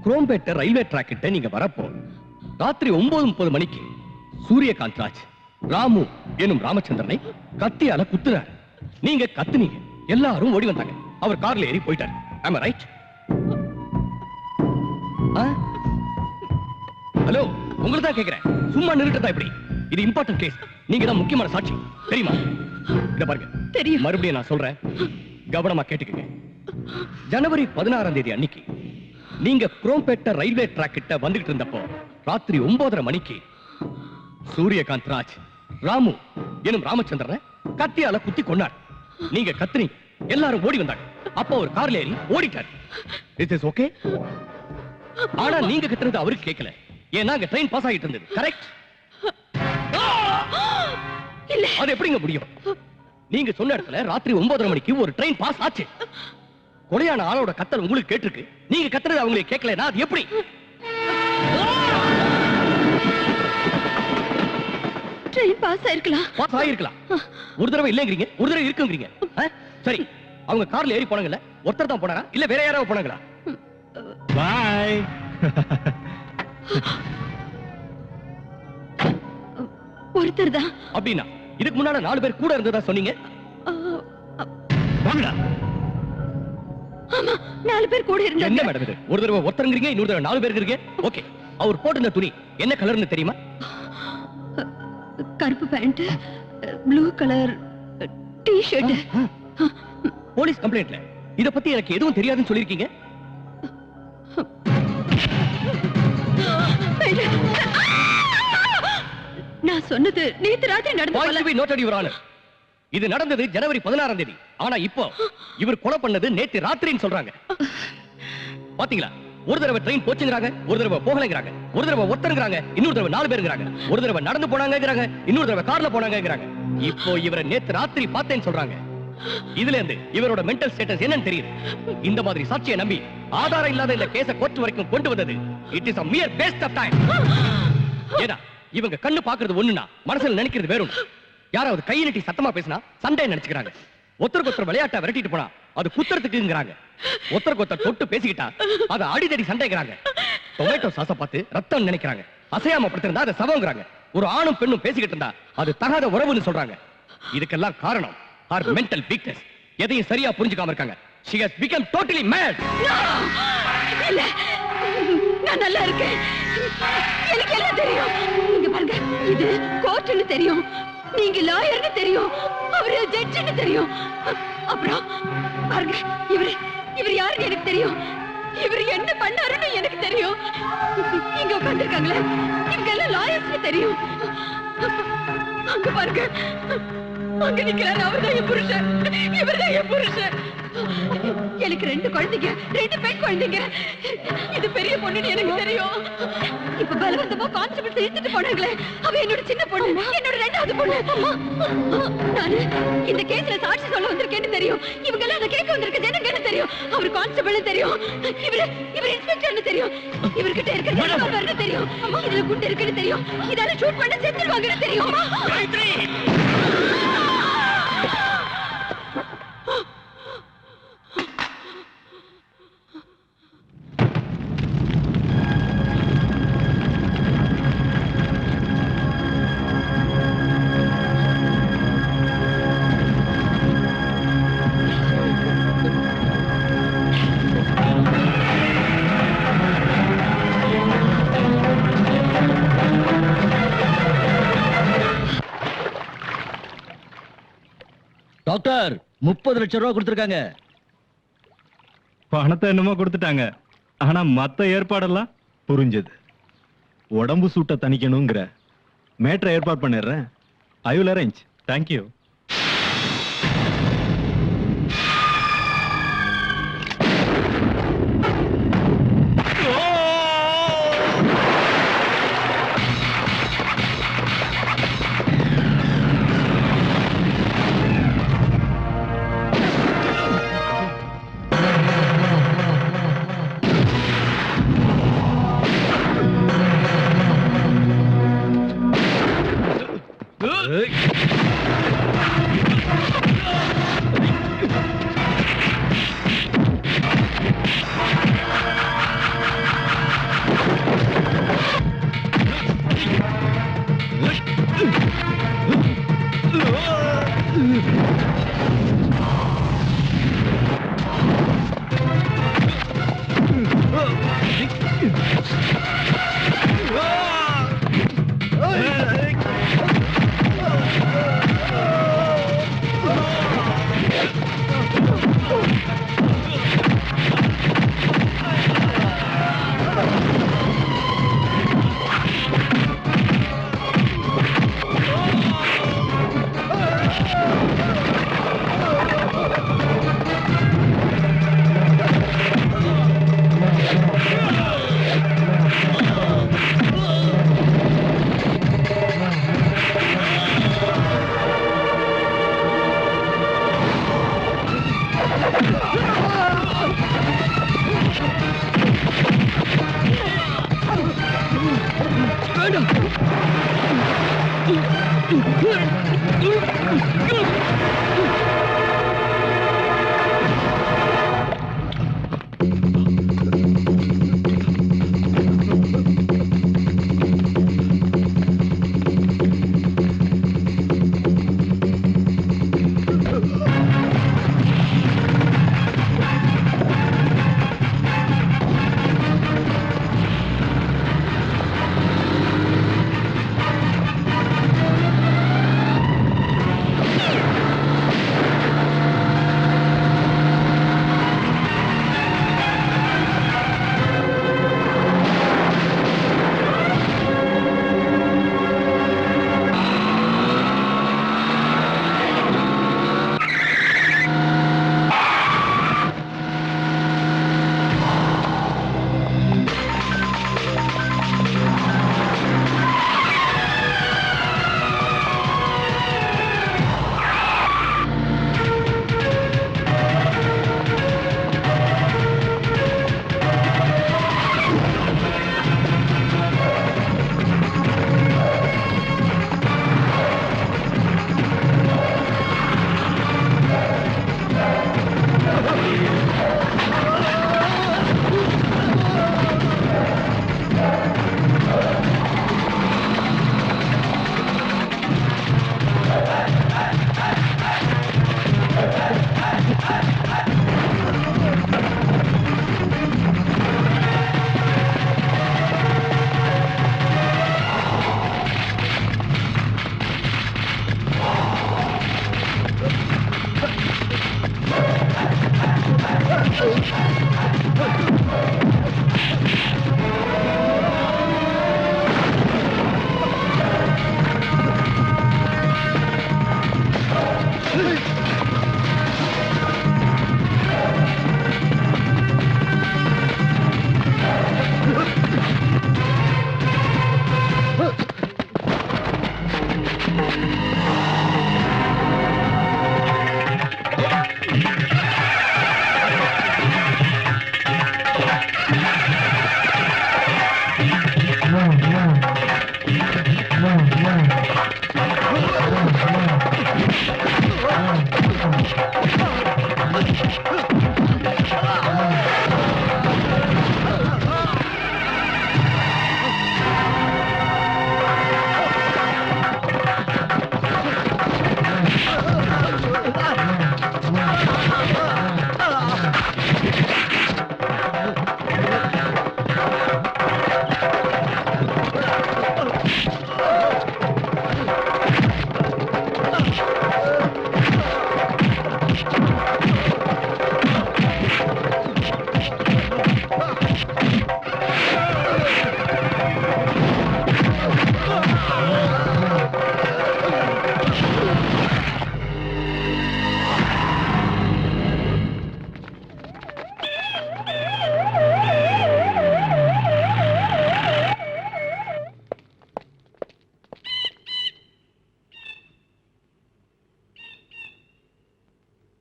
குரோம்பேட்டை ரயில்வே ட்ராக் கிட்ட நீங்க வரப்போ ராத்திரி 9:30 மணிக்கு சூரியகாந்த் ராஜ் ராமு எனும் ராமச்சந்திரனை கத்தியால குத்துறாரு. நீங்க கத்துனீங்க, எல்லாரும் ஓடி வந்தாங்க. அவர் கார்ல ஏறி போயிட்டாரு. ஆமா ரைட்? ஹலோ, உங்களை தான் கேக்குறேன். சும்மா நிறுத்ததா இப்படி? இது இம்பார்ட்டன்ட் கேஸ். நீங்க தான் முக்கியமான சாட்சி, தெரியுமா? இத பாருங்க, தெரியும். மறுபடியும் நான் சொல்றேன், கவனமா கேட்டுக்கங்க. ஜனவரி 16ஆம் தேதி அன்னைக்கு நீங்க குரோம்பேட்டை ரயில்வே ட்ராக் கிட்ட வந்துகிட்டு இருந்தப்போ ராத்திரி 9:30 மணிக்கு சூரியகாந்த் ராஜ் ராமு எனும் ராமச்சந்திரனை கத்தியால குத்தி கொண்டார். நீங்க கத்துனீங்க, எல்லாரும் ஓடி வந்தாங்க. அப்போ ஒரு கார்ல ஏறி ஓடிட்டார். It is okay. ஆனா நீங்க கத்துனது அவருக்கு கேட்கல, ஏன்னா அங்க ட்ரெயின் பாஸ் ஆகிட்டு இருந்தது. கரெக்ட்? அது எப்படிங்க முடியும்? நீங்க சொன்ன இடத்துல ராத்திரி 9:30 மணிக்கு ஒரு ட்ரெயின் பாஸ் ஆச்சு. கொலையான ஆளோட கத்தல் உங்களுக்கு கேட்டிருக்கு, நீங்க கத்துறது அவங்களுக்கு கேட்கலனா அது எப்படி? ட்ரெயின் பாஸ் ஆயிருக்கலாம். பாஸ் ஆயிருக்கலாம். ஒரு தடவை இல்லங்கறீங்க, ஒரு தடவை இருக்குங்கறீங்க. சரி, அவங்க கார்ல ஏறி போனாங்கல்ல, ஒருத்தர் தான் போனாரா இல்ல வேற யாராவது போனாங்களா? பை. ஒருத்தர் தான். அப்படினா இதுக்கு முன்னால 4 பேர் கூட இருந்ததா சொன்னீங்க. வாங்கடா. ஆமா, 4 பேர் கூட இருந்தாங்க. என்ன மேடம் இது? ஒரு தடவை ஒருத்தருங்கறீங்க, இன்னொரு தடவை 4 பேர் இருக்கீங்க. ஓகே, அவர் போட்டிருந்த துணி என்ன கலர்னு தெரியுமா? கருப்பு pant, blue colour T-shirt. Police கம்ப்ளைண்ட்ல இத பத்தி எனக்கு எதுவும் தெரியாதுன்னு சொல்லிருக்கீங்க. நான் சொன்னது நேத்து ராத்திரி நடந்தது. இது நடந்தது ஜனவரி 16ஆம் தேதி. ஆனா இப்போ இவர் கொலை பண்ணது நேத்து ராத்திரின்னு சொல்றாங்க. பாத்தீங்களா? ஒரு தடவை ட்ரெயின் போச்சுங்கறாங்க, ஒரு தடவை போகலங்கறாங்க, ஒரு தடவை ஒருத்தருங்கறாங்க, இன்னொரு தடவை 4 பேருங்கறாங்க, ஒரு தடவை நடந்து போனாங்கங்கறாங்க, இன்னொரு தடவை கார்ல போனாங்கங்கறாங்க. இப்போ இவரை நேத்து ராத்திரி பார்த்தேன்னு சொல்றாங்க. இதுல இருந்து இவரோட மென்டல் ஸ்டேட்டஸ் என்னன்னு தெரியுது. இந்த மாதிரி சாட்சியை நம்பி ஆதாரம் இல்லாத இந்த கேஸ கோர்ட் வரைக்கும் கொண்டு வந்தது it is a mere waste of time. ஏன்னா இவங்க கண்ணு பாக்குறது ஒண்ணுனா மனசுல நினைக்கிறது வேற ஒண்ணு. யாராவது கை நீட்டி சத்தமா பேசினா சண்டை நினைச்சுக்கிறாங்க. ஒருத்தருக்கு ஒருத்தர் விளையாட்டை விரட்டிட்டு போனா அது குத்துறதுக்குங்கிறாங்க. ஒருத்தருக்கு ஒருத்தர் தொட்டு பேசிக்கிட்டா அது அடிதடி சண்டைங்கிறாங்க. டொமேட்டோ சாஸ பார்த்து ரத்தம் நினைக்கிறாங்க. அசையாம படுத்திருந்தா அதை சவங்கிறாங்க. ஒரு ஆணும் பெண்ணும் பேசிக்கிட்டு இருந்தா அது தகாத உறவுன்னு சொல்றாங்க. இதுக்கெல்லாம் காரணம் her mental weakness. எதையும் சரியா புரிஞ்சுக்காம இருக்காங்க. she has become totally mad. இல்ல, நான் நல்லா இருக்கேன். எனக்கு எல்லாம் தெரியும். இங்க பாருங்க, இது கோர்ட்னு தெரியும், நீங்க லாயர்னு தெரியும், அவரு ஜட்ஜ்னு தெரியும். அப்புறம் பாருங்க, இவர் யாருன்னு எனக்கு தெரியும், இவர் என்ன பண்ணாருன்னு எனக்கு தெரியும். இங்க உட்கார்ந்திருக்காங்களே, இவங்க எல்லாம் லாயர்ஸ்னு தெரியும். அங்க பாருங்க, அங்க நிக்கிறாரு, அவர்தான் என் புருஷன், இவர்தான் என் புருஷன். எனக்கு 2 குழந்தைங்க, 2 பெண் குழந்தைங்க. இது பெரிய பொண்ணுன்னு எனக்கு தெரியும். இப்ப பலவந்தமா கான்ஸ்டபிள் இழுத்துட்டு போனாங்களே, அவ என்னோட சின்ன பொண்ணு, என்னோட 2வது பொண்ணு. நானு இந்த கேஸ்ல சாட்சி சொல்ல வந்திருக்கேன்னு தெரியும். இவங்க எல்லாம் அதை கேட்க வந்திருக்க ஜனங்கன்னு தெரியும். அவர் கான்ஸ்டபிள் தெரியும், இவர் இன்ஸ்பெக்டர்னு தெரியும், இவர்கிட்ட இருக்கிற ரிவால்வர்னு தெரியும், இதுல குண்டு இருக்குன்னு தெரியும், இதால ஷூட் பண்ண செத்துருவாங்கன்னு தெரியும். டாக்டர் 30 லட்சம் ரூபாய் கொடுத்திருக்காங்க. பணத்தை என்னமோ கொடுத்துட்டாங்க, ஆனா மத்த ஏற்பாடெல்லாம் புரிஞ்சது. உடம்பு சூட்டை தணிக்கணுங்கிற மேட்டரை ஏற்பாடு பண்ணிடுறேன். I will arrange. Thank you. Hey!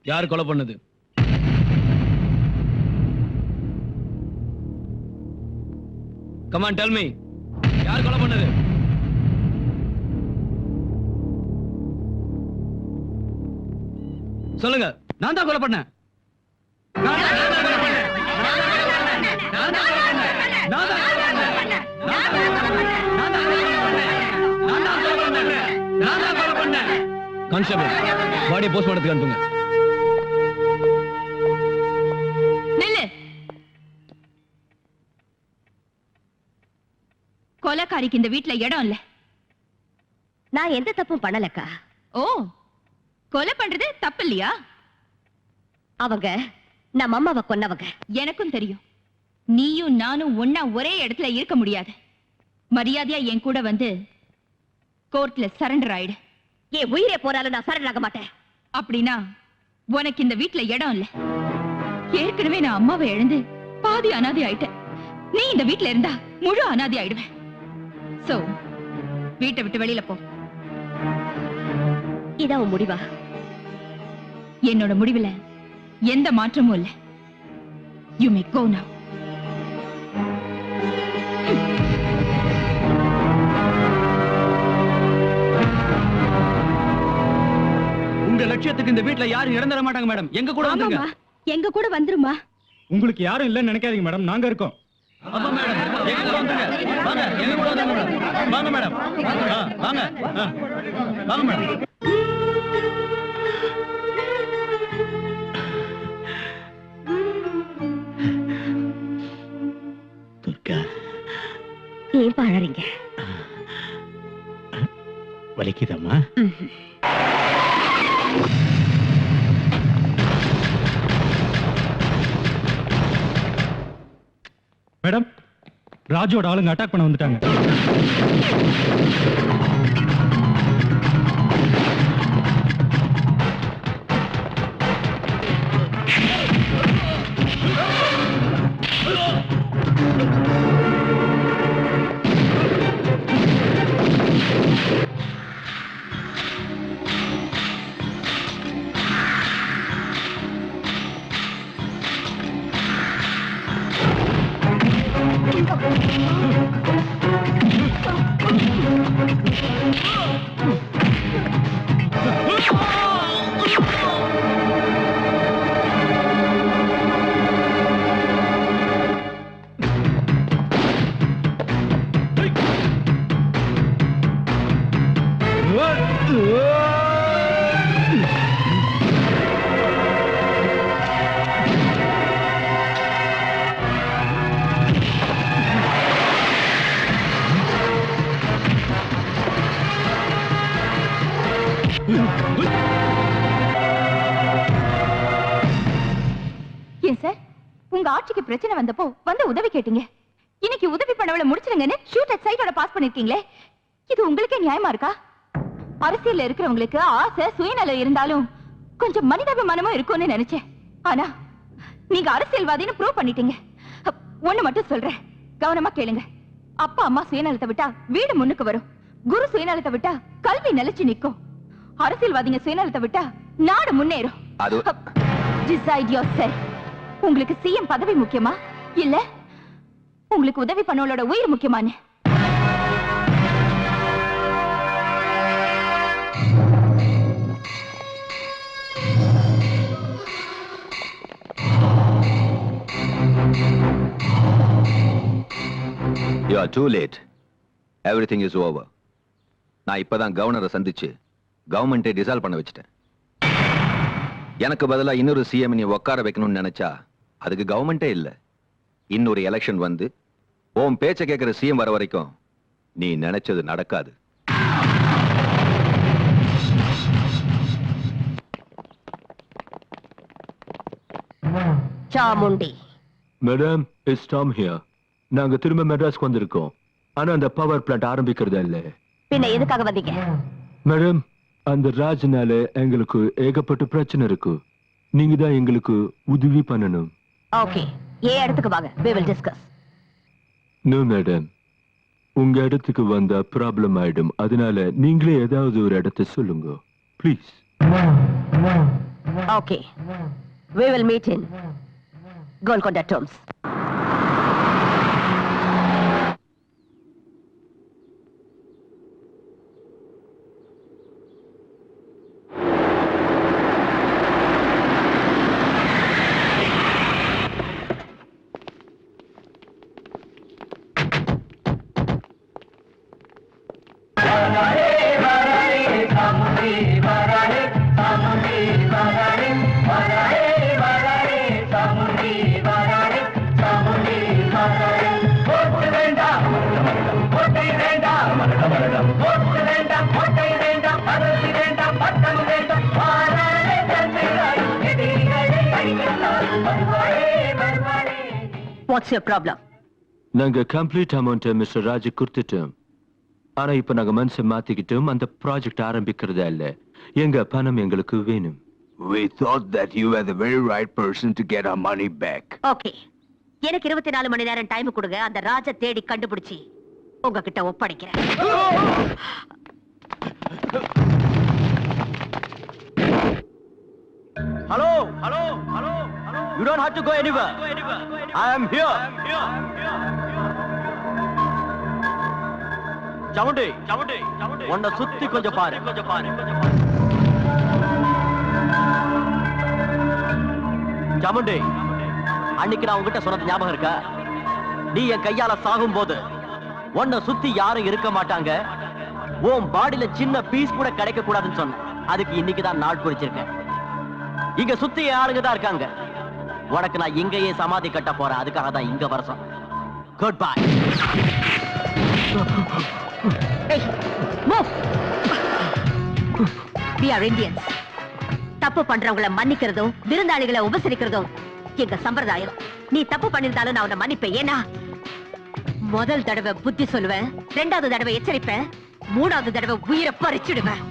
யார் கொலை பண்ணது? Come on, tell me. யார் கொலை பண்ணது? சொல்லுங்க. நான் தான் கொலை பண்ணேன். கான்ஸ்டபிள், பாடியை போஸ்ட்மார்ட்டத்துக்கு அனுப்புங்க. நில்லு. கொலைக்காரிக்கு இந்த வீட்ல இடம் இல்ல. நான் எந்த தப்பும் பண்ணலக்கா. ஓ, கொலை பண்றது தப்பு இல்லையா? அவங்க நம்ம அம்மாவை கொன்னவங்க. எனக்கும் தெரியும். நீயும் நானும் ஒன்னா ஒரே இடத்துல இருக்க முடியாது. மரியாதையா என் கூட வந்து கோர்ட்ல சரண்டர் ஆயிடு. என் உயிரே போறாலும் நான் சரண்டர் ஆக மாட்டேன். அப்படின்னா உனக்கு இந்த வீட்ல இடம் இல்ல. ஏற்கனவே நான் அம்மாவை இழந்து பாதி அனாதை ஆயிட்டேன். நீ இந்த வீட்ல இருந்தா முழு அனாதை ஆயிடுவேன். சோ வீட்டை விட்டு வெளியில போ. இதான் முடிவா? என்னோட முடிவுல எந்த மாற்றமும் இல்ல. You may go now. உங்க லட்சியத்துக்கு இந்த வீட்ல யாரும் இறந்துட மாட்டாங்க மேடம். எங்க கூட வந்துருங்க. எங்க கூட வந்துருமா? உங்களுக்கு யாரும் இல்லைன்னு நினைக்காதீங்க மேடம், நாங்க இருக்கோம். அப்பா மேடம், எங்க கூட வந்துருங்க. வாங்க, எங்க கூட வந்துருங்க மேடம். வாங்க மேடம். வாங்க. வாங்க மேடம். துர்கா, ஏன் பாழறீங்க? வலிக்குதம்மா? மேடம், ராஜோட ஆளுங்க அட்டாக் பண்ண வந்துட்டாங்க. ஏன் சார், உங்க ஆட்சிக்கு பிரச்சனை வந்தப்போ வந்து உதவி கேட்டீங்க. இன்னைக்கு உதவி பண்ணவளை முடிச்சிருங்கன்னு ஷூட் அட் சைட்டோட பாஸ் பண்ணிருக்கீங்களே, இது உங்களுக்கே நியாயமா இருக்கா? அரசியல்ல இருக்கிறவங்களுக்கு ஆசை சுயநலம் இருந்தாலும் கொஞ்சம் மனிதாபிமானமும் இருக்கும்னு நினைச்சேன். ஆனா நீங்க அரசியல்வாதின்னு ப்ரூவ் பண்ணிட்டீங்க. ஒண்ணு மட்டும் சொல்றேன், கவனமா கேளுங்க. அப்பா அம்மா சுயநலத்தை விட்டா வீடு முன்னுக்கு வரும். குரு சுயநலத்தை விட்டா கல்வி நிலைச்சு நிற்கும். அரசியல்வாதிங்க சுயநலத்தை விட்டா நாடு முன்னேறும். Decide yourself. உங்களுக்கு சிஎம் பதவி முக்கியமா இல்ல உங்களுக்கு உதவி பண்ணவளோட உயிர் முக்கியமானு? You are too late. Everything is over. நான் இப்பதான் கவர்னரை சந்திச்சு கவர்மெண்ட்டை டிசால்வ் பண்ண வச்சிட்டேன். எனக்கு பதிலா இன்னொரு சிஎம் நீ உட்கார வைக்கணும்னு நினைச்சா அதுக்கு கவர்மெண்டே இல்ல. இன்னொரு எலெக்ஷன் வந்து உன் பேச்ச கேட்கிற சிஎம் வர வரைக்கும் நீ நினைச்சது நடக்காது. Chamundi. Madam, it's Tom here. நாங்க திரும்ப மெட்ராஸ்க்கு வந்திருக்கோம். ஆனா அந்த பவர் பிளான்ட் ஆரம்பிக்கிறதா இல்ல. பின்ன எதுக்காக வந்தீங்க? மேடம், அந்த ராஜ்னால எங்களுக்கு ஏகப்பட்ட பிரச்சனை இருக்கு. நீங்க தான் எங்களுக்கு உதவி பண்ணணும். ஓகே, ஏன் இடத்துக்கு வாங்க, we will discuss. No madam, உங்க இடத்துக்கு வந்தா ப்ராப்ளம் ஆயிடும். அதனால நீங்களே ஏதாவது ஒரு இடத்தை சொல்லுங்க please. Okay. We will meet in Golconda terms. What's your problem? நாங்க கம்ப்ளீட் அமௌண்ட் மிஸ்டர் ராஜு கொடுத்துட்டோம். ஆனா இப்ப நாங்க மனசை மாத்திக்கிட்டோம். அந்த ப்ராஜெக்ட் ஆரம்பிக்கிறதா இல்ல. எங்க பணம் எங்களுக்கு வேணும். We thought that you were the very right person to get our money back. Okay. எனக்கு 24 மணி நேரம் டைம் கொடுங்க. அந்த ராஜ தேடி கண்டுபிடிச்சி உங்ககிட்ட ஒப்படைக்கிறேன். Hello, hello, hello, hello. You don't have to go anywhere. I am here. Chamundi, உன்னை சுத்தி கொஞ்சம் பாரு. சாமுண்டி, அன்னைக்கு நான் உங்ககிட்ட சொன்னது ஞாபகம் இருக்கா? நீ என் கையால சாகும் போது உன்னை சுத்தி யாரும் இருக்க மாட்டாங்க. உன் பாடியில சின்ன பீஸ் கூட கிடைக்க கூடாதுன்னு சொன்ன. அதுக்கு இன்னைக்குதான் நாள் குறிச்சிருக்கேன். இங்க சுத்தி ஆளுங்க தான் இருக்காங்க. உனக்கு நான் இங்கேயே சமாதி கட்ட போறேன். அதுக்காக தான் இங்க வர சொன்னேன். Good bye. We are Indians. தப்பு பண்றவங்களை மன்னிக்கிறதும் விருந்தாளிகளை உபசரிக்கிறதும் எங்க சம்பிரதாயம். நீ தப்பு பண்ணிருந்தாலும் நான் உன்னை மன்னிப்பேன். ஏன்னா முதல் தடவை புத்தி சொல்லுவேன், 2வது தடவை எச்சரிப்பேன், 3வது தடவை உயிரை பறிச்சிடுவேன்.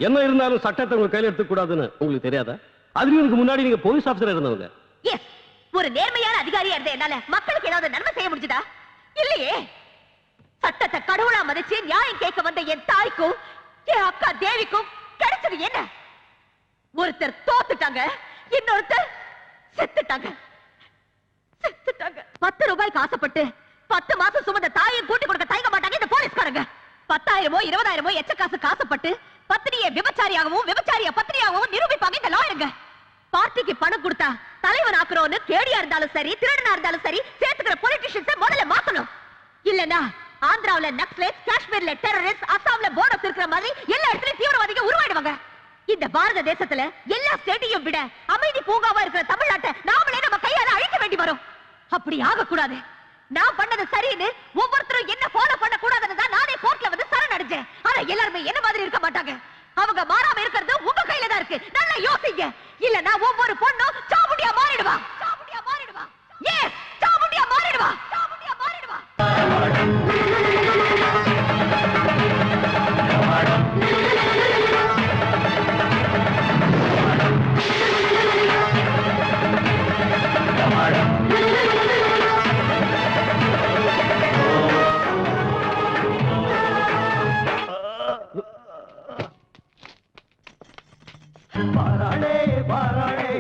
என்ன இருந்தாலும் சட்டத்தை உங்க கையில எடுத்துக்க கூடாதுன்னு உங்களுக்கு தெரியாதா? அதுக்கு முன்னாடி நீங்க போலீஸ் ஆபீசரா இருந்தவங்க. ஒரு நேர்மையான அதிகாரியா இருந்த என்னால மக்களுக்கு ஏதாவது நன்மை செய்ய முடிஞ்சதா? இல்லையே. சட்டத்தை கடவுளா மதிச்சு நியாயம் கேட்க வந்த என் தாய்க்கும் என் அக்கா தேவிக்கும் கிடைச்சது என்ன? ஒருத்தர் தோத்துட்டாங்க, இன்னொருத்தர் செத்துட்டாங்க. 10 ரூபாய்க்கு ஆசைப்பட்டு 10 மாசம் சுமந்த தாயை கூட்டி கொடுக்க தயங்க மாட்டாங்க இந்த போலீஸ்காரங்க. 10,000 20,000 எச்ச காசு காசுப்பட்டு பத்தினியை விபச்சாரியாகவும் விபச்சாரிய பத்தினியாகவும் நிரூபிப்பாங்க இந்த லாயருங்க. பார்ட்டிக்கு பணம் கொடுத்தா தலைவன் ஆக்குறோன்னு கேடியா இருந்தாலும் சரி, திருடனா இருந்தாலும் சரி, சேர்த்துக்கிற பொலிட்டிஷியன்ஸ் முதல்ல மாத்தணும். இல்லனா ஆந்திராவுல நக்சலைட்ஸ், காஷ்மீர்ல டெரரிஸ்ட், அசாம்ல போனஸ் இருக்கிற மாதிரி எல்லா இடத்துலயும் தீவிரவாதிகள் உருவாயிடுவாங்க. இந்த பாரத தேசத்துல எல்லா ஸ்டேட்டையும் விட அமைதி பூங்காவா இருக்கிற தமிழ்நாட்டை நாமளே நம்ம கையால அழிக்க வேண்டி வரும். அப்படி ஆகக்கூடாது. நான் பண்ணது சரின்னு ஒவ்வொருத்தரும் என்ன ஃபாலோ பண்ண கூடாதுன்னு தான் நானே கோர்ட்ல வந்து சரணடைஞ்சேன். ஆனா எல்லாருமே என்ன மாதிரி இருக்க மாட்டாங்க. அவங்க மாறாம இருக்கிறது உங்க கையில தான் இருக்கு. நல்லா யோசிங்க. இல்லனா ஒவ்வொரு பொண்ணும் சாமுண்டியா மாறிடுவா. சாமுண்டியா மாறிடுவா. எஸ், சாமுண்டியா மாறிடுவா. சாமுண்டியா மாறிடுவா. பாராளே பாராளே